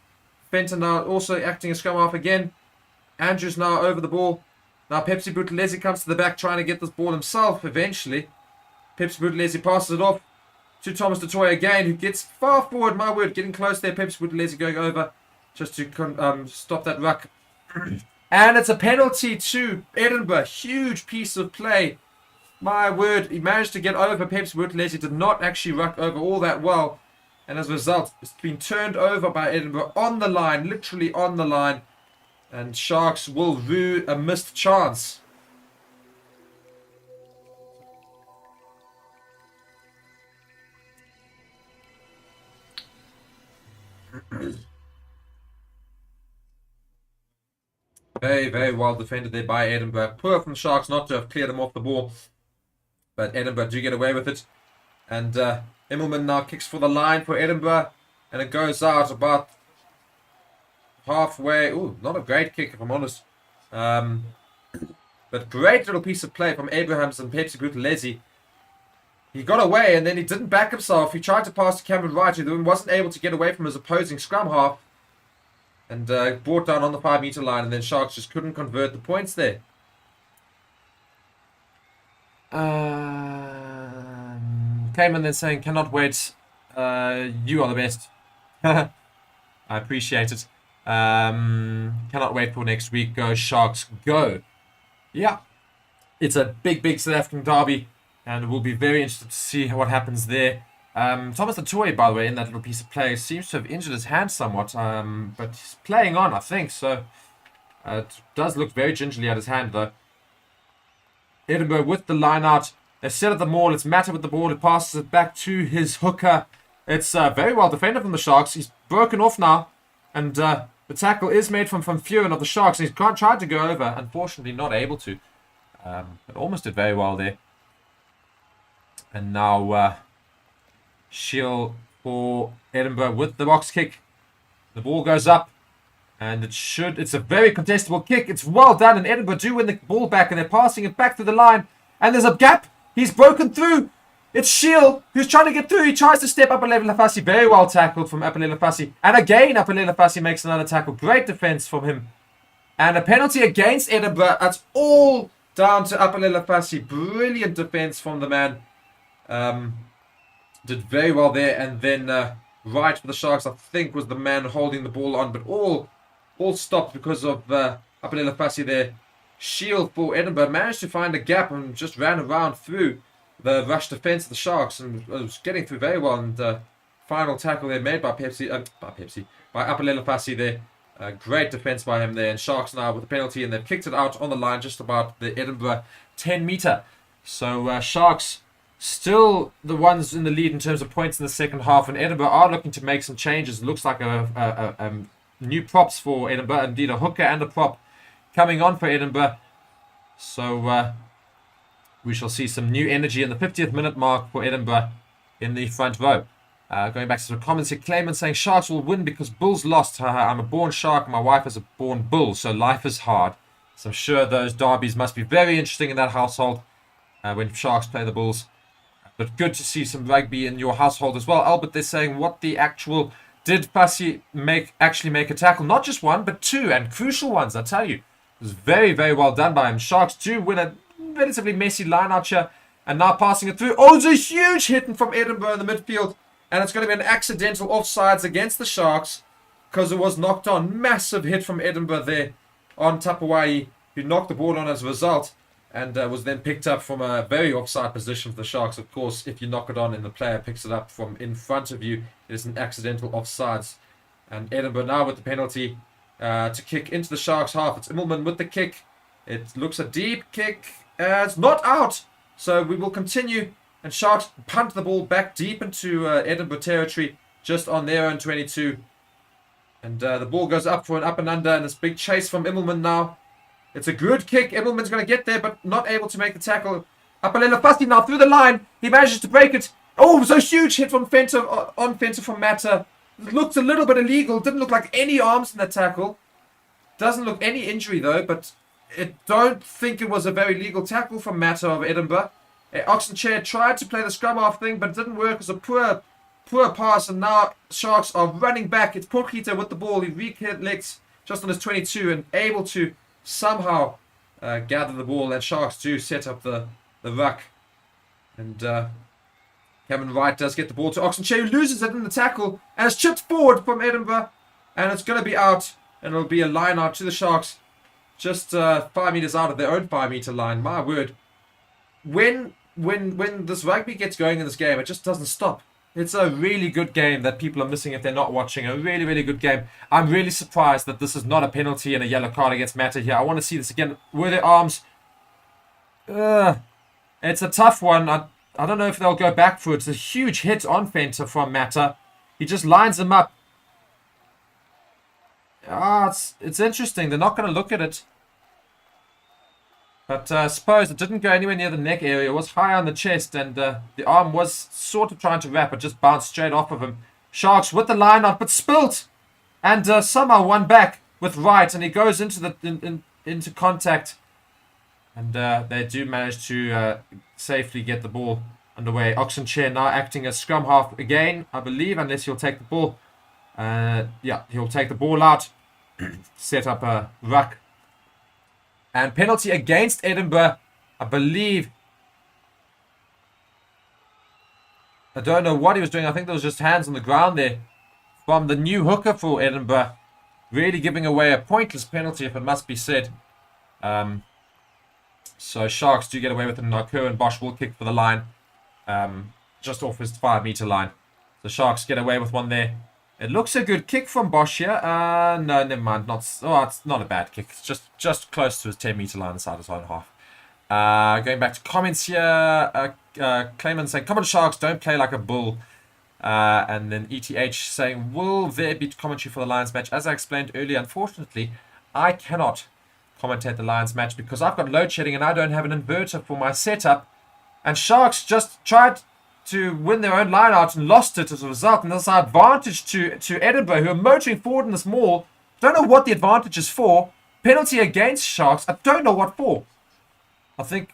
Fenton now also acting as scrum half again. Andrews now over the ball. Now Pepsi Buthelezi comes to the back trying to get this ball himself eventually. Pepsi Buthelezi passes it off to Thomas du Toit again, who gets far forward. My word, getting close there. Pepsi Buthelezi going over just to stop that ruck. And it's a penalty to Edinburgh. Huge piece of play. My word, he managed to get over Pepsi Buthelezi. Did not actually ruck over all that well. And as a result, it's been turned over by Edinburgh on the line. Literally on the line. And Sharks will rue a missed chance. Very, very well defended there by Edinburgh. Poor from the Sharks not to have cleared them off the ball. But Edinburgh do get away with it. And Immelman now kicks for the line for Edinburgh. And it goes out about halfway. Ooh, not a great kick if I'm honest. But great little piece of play from Abrahams and Pepsi Buthelezi. He got away and then he didn't back himself. He tried to pass to Cameron Wright, who then wasn't able to get away from his opposing scrum half. And brought down on the 5-metre line, and then Sharks just couldn't convert the points there. Came in then saying, cannot wait. You are the best. I appreciate it. Cannot wait for next week. Go Sharks, go. Yeah. It's a big, big South African derby, and we'll be very interested to see what happens there. Thomas du Toit, by the way, in that little piece of play, seems to have injured his hand somewhat, but he's playing on, I think, so it does look very gingerly at his hand, though. Edinburgh with the line out. They set up the maul. It's Matter with the ball. It passes it back to his hooker. It's very well defended from the Sharks. He's broken off now. And the tackle is made from Furen of the Sharks. He's tried to go over. Unfortunately, not able to. But almost did very well there. And now Shield for Edinburgh with the box kick. The ball goes up. And it's a very contestable kick. It's well done. And Edinburgh do win the ball back. And they're passing it back through the line. And there's a gap. He's broken through. It's Shield who's trying to get through. He tries to step up Apalele Lafasi. Very well tackled from Apalele Lafasi. And again, Apalele Lafasi makes another tackle. Great defense from him. And a penalty against Edinburgh. That's all down to Apalele Lafasi. Brilliant defense from the man. Did very well there. And then right for the Sharks, I think, was the man holding the ball on. But all stopped because of Apalele Lafasi there. Shield for Edinburgh managed to find a gap and just ran around through the rush defense of the Sharks and was getting through very well. And final tackle there made by Apalele Lafasi there. Great defense by him there. And Sharks now with the penalty, and they've kicked it out on the line just about the Edinburgh 10 metre. So Sharks still the ones in the lead in terms of points in the second half, and Edinburgh are looking to make some changes. It looks like a new props for Edinburgh, indeed a hooker and a prop coming on for Edinburgh. So we shall see some new energy in the 50th minute mark for Edinburgh in the front row. Going back to the comments here, Clayman saying Sharks will win because Bulls lost. I'm a born Shark, my wife is a born Bull, so life is hard. So I'm sure those derbies must be very interesting in that household when Sharks play the Bulls. But good to see some rugby in your household as well. Albert, they're saying what the actual... Did Fassi actually make a tackle? Not just one, but two, and crucial ones, I tell you. It was very, very well done by him. Sharks do win a relatively messy line out here. And now passing it through. Oh, it's a huge hit from Edinburgh in the midfield. And it's going to be an accidental offsides against the Sharks because it was knocked on. Massive hit from Edinburgh there on Tapawai, who knocked the ball on as a result. And was then picked up from a very offside position for the Sharks. Of course, if you knock it on and the player picks it up from in front of you, it is an accidental offsides. And Edinburgh now with the penalty to kick into the Sharks half. It's Immelman with the kick. It looks a deep kick. It's not out. So we will continue. And Sharks punt the ball back deep into Edinburgh territory, just on their own 22. And the ball goes up for an up and under. And this big chase from Immelman now. It's a good kick. Immelman's going to get there, but not able to make the tackle. Apalele Lafasi now through the line. He manages to break it. Oh, it was a huge hit from Fenter, on Fenter from Matter. It looked a little bit illegal. Didn't look like any arms in that tackle. Doesn't look any injury though, but I don't think it was a very legal tackle from Matter of Edinburgh. Oxenchair tried to play the scrum half thing, but it didn't work. It was a poor pass, and now Sharks are running back. It's Porkita with the ball. He recollects just on his 22 and able to somehow gather the ball, and Sharks do set up the ruck. And Kevin Wright does get the ball to Oxenchair, who loses it in the tackle, and it's chipped forward from Edinburgh, and it's going to be out, and it'll be a line out to the Sharks, just 5 meters out of their own 5 meter line. My word, when this rugby gets going in this game, it just doesn't stop. It's a really good game that people are missing if they're not watching. A really, really good game. I'm really surprised that this is not a penalty and a yellow card against Matter here. I want to see this again. Were their arms? It's a tough one. I don't know if they'll go back for it. It's a huge hit on Fenter from Matter. He just lines him up. It's interesting. They're not going to look at it. But I suppose it didn't go anywhere near the neck area. It was high on the chest, and the arm was sort of trying to wrap. It just bounced straight off of him. Sharks with the line out, but spilt, and somehow won back with Wright, and he goes into into contact, and they do manage to safely get the ball underway. Oxenchair now acting as scrum half again, I believe, unless he'll take the ball. Yeah, he'll take the ball out, set up a ruck. And penalty against Edinburgh, I believe. I don't know what he was doing. I think there was just hands on the ground there from the new hooker for Edinburgh. Really giving away a pointless penalty, if it must be said. So Sharks do get away with it. Now Kerwin Bosch will kick for the line. Just off his 5 meter line. The Sharks get away with one there. It looks a good kick from Bosch here. No, never mind. It's not a bad kick. It's just close to his 10 meter line inside his own half. Going back to comments here, Clayman saying, "Come on, Sharks, don't play like a bull." And then ETH saying, "Will there be commentary for the Lions match?" As I explained earlier, unfortunately, I cannot commentate the Lions match because I've got load shedding and I don't have an inverter for my setup. And Sharks just tried to win their own line out and lost it as a result. And there's an advantage to Edinburgh, who are motoring forward in this maul. Don't know what the advantage is for. Penalty against Sharks. I don't know what for. I think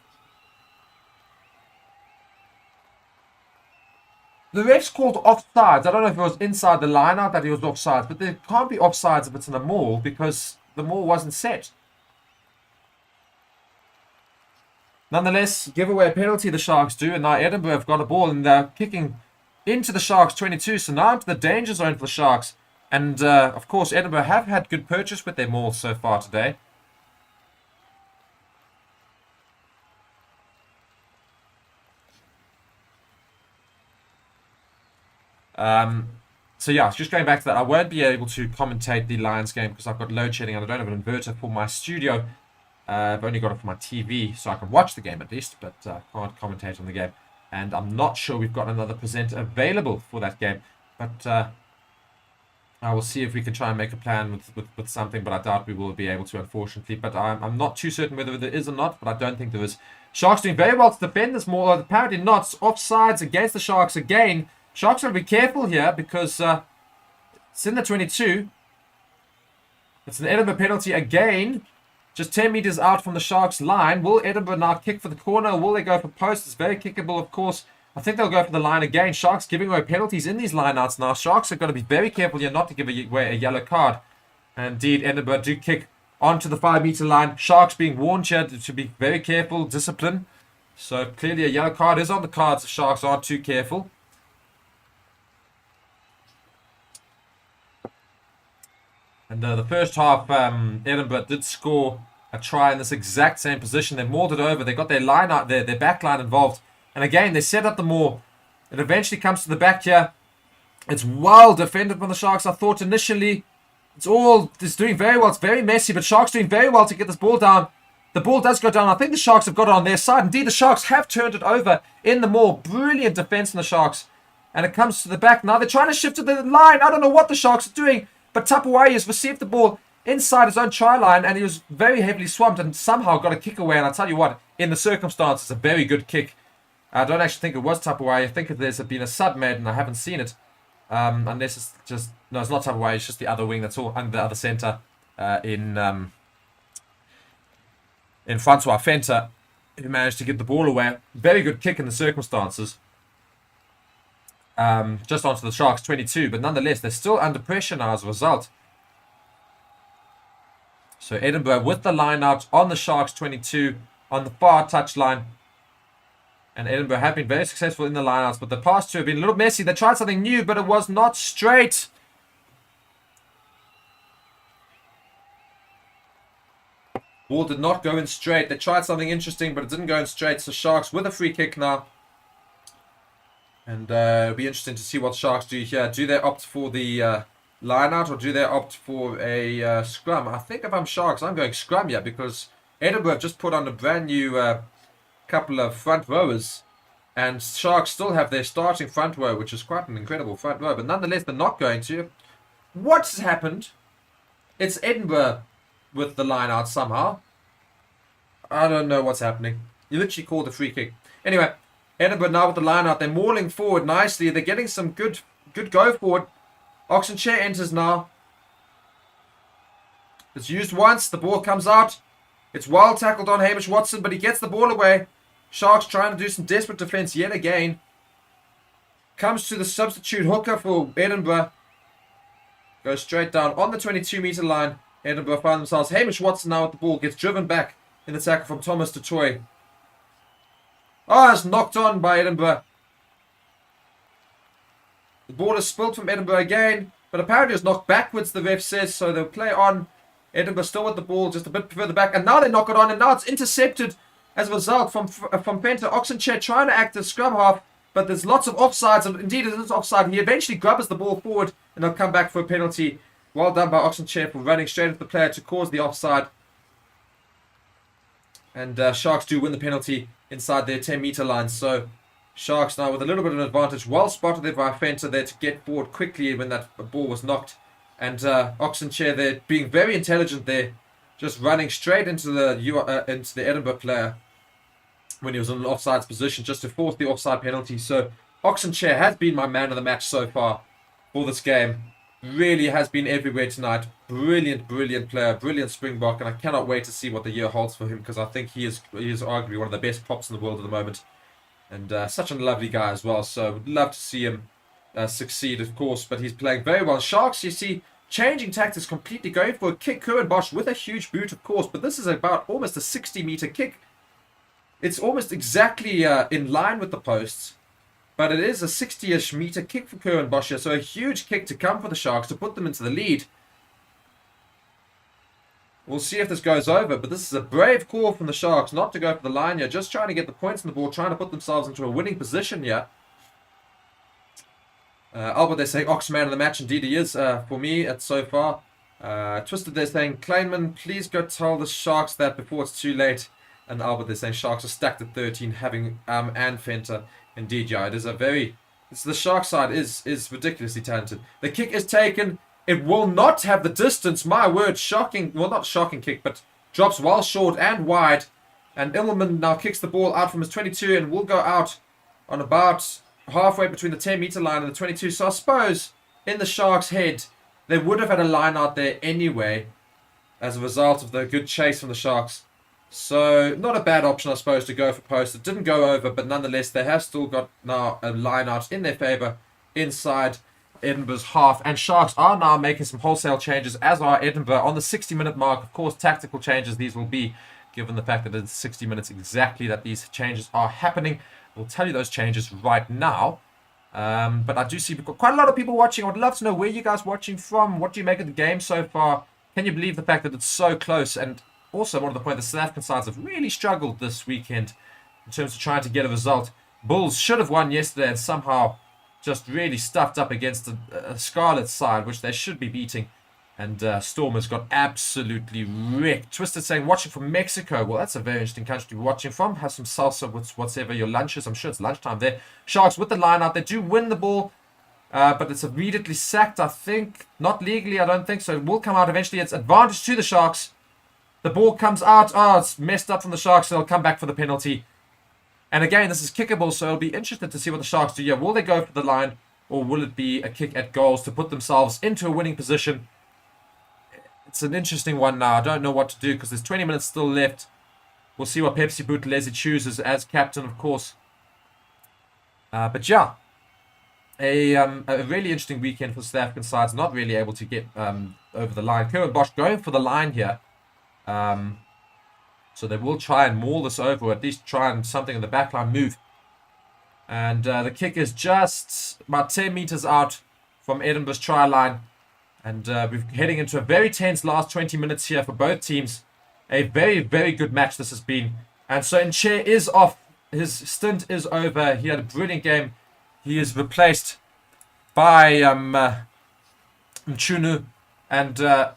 the refs called offsides. I don't know if it was inside the line out that he was offsides, but there can't be offsides if it's in the maul because the maul wasn't set. Nonetheless, give away a penalty, the Sharks do, and now Edinburgh have got a ball and they're kicking into the Sharks 22, so now into the danger zone for the Sharks. And, of course, Edinburgh have had good purchase with their maul so far today. So yeah, just going back to that, I won't be able to commentate the Lions game because I've got load shedding and I don't have an inverter for my studio. I've only got it for my TV, so I can watch the game at least, but can't commentate on the game. And I'm not sure we've got another presenter available for that game, but I will see if we can try and make a plan with something, but I doubt we will be able to, unfortunately. But I'm not too certain whether there is or not, but I don't think there is. Sharks doing very well to defend this more, apparently not. Offsides against the Sharks again. Sharks got to be careful here because it's in the 22. It's an Edinburgh penalty again. Just 10 meters out from the Sharks line. Will Edinburgh now kick for the corner? Will they go for post? It's very kickable, of course. I think they'll go for the line again. Sharks giving away penalties in these lineouts now. Sharks have got to be very careful here not to give away a yellow card. And indeed, Edinburgh do kick onto the 5-meter line. Sharks being warned here to be very careful, discipline. So clearly a yellow card is on the cards if Sharks aren't too careful. And the first half, Edinburgh did score a try in this exact same position. They mauled it over. They got their line out there, their back line involved. And again, they set up the maul. It eventually comes to the back here. It's well defended by the Sharks. I thought initially it's doing very well. It's very messy, but Sharks doing very well to get this ball down. The ball does go down. I think the Sharks have got it on their side. Indeed, the Sharks have turned it over in the maul. Brilliant defense from the Sharks. And it comes to the back. Now they're trying to shift to the line. I don't know what the Sharks are doing. But Tapawai has received the ball inside his own try line and he was very heavily swamped and somehow got a kick away. And I'll tell you what, in the circumstances, a very good kick. I don't actually think it was Tapawai. I think there's been a sub made and I haven't seen it. Unless it's just... No, it's not Tapawai. It's just the other wing that's all under the other centre in Francois Fenter, who managed to get the ball away. Very good kick in the circumstances. Just onto the Sharks 22, but nonetheless they're still under pressure now as a result. So Edinburgh with the line out on the Sharks 22 on the far touchline, and Edinburgh have been very successful in the lineouts, but the past two have been a little messy. They tried something new, but it was not straight. Ball did not go in straight. They tried something interesting, but it didn't go in straight. So Sharks with a free kick now. And it'll be interesting to see what Sharks do here. Do they opt for the line out or do they opt for a scrum? I think if I'm Sharks, I'm going scrum here because Edinburgh have just put on a brand new couple of front rowers. And Sharks still have their starting front row, which is quite an incredible front row. But nonetheless, they're not going to. What's happened? It's Edinburgh with the line out somehow. I don't know what's happening. You literally called a free kick. Anyway. Edinburgh now with the line out. They're mauling forward nicely. They're getting some good go forward. Oxenchair enters now. It's used once. The ball comes out. It's well tackled on Hamish Watson, but he gets the ball away. Sharks trying to do some desperate defense yet again. Comes to the substitute hooker for Edinburgh. Goes straight down on the 22-meter line. Edinburgh find themselves. Hamish Watson now with the ball. Gets driven back in the tackle from Thomas du Toit. Oh, it's knocked on by Edinburgh. The ball is spilled from Edinburgh again, but apparently it's knocked backwards, the ref says, so they'll play on. Edinburgh still with the ball, just a bit further back, and now they knock it on, and now it's intercepted as a result from Fenter. Oxenchair trying to act as scrum half, but there's lots of offsides, and indeed it is offside. He eventually grabs the ball forward, and they'll come back for a penalty. Well done by Oxenchair for running straight at the player to cause the offside. And Sharks do win the penalty inside their 10-meter line. So Sharks now with a little bit of an advantage. Well spotted there by Fenter there to get forward quickly when that ball was knocked. And Oxenchair there being very intelligent there, just running straight into the Edinburgh player when he was in an offsides position just to force the offside penalty. So Oxenchair has been my man of the match so far for this game. Really has been everywhere tonight. Brilliant player, brilliant Springbok, and I cannot wait to see what the year holds for him, because I think he is arguably one of the best props in the world at the moment, and such a lovely guy as well. So would love to see him succeed, of course, but he's playing very well. Sharks, you see, changing tactics completely, going for a kick. Curran Bosch with a huge boot, of course, but this is about almost a 60-meter kick. It's almost exactly in line with the posts. But it is a 60-ish meter kick for Curran Bosch here, so a huge kick to come for the Sharks to put them into the lead. We'll see if this goes over, but this is a brave call from the Sharks not to go for the line here, just trying to get the points on the board, trying to put themselves into a winning position here. Albert, they're saying Ox man of the match, indeed he is for me so far. Twisted, they're saying Kleinman, please go tell the Sharks that before it's too late. And Albert, they're saying Sharks are stacked at 13, having and Fenter. Indeed, yeah, it is a very... the Shark side is ridiculously talented. The kick is taken. It will not have the distance. My word, shocking... well, not shocking kick, but drops well short and wide. And Immelman now kicks the ball out from his 22 and will go out on about halfway between the 10-meter line and the 22. So I suppose in the Sharks' head, they would have had a line out there anyway as a result of the good chase from the Sharks. So, not a bad option, I suppose, to go for post. It didn't go over, but nonetheless, they have still got now a line out in their favour inside Edinburgh's half. And Sharks are now making some wholesale changes, as are Edinburgh, on the 60-minute mark. Of course, tactical changes these will be, given the fact that it's 60 minutes exactly that these changes are happening. We'll tell you those changes right now. But I do see we've got quite a lot of people watching. I would love to know where you guys are watching from. What do you make of the game so far? Can you believe the fact that it's so close? And also, more to the point, the South African sides have really struggled this weekend in terms of trying to get a result. Bulls should have won yesterday and somehow just really stuffed up against a Scarlet side, which they should be beating. And Stormers got absolutely wrecked. Twisted saying, watching from Mexico. Well, that's a very interesting country to be watching from. Have some salsa with whatever your lunch is. I'm sure it's lunchtime there. Sharks with the line out. They do win the ball, but it's immediately sacked, I think. Not legally, I don't think so. It will come out eventually. It's advantage to the Sharks. The ball comes out. Oh, it's messed up from the Sharks. So they'll come back for the penalty. And again, this is kickable, so I'll be interested to see what the Sharks do here. Will they go for the line, or will it be a kick at goals to put themselves into a winning position? It's an interesting one now. I don't know what to do because there's 20 minutes still left. We'll see what Pepsi Buthelezi chooses as captain, of course. But yeah, a really interesting weekend for South African sides. Not really able to get over the line. Curran Bosch going for the line here. So they will try and maul this over, or at least try and something in the backline move. And the kick is just about 10 meters out from Edinburgh's try line. And we're heading into a very tense last 20 minutes here for both teams. A very, very good match this has been. And so Nche is off. His stint is over. He had a brilliant game. He is replaced by Mchunu. And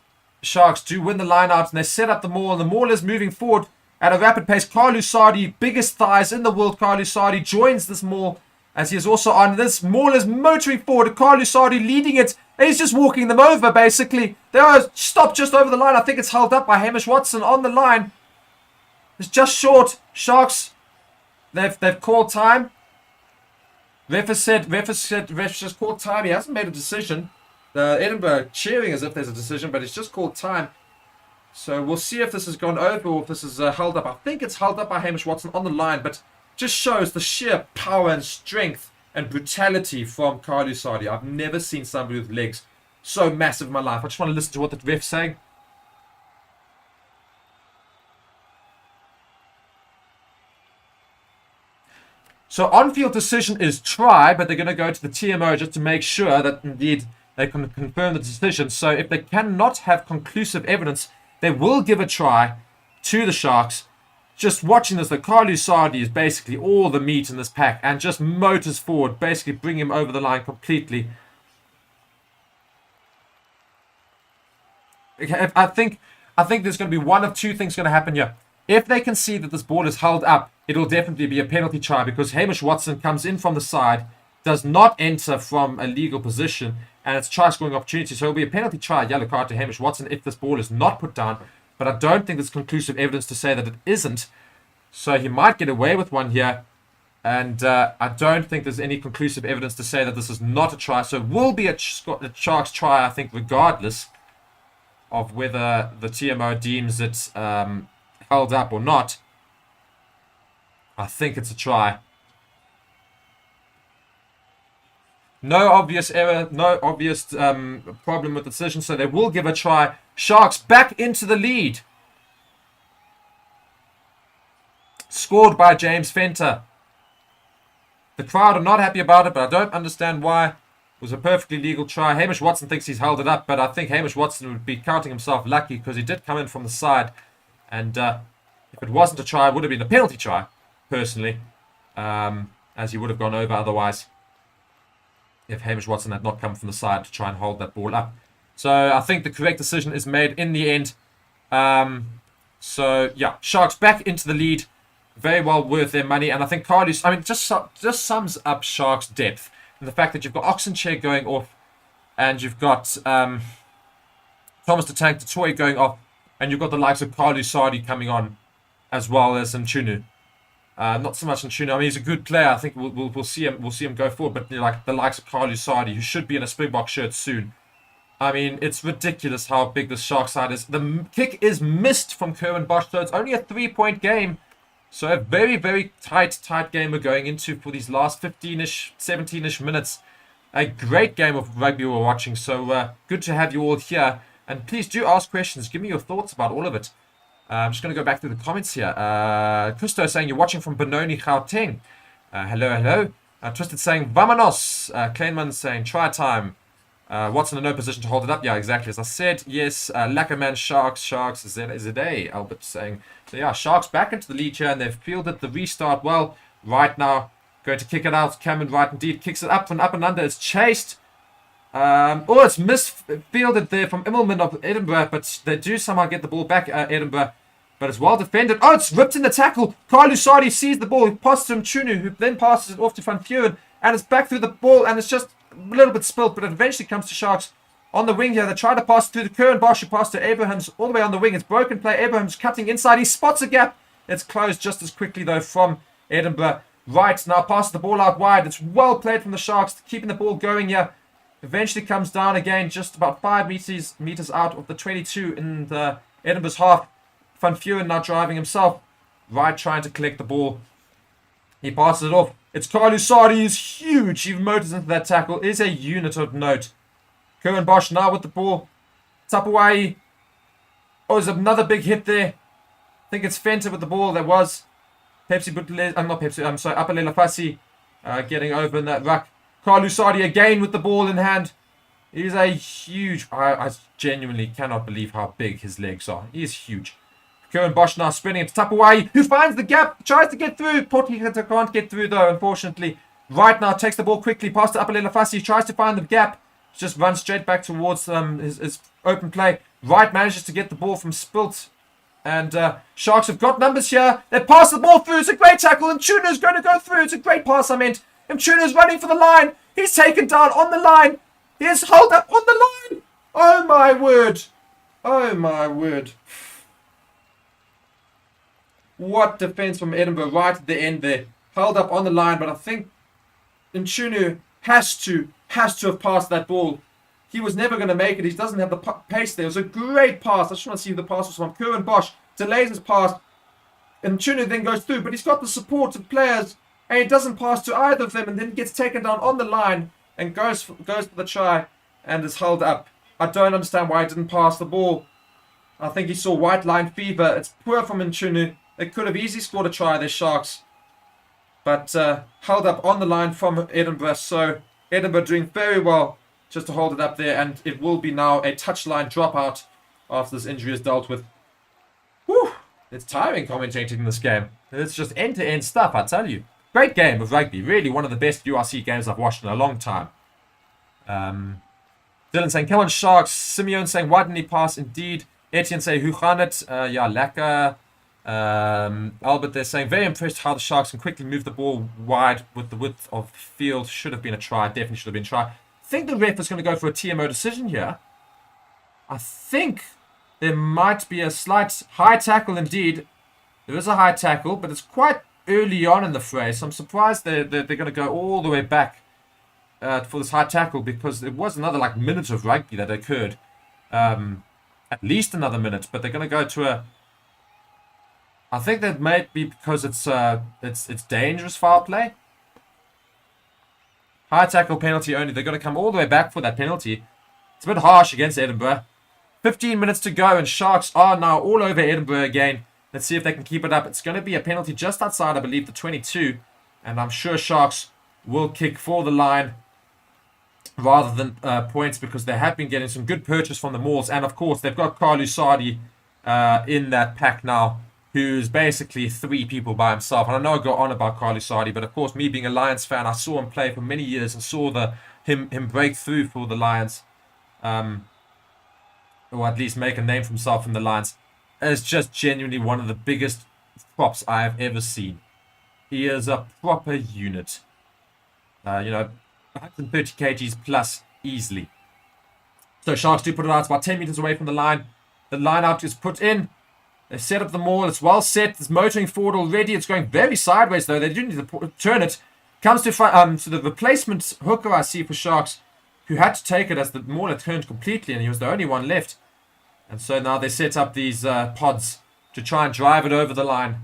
Sharks do win the line out, and they set up the maul. And the maul is moving forward at a rapid pace. Carlu Sadi, biggest thighs in the world. Carlu Sadi joins this maul as he is also on. This maul is motoring forward. Carlu Sadi leading it. And he's just walking them over, basically. They are stopped just over the line. I think it's held up by Hamish Watson on the line. It's just short. Sharks, they've called time. Ref just called time. He hasn't made a decision. Edinburgh cheering as if there's a decision, but it's just called time. So we'll see if this has gone over or if this is held up. I think it's held up by Hamish Watson on the line, but just shows the sheer power and strength and brutality from Carlu Sadi. I've never seen somebody with legs so massive in my life. I just want to listen to what the ref's saying. So on-field decision is try, but they're going to go to the TMO just to make sure that indeed they can confirm the decision. So if they cannot have conclusive evidence, they will give a try to the Sharks. Just watching this, the Carlu Sadi is basically all the meat in this pack and just motors forward, basically bring him over the line completely. I think there's going to be one of two things going to happen here. If they can see that this ball is held up, it'll definitely be a penalty try because Hamish Watson comes in from the side, does not enter from a legal position, and it's try scoring opportunity. So it'll be a penalty try, yellow card to Hamish Watson if this ball is not put down. But I don't think there's conclusive evidence to say that it isn't. So he might get away with one here. And I don't think there's any conclusive evidence to say that this is not a try. So it will be a Sharks try, I think, regardless of whether the TMO deems it held up or not. I think it's a try. No obvious error, no obvious problem with the decision, so they will give a try. Sharks back into the lead. Scored by James Fenter. The crowd are not happy about it, but I don't understand why. It was a perfectly legal try. Hamish Watson thinks he's held it up, but I think Hamish Watson would be counting himself lucky because he did come in from the side. And if it wasn't a try, it would have been a penalty try, personally, as he would have gone over otherwise if Hamish Watson had not come from the side to try and hold that ball up. So I think the correct decision is made in the end. So yeah, Sharks back into the lead. Very well worth their money. And I think Carlos, just sums up Sharks' depth. And the fact that you've got Oxenchair going off and you've got Thomas the Tank Toy going off and you've got the likes of Carlos Sardi coming on as well as Nchunu. Not so much Nchunu. I mean, he's a good player. I think we'll see him go forward. But like the likes of Carlos Sardi, who should be in a Springbok shirt soon. I mean, it's ridiculous how big this Sharks side is. The kick is missed from Kerwin Bosch, so it's only a 3-point game. So a very, very tight game we're going into for these last 15-ish, 17-ish minutes. A great game of rugby we're watching. So good to have you all here. And please do ask questions. Give me your thoughts about all of it. I'm just going to go back through the comments here. Kusto saying you're watching from Benoni, Gauteng. Hello. Twisted saying Vamanos. Kleinman saying try time. Watson in no position to hold it up. Yeah, exactly. As I said, yes. Lackerman, Sharks, Zade. Albert saying. So yeah, Sharks back into the lead here, and they've fielded the restart well. Right now, going to kick it out. Cameron Wright indeed kicks it up from up and under. It's chased. It's misfielded there from Immelman of Edinburgh, but they do somehow get the ball back, Edinburgh. But it's well defended. Oh, it's ripped in the tackle. Carl Lusardi sees the ball. He passes to Mchunu, who then passes it off to Van Vuren, and it's back through the ball, and it's just a little bit spilled, but it eventually comes to Sharks on the wing here. They try to pass it through the Curran Bosch, who passed to Abrahams all the way on the wing. It's broken play. Abrahams cutting inside. He spots a gap. It's closed just as quickly, though, from Edinburgh. Right, now passes the ball out wide. It's well played from the Sharks, keeping the ball going here. Eventually comes down again, just about 5 meters out of the 22 in the Edinburgh's half. Van Vuren now driving himself. Right, trying to collect the ball. He passes it off. It's Carl Lusardi. He's huge. He motors into that tackle. Is a unit of note. Kerwin Bosch now with the ball. Tapawai. Oh, there's another big hit there. I think it's Fenter with the ball. There was Pepsi Butler. I'm not Pepsi. I'm sorry. Apalele Fassi getting over in that ruck. Carl Lusardi again with the ball in hand. He's a huge... I genuinely cannot believe how big his legs are. He is huge. Kerwin Bosch now sprinting into Tapawai, who finds the gap, tries to get through. Portiheta can't get through though, unfortunately. Right now takes the ball quickly past to Apalele Fassi, tries to find the gap. Just runs straight back towards his open play. Wright manages to get the ball from Spilt. And Sharks have got numbers here. They pass the ball through. It's a great tackle. And Tuna's going to go through. It's a great pass, I meant. And Tuna's running for the line. He's taken down on the line. He is held up on the line. Oh, my word. Oh, my word. What defense from Edinburgh right at the end there. Held up on the line. But I think Nchunu has to have passed that ball. He was never going to make it. He doesn't have the pace there. It was a great pass. I just want to see who the pass was from. Kerwin Bosch delays his pass. And Nchunu then goes through. But he's got the support of players. And he doesn't pass to either of them. And then gets taken down on the line. And goes for the try. And is held up. I don't understand why he didn't pass the ball. I think he saw white line fever. It's poor from Nchunu. They could have easily scored a try, their Sharks. But held up on the line from Edinburgh. So Edinburgh doing very well just to hold it up there. And it will be now a touchline dropout after this injury is dealt with. Whew! It's tiring commentating this game. It's just end-to-end stuff, I tell you. Great game of rugby. Really one of the best URC games I've watched in a long time. Dylan saying, come on Sharks. Simeon saying, why didn't he pass? Indeed. Etienne saying, who gaan it? Yeah, lekker. Albert, they're saying, very impressed how the Sharks can quickly move the ball wide with the width of the field. Should have been a try. Definitely should have been a try. I think the ref is going to go for a TMO decision here. I think there might be a slight high tackle indeed. There is a high tackle, but it's quite early on in the fray. So I'm surprised they're going to go all the way back for this high tackle, because there was another like minute of rugby that occurred. At least another minute, but they're going to go to a... I think that might be because it's dangerous foul play. High tackle penalty only. They're going to come all the way back for that penalty. It's a bit harsh against Edinburgh. 15 minutes to go, and Sharks are now all over Edinburgh again. Let's see if they can keep it up. It's going to be a penalty just outside, I believe, the 22. And I'm sure Sharks will kick for the line rather than points, because they have been getting some good purchase from the Mauls. And, of course, they've got Carl Lusardi in that pack now, who's basically 3 people by himself. And I know I go on about Carl Lusardi, but, of course, me being a Lions fan, I saw him play for many years and saw him break through for the Lions. Or at least make a name for himself in the Lions. It's just genuinely one of the biggest props I have ever seen. He is a proper unit. 130 kgs plus easily. So Sharks do put it out. It's about 10 meters away from the line. The line out is put in. They set up the maul. It's well set. It's motoring forward already. It's going very sideways though. They do need to turn it. Comes to so the replacement hooker I see for Sharks, who had to take it as the maul had turned completely, and he was the only one left. And so now they set up these pods to try and drive it over the line.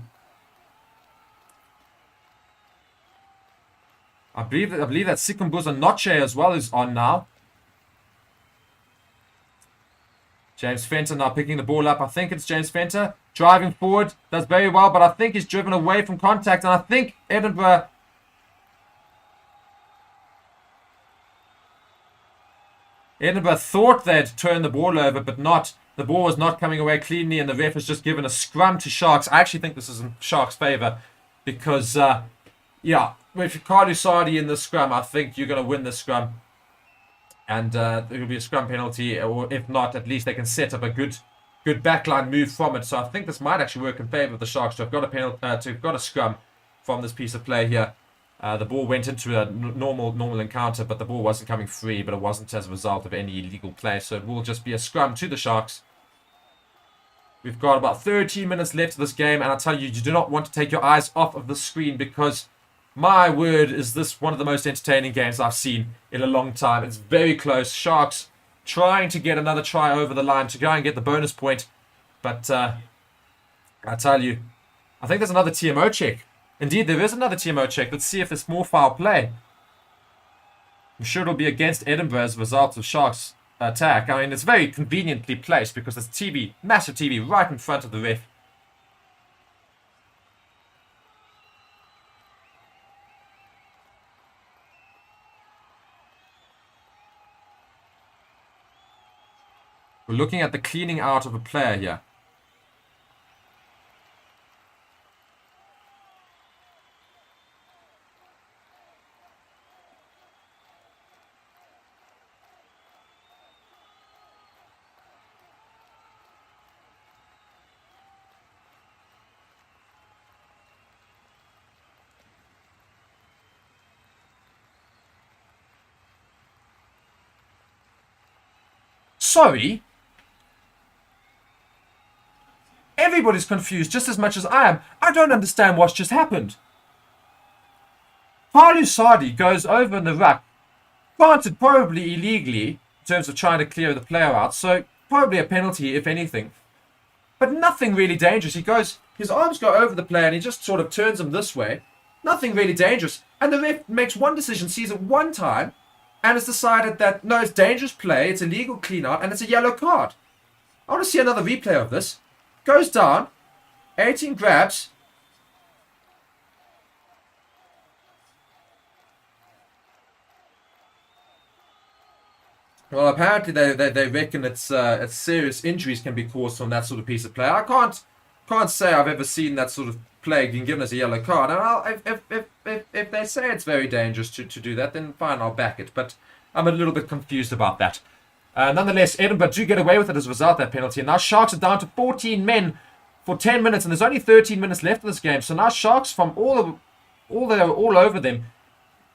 I believe that Sikumbuza Noche as well is on now. James Fenter now picking the ball up. I think it's James Fenter driving forward. Does very well, but I think he's driven away from contact. And I think Edinburgh... thought they'd turn the ball over, but not. The ball was not coming away cleanly, and the ref has just given a scrum to Sharks. I actually think this is in Sharks' favour, because, with Carl Lusardi in the scrum, I think you're going to win the scrum. And there will be a scrum penalty, or if not, at least they can set up a good backline move from it. So I think this might actually work in favour of the Sharks to have got a penalty, to have got a scrum from this piece of play here. The ball went into a normal encounter, but the ball wasn't coming free, but it wasn't as a result of any illegal play. So it will just be a scrum to the Sharks. We've got about 13 minutes left of this game, and I tell you, you do not want to take your eyes off of the screen, because, my word, is this one of the most entertaining games I've seen in a long time. It's very close. Sharks trying to get another try over the line to go and get the bonus point. But I tell you, I think there's another TMO check. Indeed, there is another TMO check. Let's see if there's more foul play. I'm sure it'll be against Edinburgh as a result of Sharks' attack. I mean, it's very conveniently placed because there's TV, massive TV, right in front of the ref. We're looking at the cleaning out of a player here. Sorry? Everybody's confused just as much as I am. I don't understand what's just happened. Carl Lusardi goes over in the ruck. Granted, probably illegally, in terms of trying to clear the player out. So, probably a penalty, if anything. But nothing really dangerous. His arms go over the player and he just sort of turns him this way. Nothing really dangerous. And the ref makes one decision, sees it one time, and has decided that, no, it's dangerous play, it's illegal clean-out, and it's a yellow card. I want to see another replay of this. Goes down, 18 grabs. Well, apparently they reckon it's serious injuries can be caused from that sort of piece of play. I can't say I've ever seen that sort of play being given as a yellow card. And if they say it's very dangerous to do that, then fine, I'll back it. But I'm a little bit confused about that. Nonetheless, Edinburgh do get away with it as a result of that penalty. And now Sharks are down to 14 men for 10 minutes, and there's only 13 minutes left of this game. So now Sharks, from all over them,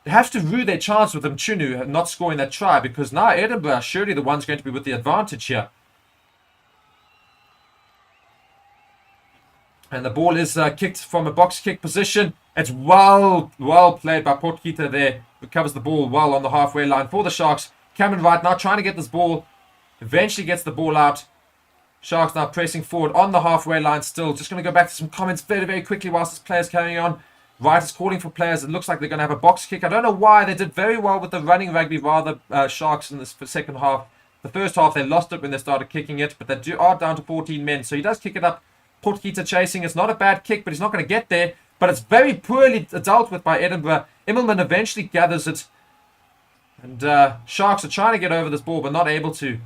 have to rue their chance with Mchunu not scoring that try, because now Edinburgh are surely the ones going to be with the advantage here. And the ball is kicked from a box kick position. It's well played by Potgieter there. Recovers the ball well on the halfway line for the Sharks. Cameron Wright now trying to get this ball. Eventually gets the ball out. Sharks now pressing forward on the halfway line still. Just going to go back to some comments very, very quickly whilst this player's carrying on. Wright is calling for players. It looks like they're going to have a box kick. I don't know why. They did very well with the running rugby, rather, Sharks in this second half. The first half, they lost it when they started kicking it, but they are down to 14 men. So he does kick it up. Potgieter chasing. It's not a bad kick, but he's not going to get there. But it's very poorly dealt with by Edinburgh. Immelman eventually gathers it. And Sharks are trying to get over this ball, but not able to.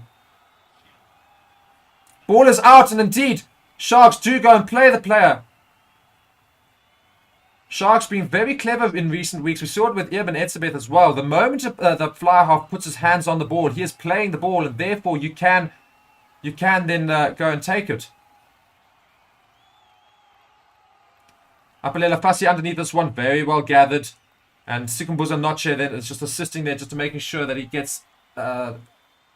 Ball is out, and indeed, Sharks do go and play the player. Sharks being very clever in recent weeks. We saw it with Irvin Etzebeth as well. The moment the fly half puts his hands on the ball, he is playing the ball, and therefore you can then go and take it. Apalela Fassi underneath this one, very well gathered. And Sikumbuza Noche then is just assisting there, just to making sure that he gets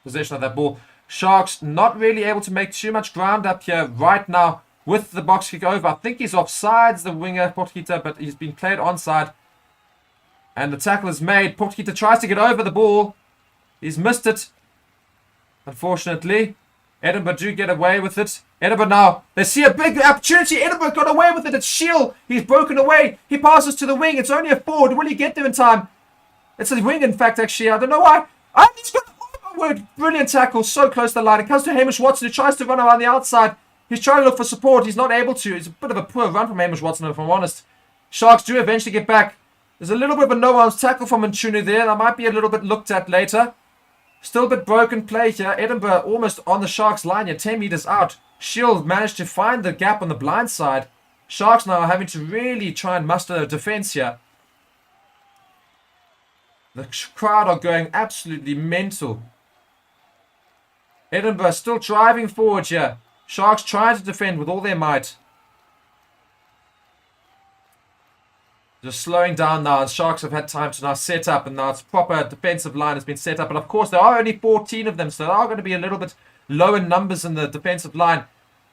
possession of that ball. Sharks not really able to make too much ground up here right now with the box kick over. I think he's offsides, the winger, Potgieter, but he's been played onside. And the tackle is made. Potgieter tries to get over the ball. He's missed it, unfortunately. Edinburgh do get away with it. Edinburgh now, they see a big opportunity. Edinburgh got away with it. It's Shield. He's broken away. He passes to the wing. It's only a forward. Will he get there in time? It's a wing, in fact, actually. I don't know why. He's got, oh my word, brilliant tackle. So close to the line. It comes to Hamish Watson, who tries to run around the outside. He's trying to look for support. He's not able to. It's a bit of a poor run from Hamish Watson, if I'm honest. Sharks do eventually get back. There's a little bit of a no-arms tackle from Mchunu there. That might be a little bit looked at later. Still a bit broken play here. Edinburgh almost on the Sharks line here, 10 meters out. Shield managed to find the gap on the blind side. Sharks now are having to really try and muster a defense here. The crowd are going absolutely mental. Edinburgh still driving forward here. Sharks trying to defend with all their might. Just slowing down now, and Sharks have had time to now set up, and now it's proper defensive line has been set up. And of course, there are only 14 of them, so there are going to be a little bit low in numbers in the defensive line.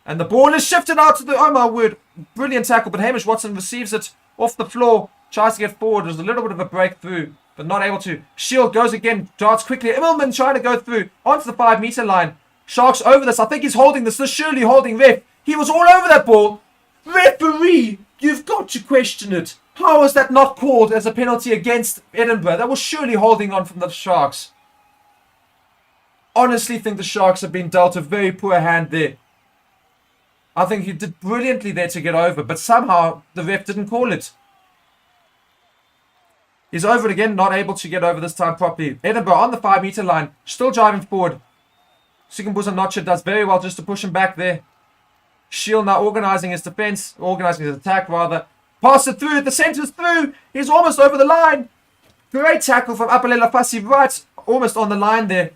And the ball is shifted out to the, oh my word, brilliant tackle, but Hamish Watson receives it off the floor, tries to get forward. There's a little bit of a breakthrough, but not able to. Shield goes again, darts quickly. Immelman trying to go through onto the 5 meter line. Sharks over this. I think he's holding this. This is surely holding ref. He was all over that ball. Referee, you've got to question it. How was that not called as a penalty against Edinburgh? That was surely holding on from the Sharks. Honestly think the Sharks have been dealt a very poor hand there. I think he did brilliantly there to get over, but somehow the ref didn't call it. He's over it again, not able to get over this time properly. Edinburgh on the 5 meter line, still driving forward. Sikumbuza Noche does very well just to push him back there. Shield now organising his defence, organising his attack rather. Pass it through, the centre's through. He's almost over the line. Great tackle from Apalela Fassi, right almost on the line there.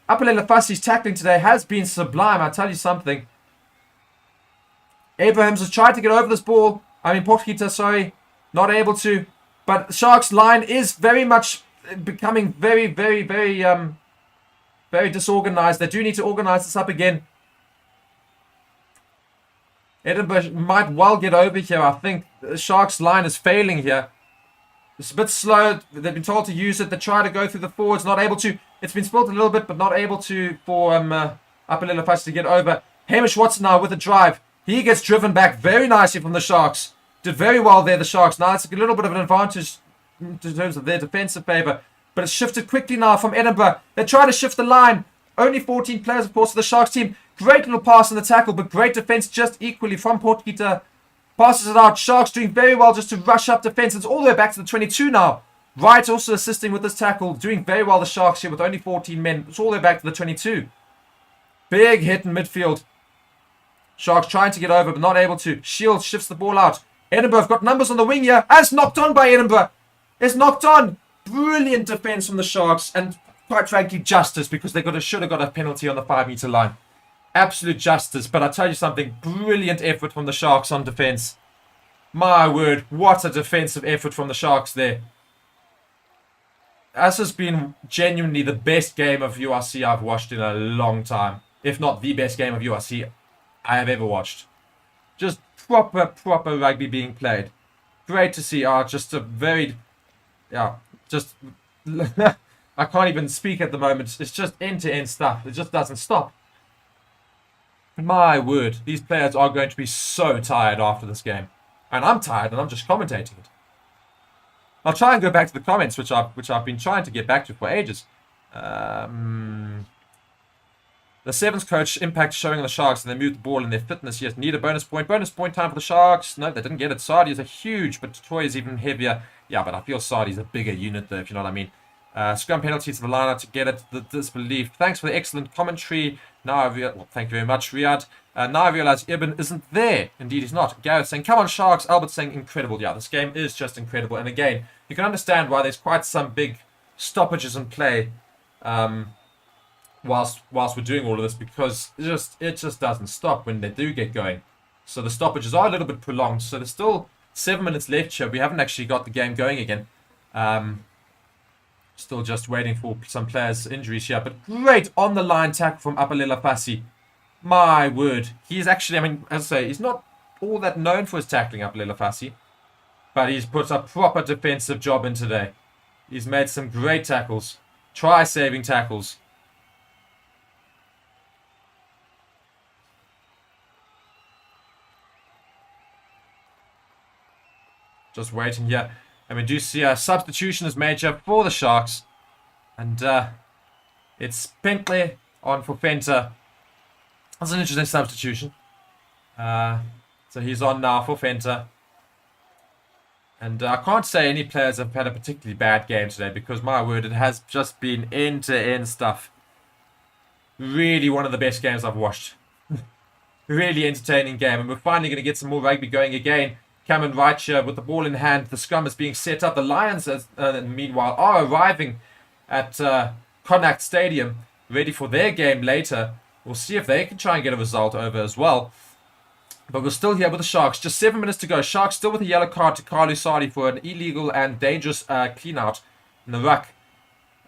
Apalela Fassi's tackling today has been sublime, I'll tell you something. Abrahams has tried to get over this ball. Potgieter, sorry, not able to. But Sharks' line is very much becoming very disorganised. They do need to organise this up again. Edinburgh might well get over here. I think the Sharks' line is failing here. It's a bit slow. They've been told to use it. They try to go through the forwards, not able to. It's been spilt a little bit, but not able to for Apalela Fassi to get over. Hamish Watson now with a drive. He gets driven back very nicely from the Sharks. Did very well there, the Sharks. Now it's a little bit of an advantage in terms of their defensive favour. But it's shifted quickly now from Edinburgh. They try to shift the line. Only 14 players, of course, for the Sharks team. Great little pass in the tackle, but great defence just equally from Potgieter. Passes it out. Sharks doing very well just to rush up defence. It's all the way back to the 22 now. Wright also assisting with this tackle. Doing very well, the Sharks here with only 14 men. It's all the way back to the 22. Big hit in midfield. Sharks trying to get over, but not able to. Shield shifts the ball out. Edinburgh have got numbers on the wing here. As knocked on by Edinburgh. It's knocked on. Brilliant defence from the Sharks. And quite frankly, justice, because they should have got a penalty on the 5 meter line. absolute justice. But I tell you something, brilliant effort from the Sharks on defense. My word, what a defensive effort from the Sharks there. This has been genuinely the best game of URC I've watched in a long time. If not the best game of URC I have ever watched. Just proper rugby being played. Great to see. Just a very... Yeah, just... I can't even speak at the moment. It's just end-to-end stuff. It just doesn't stop. My word, these players are going to be so tired after this game. And I'm tired and I'm just commentating it. I'll try and go back to the comments, which I've been trying to get back to for ages. The Sevens coach impact showing on the Sharks, and they moved the ball in their fitness. Yes, need a bonus point. Bonus point time for the Sharks. No, they didn't get it. Sardi's a huge, but Toy is even heavier. Yeah, but I feel Sardi's a bigger unit, though, if you know what I mean. Scrum penalties to the line to get it. The disbelief. Thanks for the excellent commentary. Now I realize, well, thank you very much, Riyadh. Now I realize Ibn isn't there. Indeed, he's not. Gareth saying, come on, Sharks. Albert saying, incredible. Yeah, this game is just incredible. And again, you can understand why there's quite some big stoppages in play whilst we're doing all of this, because it just doesn't stop when they do get going. So the stoppages are a little bit prolonged. So there's still 7 minutes left here. We haven't actually got the game going again. Still just waiting for some players' injuries here. But great on the line tackle from Apalela Fassi. My word. He's actually, I mean, as I say, he's not all that known for his tackling, Apalela Fassi. But he's put a proper defensive job in today. He's made some great tackles. Try-saving tackles. Just waiting here. And we do see a substitution is made here for the Sharks. And it's Bentley on for Fenter. That's an interesting substitution. So he's on now for Fenter. And I can't say any players have had a particularly bad game today, because my word, it has just been end-to-end stuff. Really one of the best games I've watched. Really entertaining game. And we're finally going to get some more rugby going again. Cameron Wright here with the ball in hand. The scrum is being set up. The Lions, meanwhile, are arriving at Connacht Stadium, ready for their game later. We'll see if they can try and get a result over as well. But we're still here with the Sharks. Just 7 minutes to go. Sharks still with a yellow card to Carlu Sardi for an illegal and dangerous clean-out in the ruck.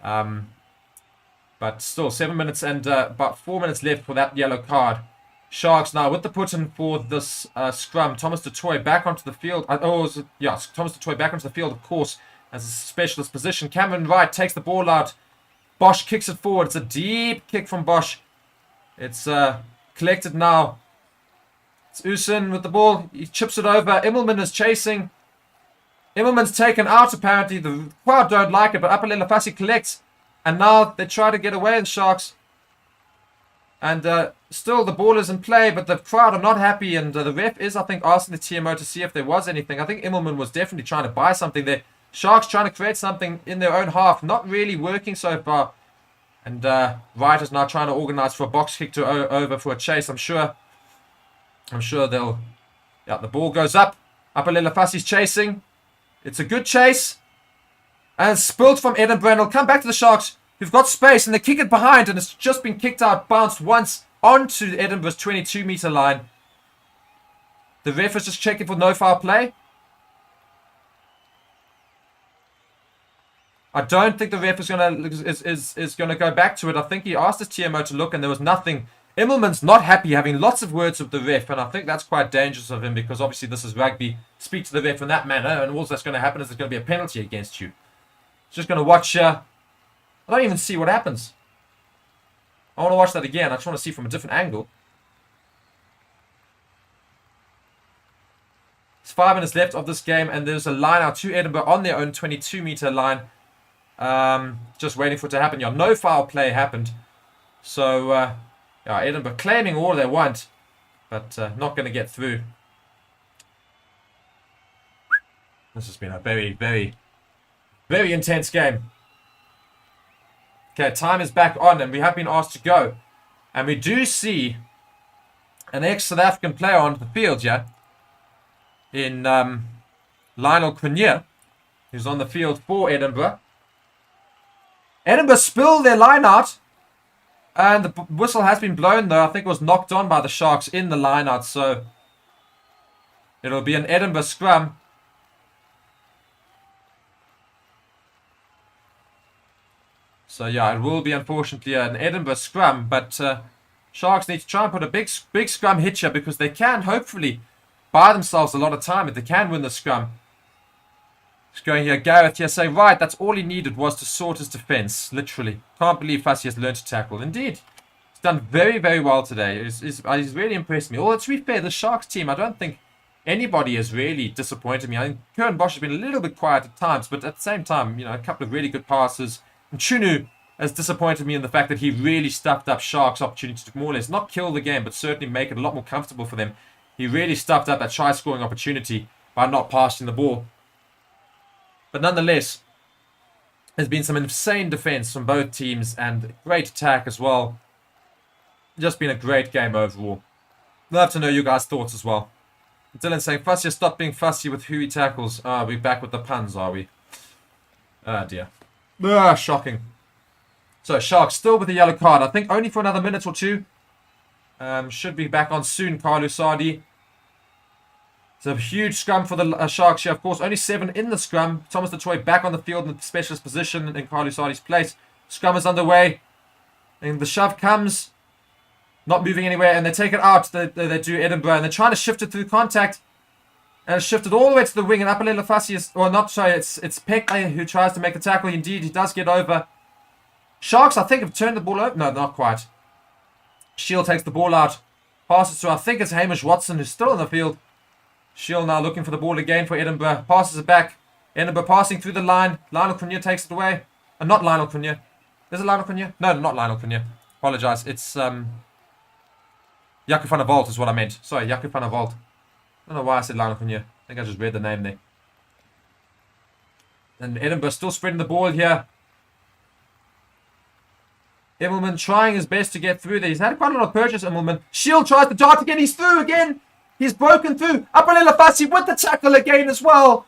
But still, 7 minutes and about 4 minutes left for that yellow card. Sharks now with the put-in for this scrum. Thomas du Toit back onto the Field. Thomas du Toit back onto the field, of course, as a specialist position. Cameron Wright takes the ball out. Bosch kicks it forward. It's a deep kick from Bosch. It's collected now. It's Usin with the ball. He chips it over. Immelman is chasing. Immelman's taken out, apparently. The crowd don't like it, but Apalela Fassi collects. And now they try to get away, the Sharks. And still the ball is in play, but the crowd are not happy. And the ref is, I think, asking the TMO to see if there was anything. I think Immelman was definitely trying to buy something there. Sharks trying to create something in their own half. Not really working so far. And Wright is now trying to organize for a box kick to over for a chase. I'm sure they'll... Yeah, the ball goes up. Apalela Fassi's chasing. It's a good chase. And it's spilled from Edinburgh. And it'll come back to the Sharks, who've got space. And they kick it behind. And it's just been kicked out. Bounced once onto Edinburgh's 22-meter line. The ref is just checking for no foul play. I don't think the ref is gonna go back to it. I think he asked his TMO to look, and there was nothing. Immelman's not happy, having lots of words with the ref, and I think that's quite dangerous of him, because obviously this is rugby. Speak to the ref in that manner, and all that's going to happen is there's going to be a penalty against you. Just going to watch. I don't even see what happens. I want to watch that again. I just want to see from a different angle. It's 5 minutes left of this game, and there's a line out to Edinburgh on their own 22-meter line. Just waiting for it to happen. Yeah, no foul play happened. So, yeah, Edinburgh claiming all they want, but not going to get through. This has been a very, very, very intense game. Okay, time is back on, and we have been asked to go. And we do see an ex-South African player on the field, yeah, in Lionel Cronje, who's on the field for Edinburgh. Edinburgh spill their line out. And the whistle has been blown, though. I think it was knocked on by the Sharks in the line-out, so it'll be an Edinburgh scrum. So yeah, it will be unfortunately an Edinburgh scrum, but Sharks need to try and put a big scrum hit here because they can hopefully buy themselves a lot of time if they can win the scrum. Just going here, Gareth here saying, right, that's all he needed was to sort his defence, literally. Can't believe Fussy has learned to tackle. Indeed, he's done very, very well today. He's really impressed me. Although to be fair, the Sharks team, I don't think anybody has really disappointed me. I think Kern Bosch has been a little bit quiet at times, but at the same time, you know, a couple of really good passes. And Chunu has disappointed me in the fact that he really stuffed up Sharks' opportunity to more or less not kill the game, but certainly make it a lot more comfortable for them. He really stuffed up that try-scoring opportunity by not passing the ball. But nonetheless, there's been some insane defense from both teams and great attack as well. Just been a great game overall. Love to know your guys' thoughts as well. Dylan saying, Fussy, stop being fussy with who he tackles. We're back with the puns, are we? Ah, dear. Shocking. So, Sharks still with a yellow card. I think only for another minute or two. Should be back on soon, Carlo Sardi. It's a huge scrum for the Sharks here. Of course, only 7 in the scrum. Thomas Detroit back on the field in the specialist position in Carlo Sardi's place. Scrum is underway. And the shove comes. Not moving anywhere. And they take it out. They do Edinburgh. And they're trying to shift it through contact. And it's shifted all the way to the wing. And Apalela Fassi is... Or not, sorry. It's Pekle who tries to make the tackle. Indeed, he does get over. Sharks, I think, have turned the ball over. No, not quite. Shield takes the ball out. Passes to, I think it's Hamish Watson, who's still in the field. Shield now looking for the ball again for Edinburgh. Passes it back. Edinburgh passing through the line. Lionel Cunha takes it away. Not Lionel Cunha. Is it Lionel Cunha? No, not Lionel Cunha. Apologise. It's Jaco van der Walt is what I meant. Sorry, Jaco van der Walt. I don't know why I said Lionel Cunha. I think I just read the name there. And Edinburgh still spreading the ball here. Immelman trying his best to get through there. He's had quite a lot of purchase, Immelman. Shield tries to dart again. He's through again. He's broken through. Apalela Fassi with the tackle again as well.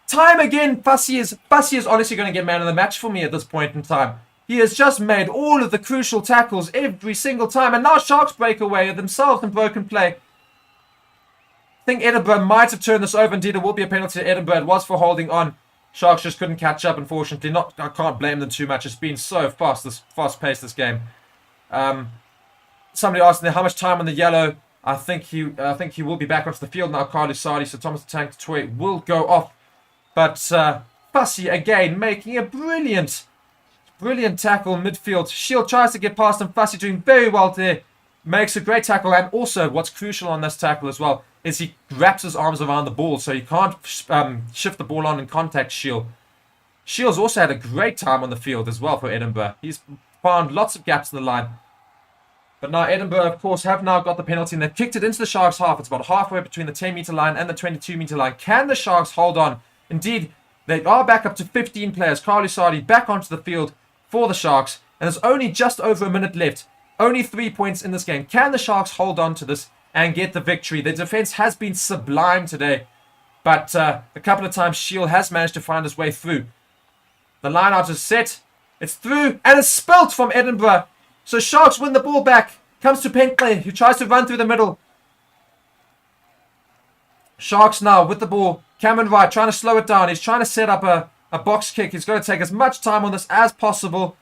Time again. Fassi is honestly going to get man of the match for me at this point in time. He has just made all of the crucial tackles every single time. And now Sharks break away themselves in broken play. I think Edinburgh might have turned this over. Indeed, it will be a penalty to Edinburgh. It was for holding on. Sharks just couldn't catch up, unfortunately. I can't blame them too much. It's been so fast-paced, this game. Somebody asked me how much time on the yellow. I think he will be back onto the field now, Carlos Sardi, so Thomas the Tank Toy will go off. But Fussy, again, making a brilliant tackle in midfield. Shield tries to get past him. Fussy doing very well there. Makes a great tackle. And also, what's crucial on this tackle as well is he wraps his arms around the ball so he can't shift the ball on and contact Shield. Shield's also had a great time on the field as well for Edinburgh. He's found lots of gaps in the line. But now Edinburgh, of course, have now got the penalty and they've kicked it into the Sharks' half. It's about halfway between the 10-metre line and the 22-metre line. Can the Sharks hold on? Indeed, they are back up to 15 players. Carly Sardi back onto the field for the Sharks. And there's only just over a minute left. Only 3 points in this game. Can the Sharks hold on to this and get the victory? The defense has been sublime today. But a couple of times Shield has managed to find his way through. The line-out is set. It's through and it's spilt from Edinburgh. So Sharks win the ball back. Comes to Penkley, who tries to run through the middle. Sharks now with the ball. Cameron Wright trying to slow it down. He's trying to set up a box kick. He's going to take as much time on this as possible.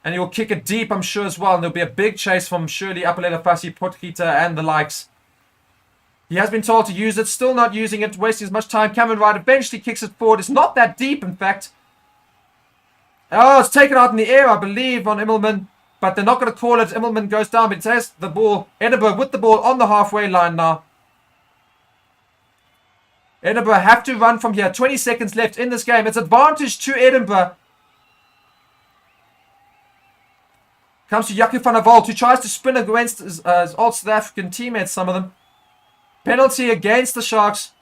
And he'll kick it deep, I'm sure, as well. And there'll be a big chase from Shirley, Apalela Fassi, Potkita, and the likes. He has been told to use it. Still not using it. Wasting as much time. Cameron Wright eventually kicks it forward. It's not that deep, in fact. Oh, it's taken out in the air, I believe, on Immelman. But they're not going to call it. Immelman goes down, but it has the ball. Edinburgh with the ball on the halfway line now. Edinburgh have to run from here. 20 seconds left in this game. It's advantage to Edinburgh. Comes to Jaco van der Walt, who tries to spin against his old South African teammates, some of them. Penalty against the Sharks.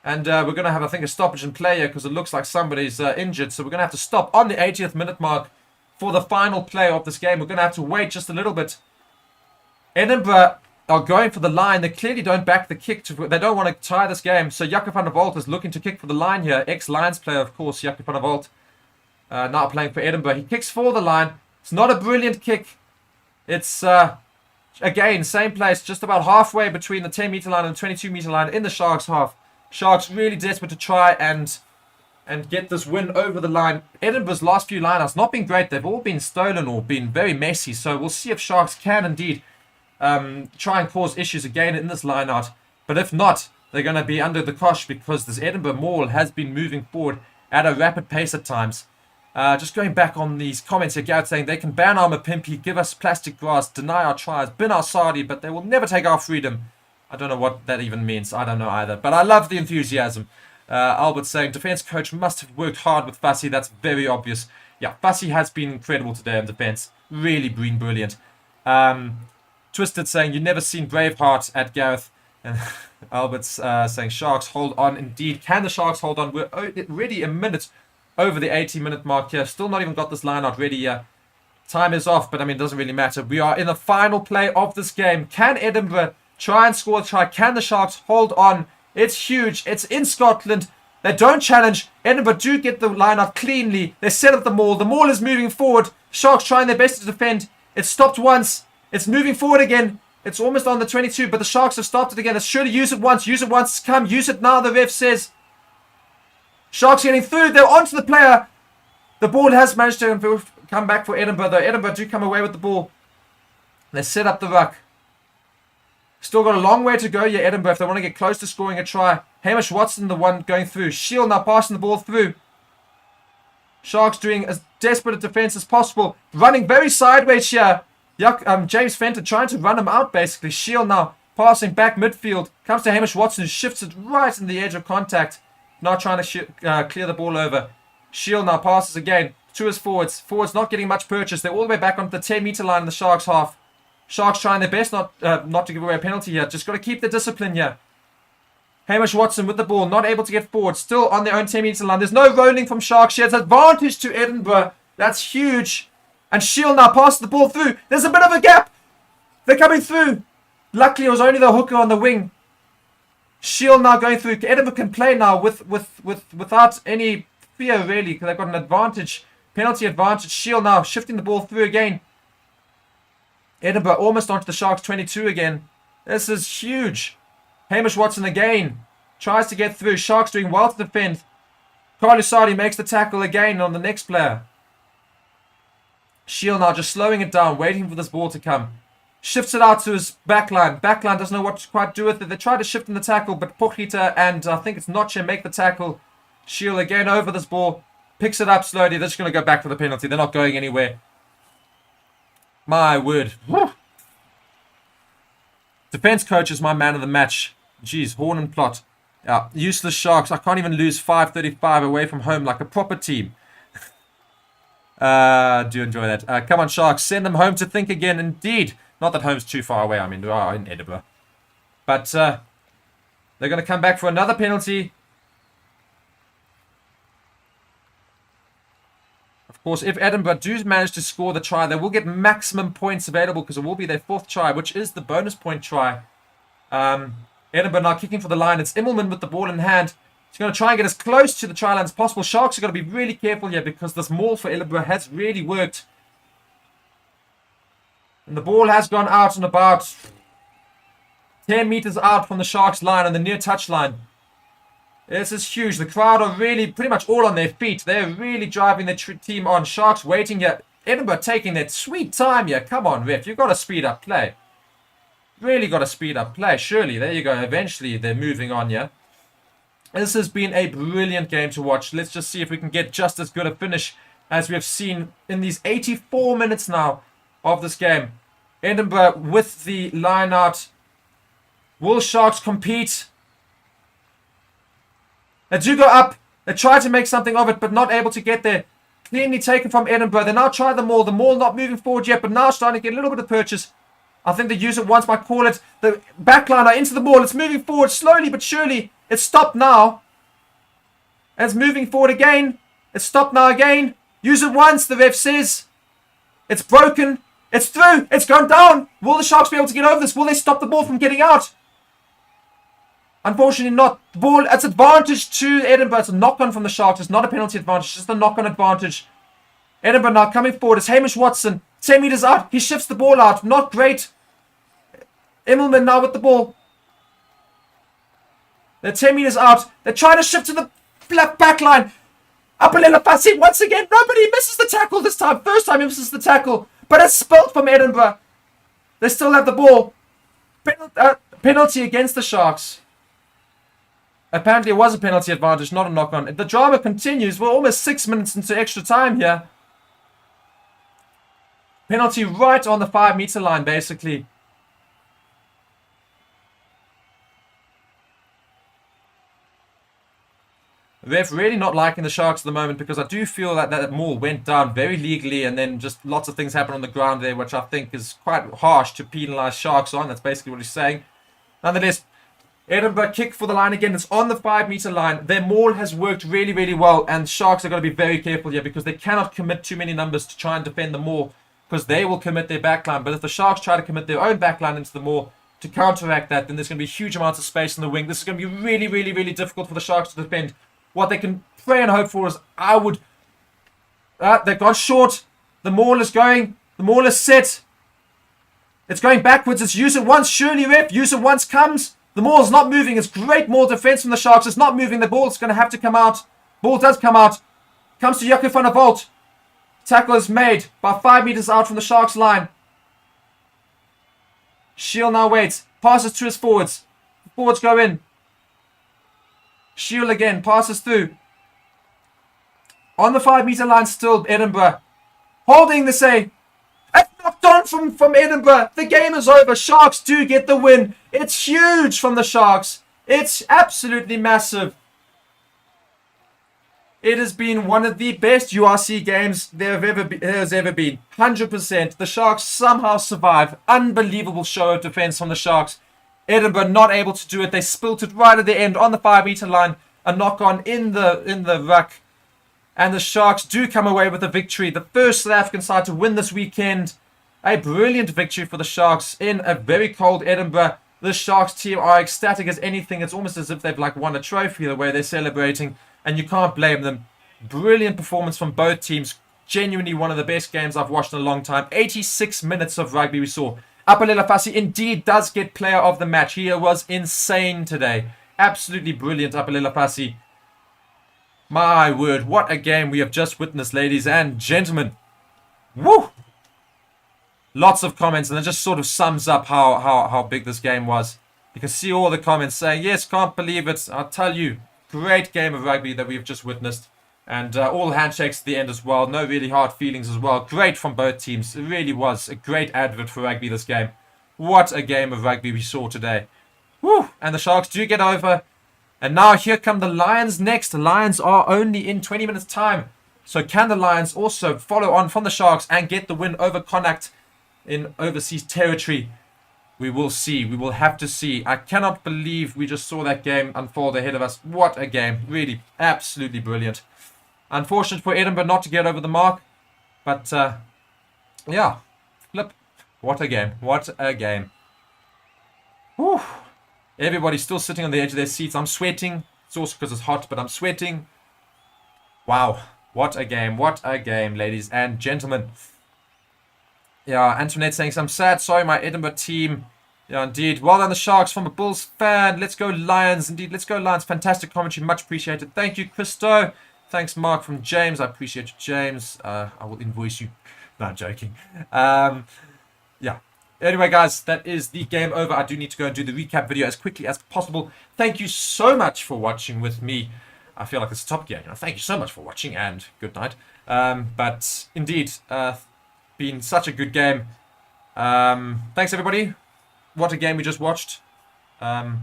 And we're going to have, I think, a stoppage in play here because it looks like somebody's injured. So we're going to have to stop on the 80th minute mark for the final play of this game. We're going to have to wait just a little bit. Edinburgh are going for the line. They clearly don't back the kick. They don't want to tie this game. So Jaco van der Walt is looking to kick for the line here. Ex-Lions player, of course, Jaco van der Walt. now playing for Edinburgh. He kicks for the line. It's not a brilliant kick. It's, again, same place, just about halfway between the 10-meter line and the 22-meter line in the Sharks half. Sharks really desperate to try and get this win over the line. Edinburgh's last few lineouts not been great. They've all been stolen or been very messy. So we'll see if Sharks can indeed try and cause issues again in this lineout. But if not, they're going to be under the cosh because this Edinburgh Maul has been moving forward at a rapid pace at times. Just going back on these comments here, Garrett saying they can ban our Mapimpi, give us plastic grass, deny our tries, bin our Sardi, but they will never take our freedom. I don't know what that even means. I don't know either. But I love the enthusiasm. Albert saying defense coach must have worked hard with Fussy. That's very obvious. Yeah, Fussy has been incredible today in defense. Really been brilliant. Twisted saying you never seen Braveheart at Gareth. And Albert's saying Sharks hold on. Indeed, can the Sharks hold on? We're already a minute over the 80-minute mark here. Still not even got this line out ready yet. Time is off, but I mean, it doesn't really matter. We are in the final play of this game. Can Edinburgh try and score a try? Can the Sharks hold on? It's huge. It's in Scotland. They don't challenge. Edinburgh do get the line out cleanly. They set up the maul. The maul is moving forward. Sharks trying their best to defend. It's stopped once. It's moving forward again. It's almost on the 22, but the Sharks have stopped it again. It's sure to use it once. Use it once. Come, use it now, the ref says. Sharks getting through. They're onto the player. The ball has managed to come back for Edinburgh, though. Edinburgh do come away with the ball. They set up the ruck. Still got a long way to go here, Edinburgh, if they want to get close to scoring a try. Hamish Watson, the one going through. Shield now passing the ball through. Sharks doing as desperate a defense as possible. Running very sideways here. James Fenton trying to run him out, basically. Shield now passing back midfield. Comes to Hamish Watson, who shifts it right in the edge of contact. Now trying to clear the ball over. Shield now passes again to his forwards. Forwards not getting much purchase. They're all the way back onto the 10-meter line in the Sharks half. Sharks trying their best not to give away a penalty here. Just got to keep the discipline here. Hamish Watson with the ball. Not able to get forward. Still on their own 10-meter line. There's no rolling from Sharks here. It's advantage to Edinburgh. That's huge. And Shield now passes the ball through. There's a bit of a gap. They're coming through. Luckily, it was only the hooker on the wing. Shield now going through. Edinburgh can play now without any fear, really, because they've got an advantage. Penalty advantage. Shield now shifting the ball through again. Edinburgh almost onto the Sharks 22 again. This is huge. Hamish Watson again. Tries to get through. Sharks doing well to defend. Carlos Sardi makes the tackle again on the next player. Shield now just slowing it down, waiting for this ball to come. Shifts it out to his backline. Backline doesn't know what to quite do with it. They try to shift in the tackle, but Pochita and I think it's Notche make the tackle. Shield again over this ball. Picks it up slowly. They're just going to go back for the penalty. They're not going anywhere. My word. Woo. Defense coach is my man of the match. Jeez, Horn and Plot. Useless Sharks. I can't even lose 5:35 away from home like a proper team. Do enjoy that. Come on, Sharks. Send them home to think again. Indeed. Not that home's too far away. I mean, we are in Edinburgh. But they're going to come back for another penalty. Of course, if Edinburgh do manage to score the try, they will get maximum points available because it will be their fourth try, which is the bonus point try. Edinburgh now kicking for the line. It's Immelman with the ball in hand. He's going to try and get as close to the try line as possible. Sharks are going to be really careful here because this maul for Edinburgh has really worked. And the ball has gone out and about 10 meters out from the Sharks line on the near touch line. This is huge. The crowd are really pretty much all on their feet. They're really driving their team on. Sharks waiting here. Edinburgh taking their sweet time here. Come on, ref. You've got to speed up play. Really got to speed up play. Surely. There you go. Eventually, they're moving on here. This has been a brilliant game to watch. Let's just see if we can get just as good a finish as we have seen in these 84 minutes now of this game. Edinburgh with the line out. Will Sharks compete? They do go up. They try to make something of it, but not able to get there. Cleanly taken from Edinburgh. They now try the maul. The maul not moving forward yet, but now starting to get a little bit of purchase. I think they use it once, might call it. The backline are into the maul. It's moving forward slowly but surely. It's stopped now. And it's moving forward again. It's stopped now again. Use it once, the ref says. It's broken. It's through. It's gone down. Will the Sharks be able to get over this? Will they stop the ball from getting out? Unfortunately not. The ball, it's advantage to Edinburgh. It's a knock-on from the Sharks. It's not a penalty advantage. It's just a knock-on advantage. Edinburgh now coming forward. It's Hamish Watson. 10 meters out. He shifts the ball out. Not great. Immelman now with the ball. They're 10 meters out. They're trying to shift to the back line. Apalela Fassi once again. Nobody misses the tackle this time. First time he misses the tackle. But it's spilled from Edinburgh. They still have the ball. Penalty against the Sharks. Apparently it was a penalty advantage, not a knock-on. The drama continues. We're almost 6 minutes into extra time here. Penalty right on the 5-meter line, basically. Ref really not liking the Sharks at the moment, because I do feel that maul went down very legally, and then just lots of things happen on the ground there, which I think is quite harsh to penalise Sharks on. That's basically what he's saying. Nonetheless, Edinburgh kick for the line again. It's on the 5-meter line. Their maul has worked really, really well, and Sharks are going to be very careful here, because they cannot commit too many numbers to try and defend the maul, because they will commit their backline. But if the Sharks try to commit their own backline into the maul to counteract that, then there's going to be huge amounts of space in the wing. This is going to be really, really, really difficult for the Sharks to defend. What they can pray and hope for is, they've gone short. The maul is going. The maul is set. It's going backwards. It's use it once. Surely, ref. Use it once comes. The maul is not moving. It's great maul defense from the Sharks. It's not moving. The ball's going to have to come out. Ball does come out. Comes to Jaco van der Walt. Tackle is made about 5 meters out from the Sharks line. Shield now waits. Passes to his forwards. The forwards go in. Shield again. Passes through. On the 5-meter line still, Edinburgh. Holding the save. It's knocked on from Edinburgh. The game is over. Sharks do get the win. It's huge from the Sharks. It's absolutely massive. It has been one of the best URC games there has ever been. 100%. The Sharks somehow survive. Unbelievable show of defense from the Sharks. Edinburgh not able to do it. They spilt it right at the end on the 5-meter line. A knock on in the ruck. And the Sharks do come away with a victory. The first South African side to win this weekend. A brilliant victory for the Sharks in a very cold Edinburgh. The Sharks team are ecstatic as anything. It's almost as if they've won a trophy the way they're celebrating. And you can't blame them. Brilliant performance from both teams. Genuinely one of the best games I've watched in a long time. 86 minutes of rugby we saw. Apalela Fassi indeed does get player of the match. He was insane today. Absolutely brilliant, Apalela Fassi. My word, what a game we have just witnessed, ladies and gentlemen. Woo! Lots of comments, and it just sort of sums up how big this game was. You can see all the comments saying, yes, can't believe it. I'll tell you, great game of rugby that we've just witnessed. And all handshakes at the end as well. No really hard feelings as well. Great from both teams. It really was a great advert for rugby, this game. What a game of rugby we saw today. Woo! And the Sharks do get over. And now here come the Lions next. The Lions are only in 20 minutes time. So can the Lions also follow on from the Sharks and get the win over Connacht in overseas territory? We will see. We will have to see. I cannot believe we just saw that game unfold ahead of us. What a game. Really, absolutely brilliant. Unfortunate for Edinburgh not to get over the mark. But, yeah. Flip. What a game. What a game. Whew. Everybody's still sitting on the edge of their seats. I'm sweating. It's also because it's hot, but I'm sweating. Wow. What a game. What a game, ladies and gentlemen. Yeah, Antoinette saying, I'm sad. Sorry, my Edinburgh team. Yeah, indeed. Well done, the Sharks from a Bulls fan. Let's go, Lions. Indeed, let's go, Lions. Fantastic commentary. Much appreciated. Thank you, Christo. Thanks, Mark, from James. I appreciate you, James. I will invoice you. No, I'm joking. Yeah. Anyway, guys, that is the game over. I do need to go and do the recap video as quickly as possible. Thank you so much for watching with me. I feel like it's Top Gear. Thank you so much for watching, and good night. But indeed, been such a good game. Thanks, everybody. What a game we just watched. And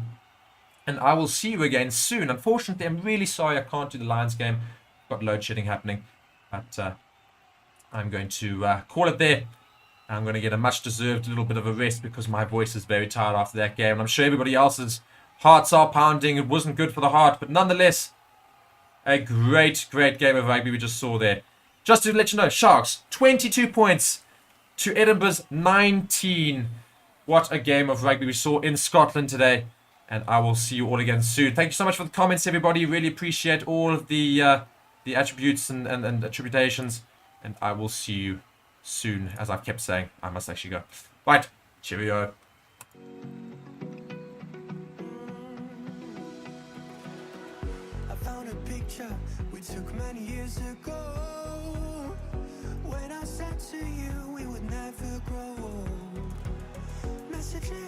I will see you again soon. Unfortunately, I'm really sorry I can't do the Lions game. Got load shedding happening. But I'm going to call it there. I'm going to get a much-deserved little bit of a rest because my voice is very tired after that game. And I'm sure everybody else's hearts are pounding. It wasn't good for the heart. But nonetheless, a great, great game of rugby we just saw there. Just to let you know, Sharks, 22 points to Edinburgh's 19. What a game of rugby we saw in Scotland today. And I will see you all again soon. Thank you so much for the comments, everybody. Really appreciate all of the attributes and attributations. and I will see you soon. As I've kept saying, I must actually go. Right, cheerio. I found a picture we took many years ago. When I said to you we would never grow old. Messages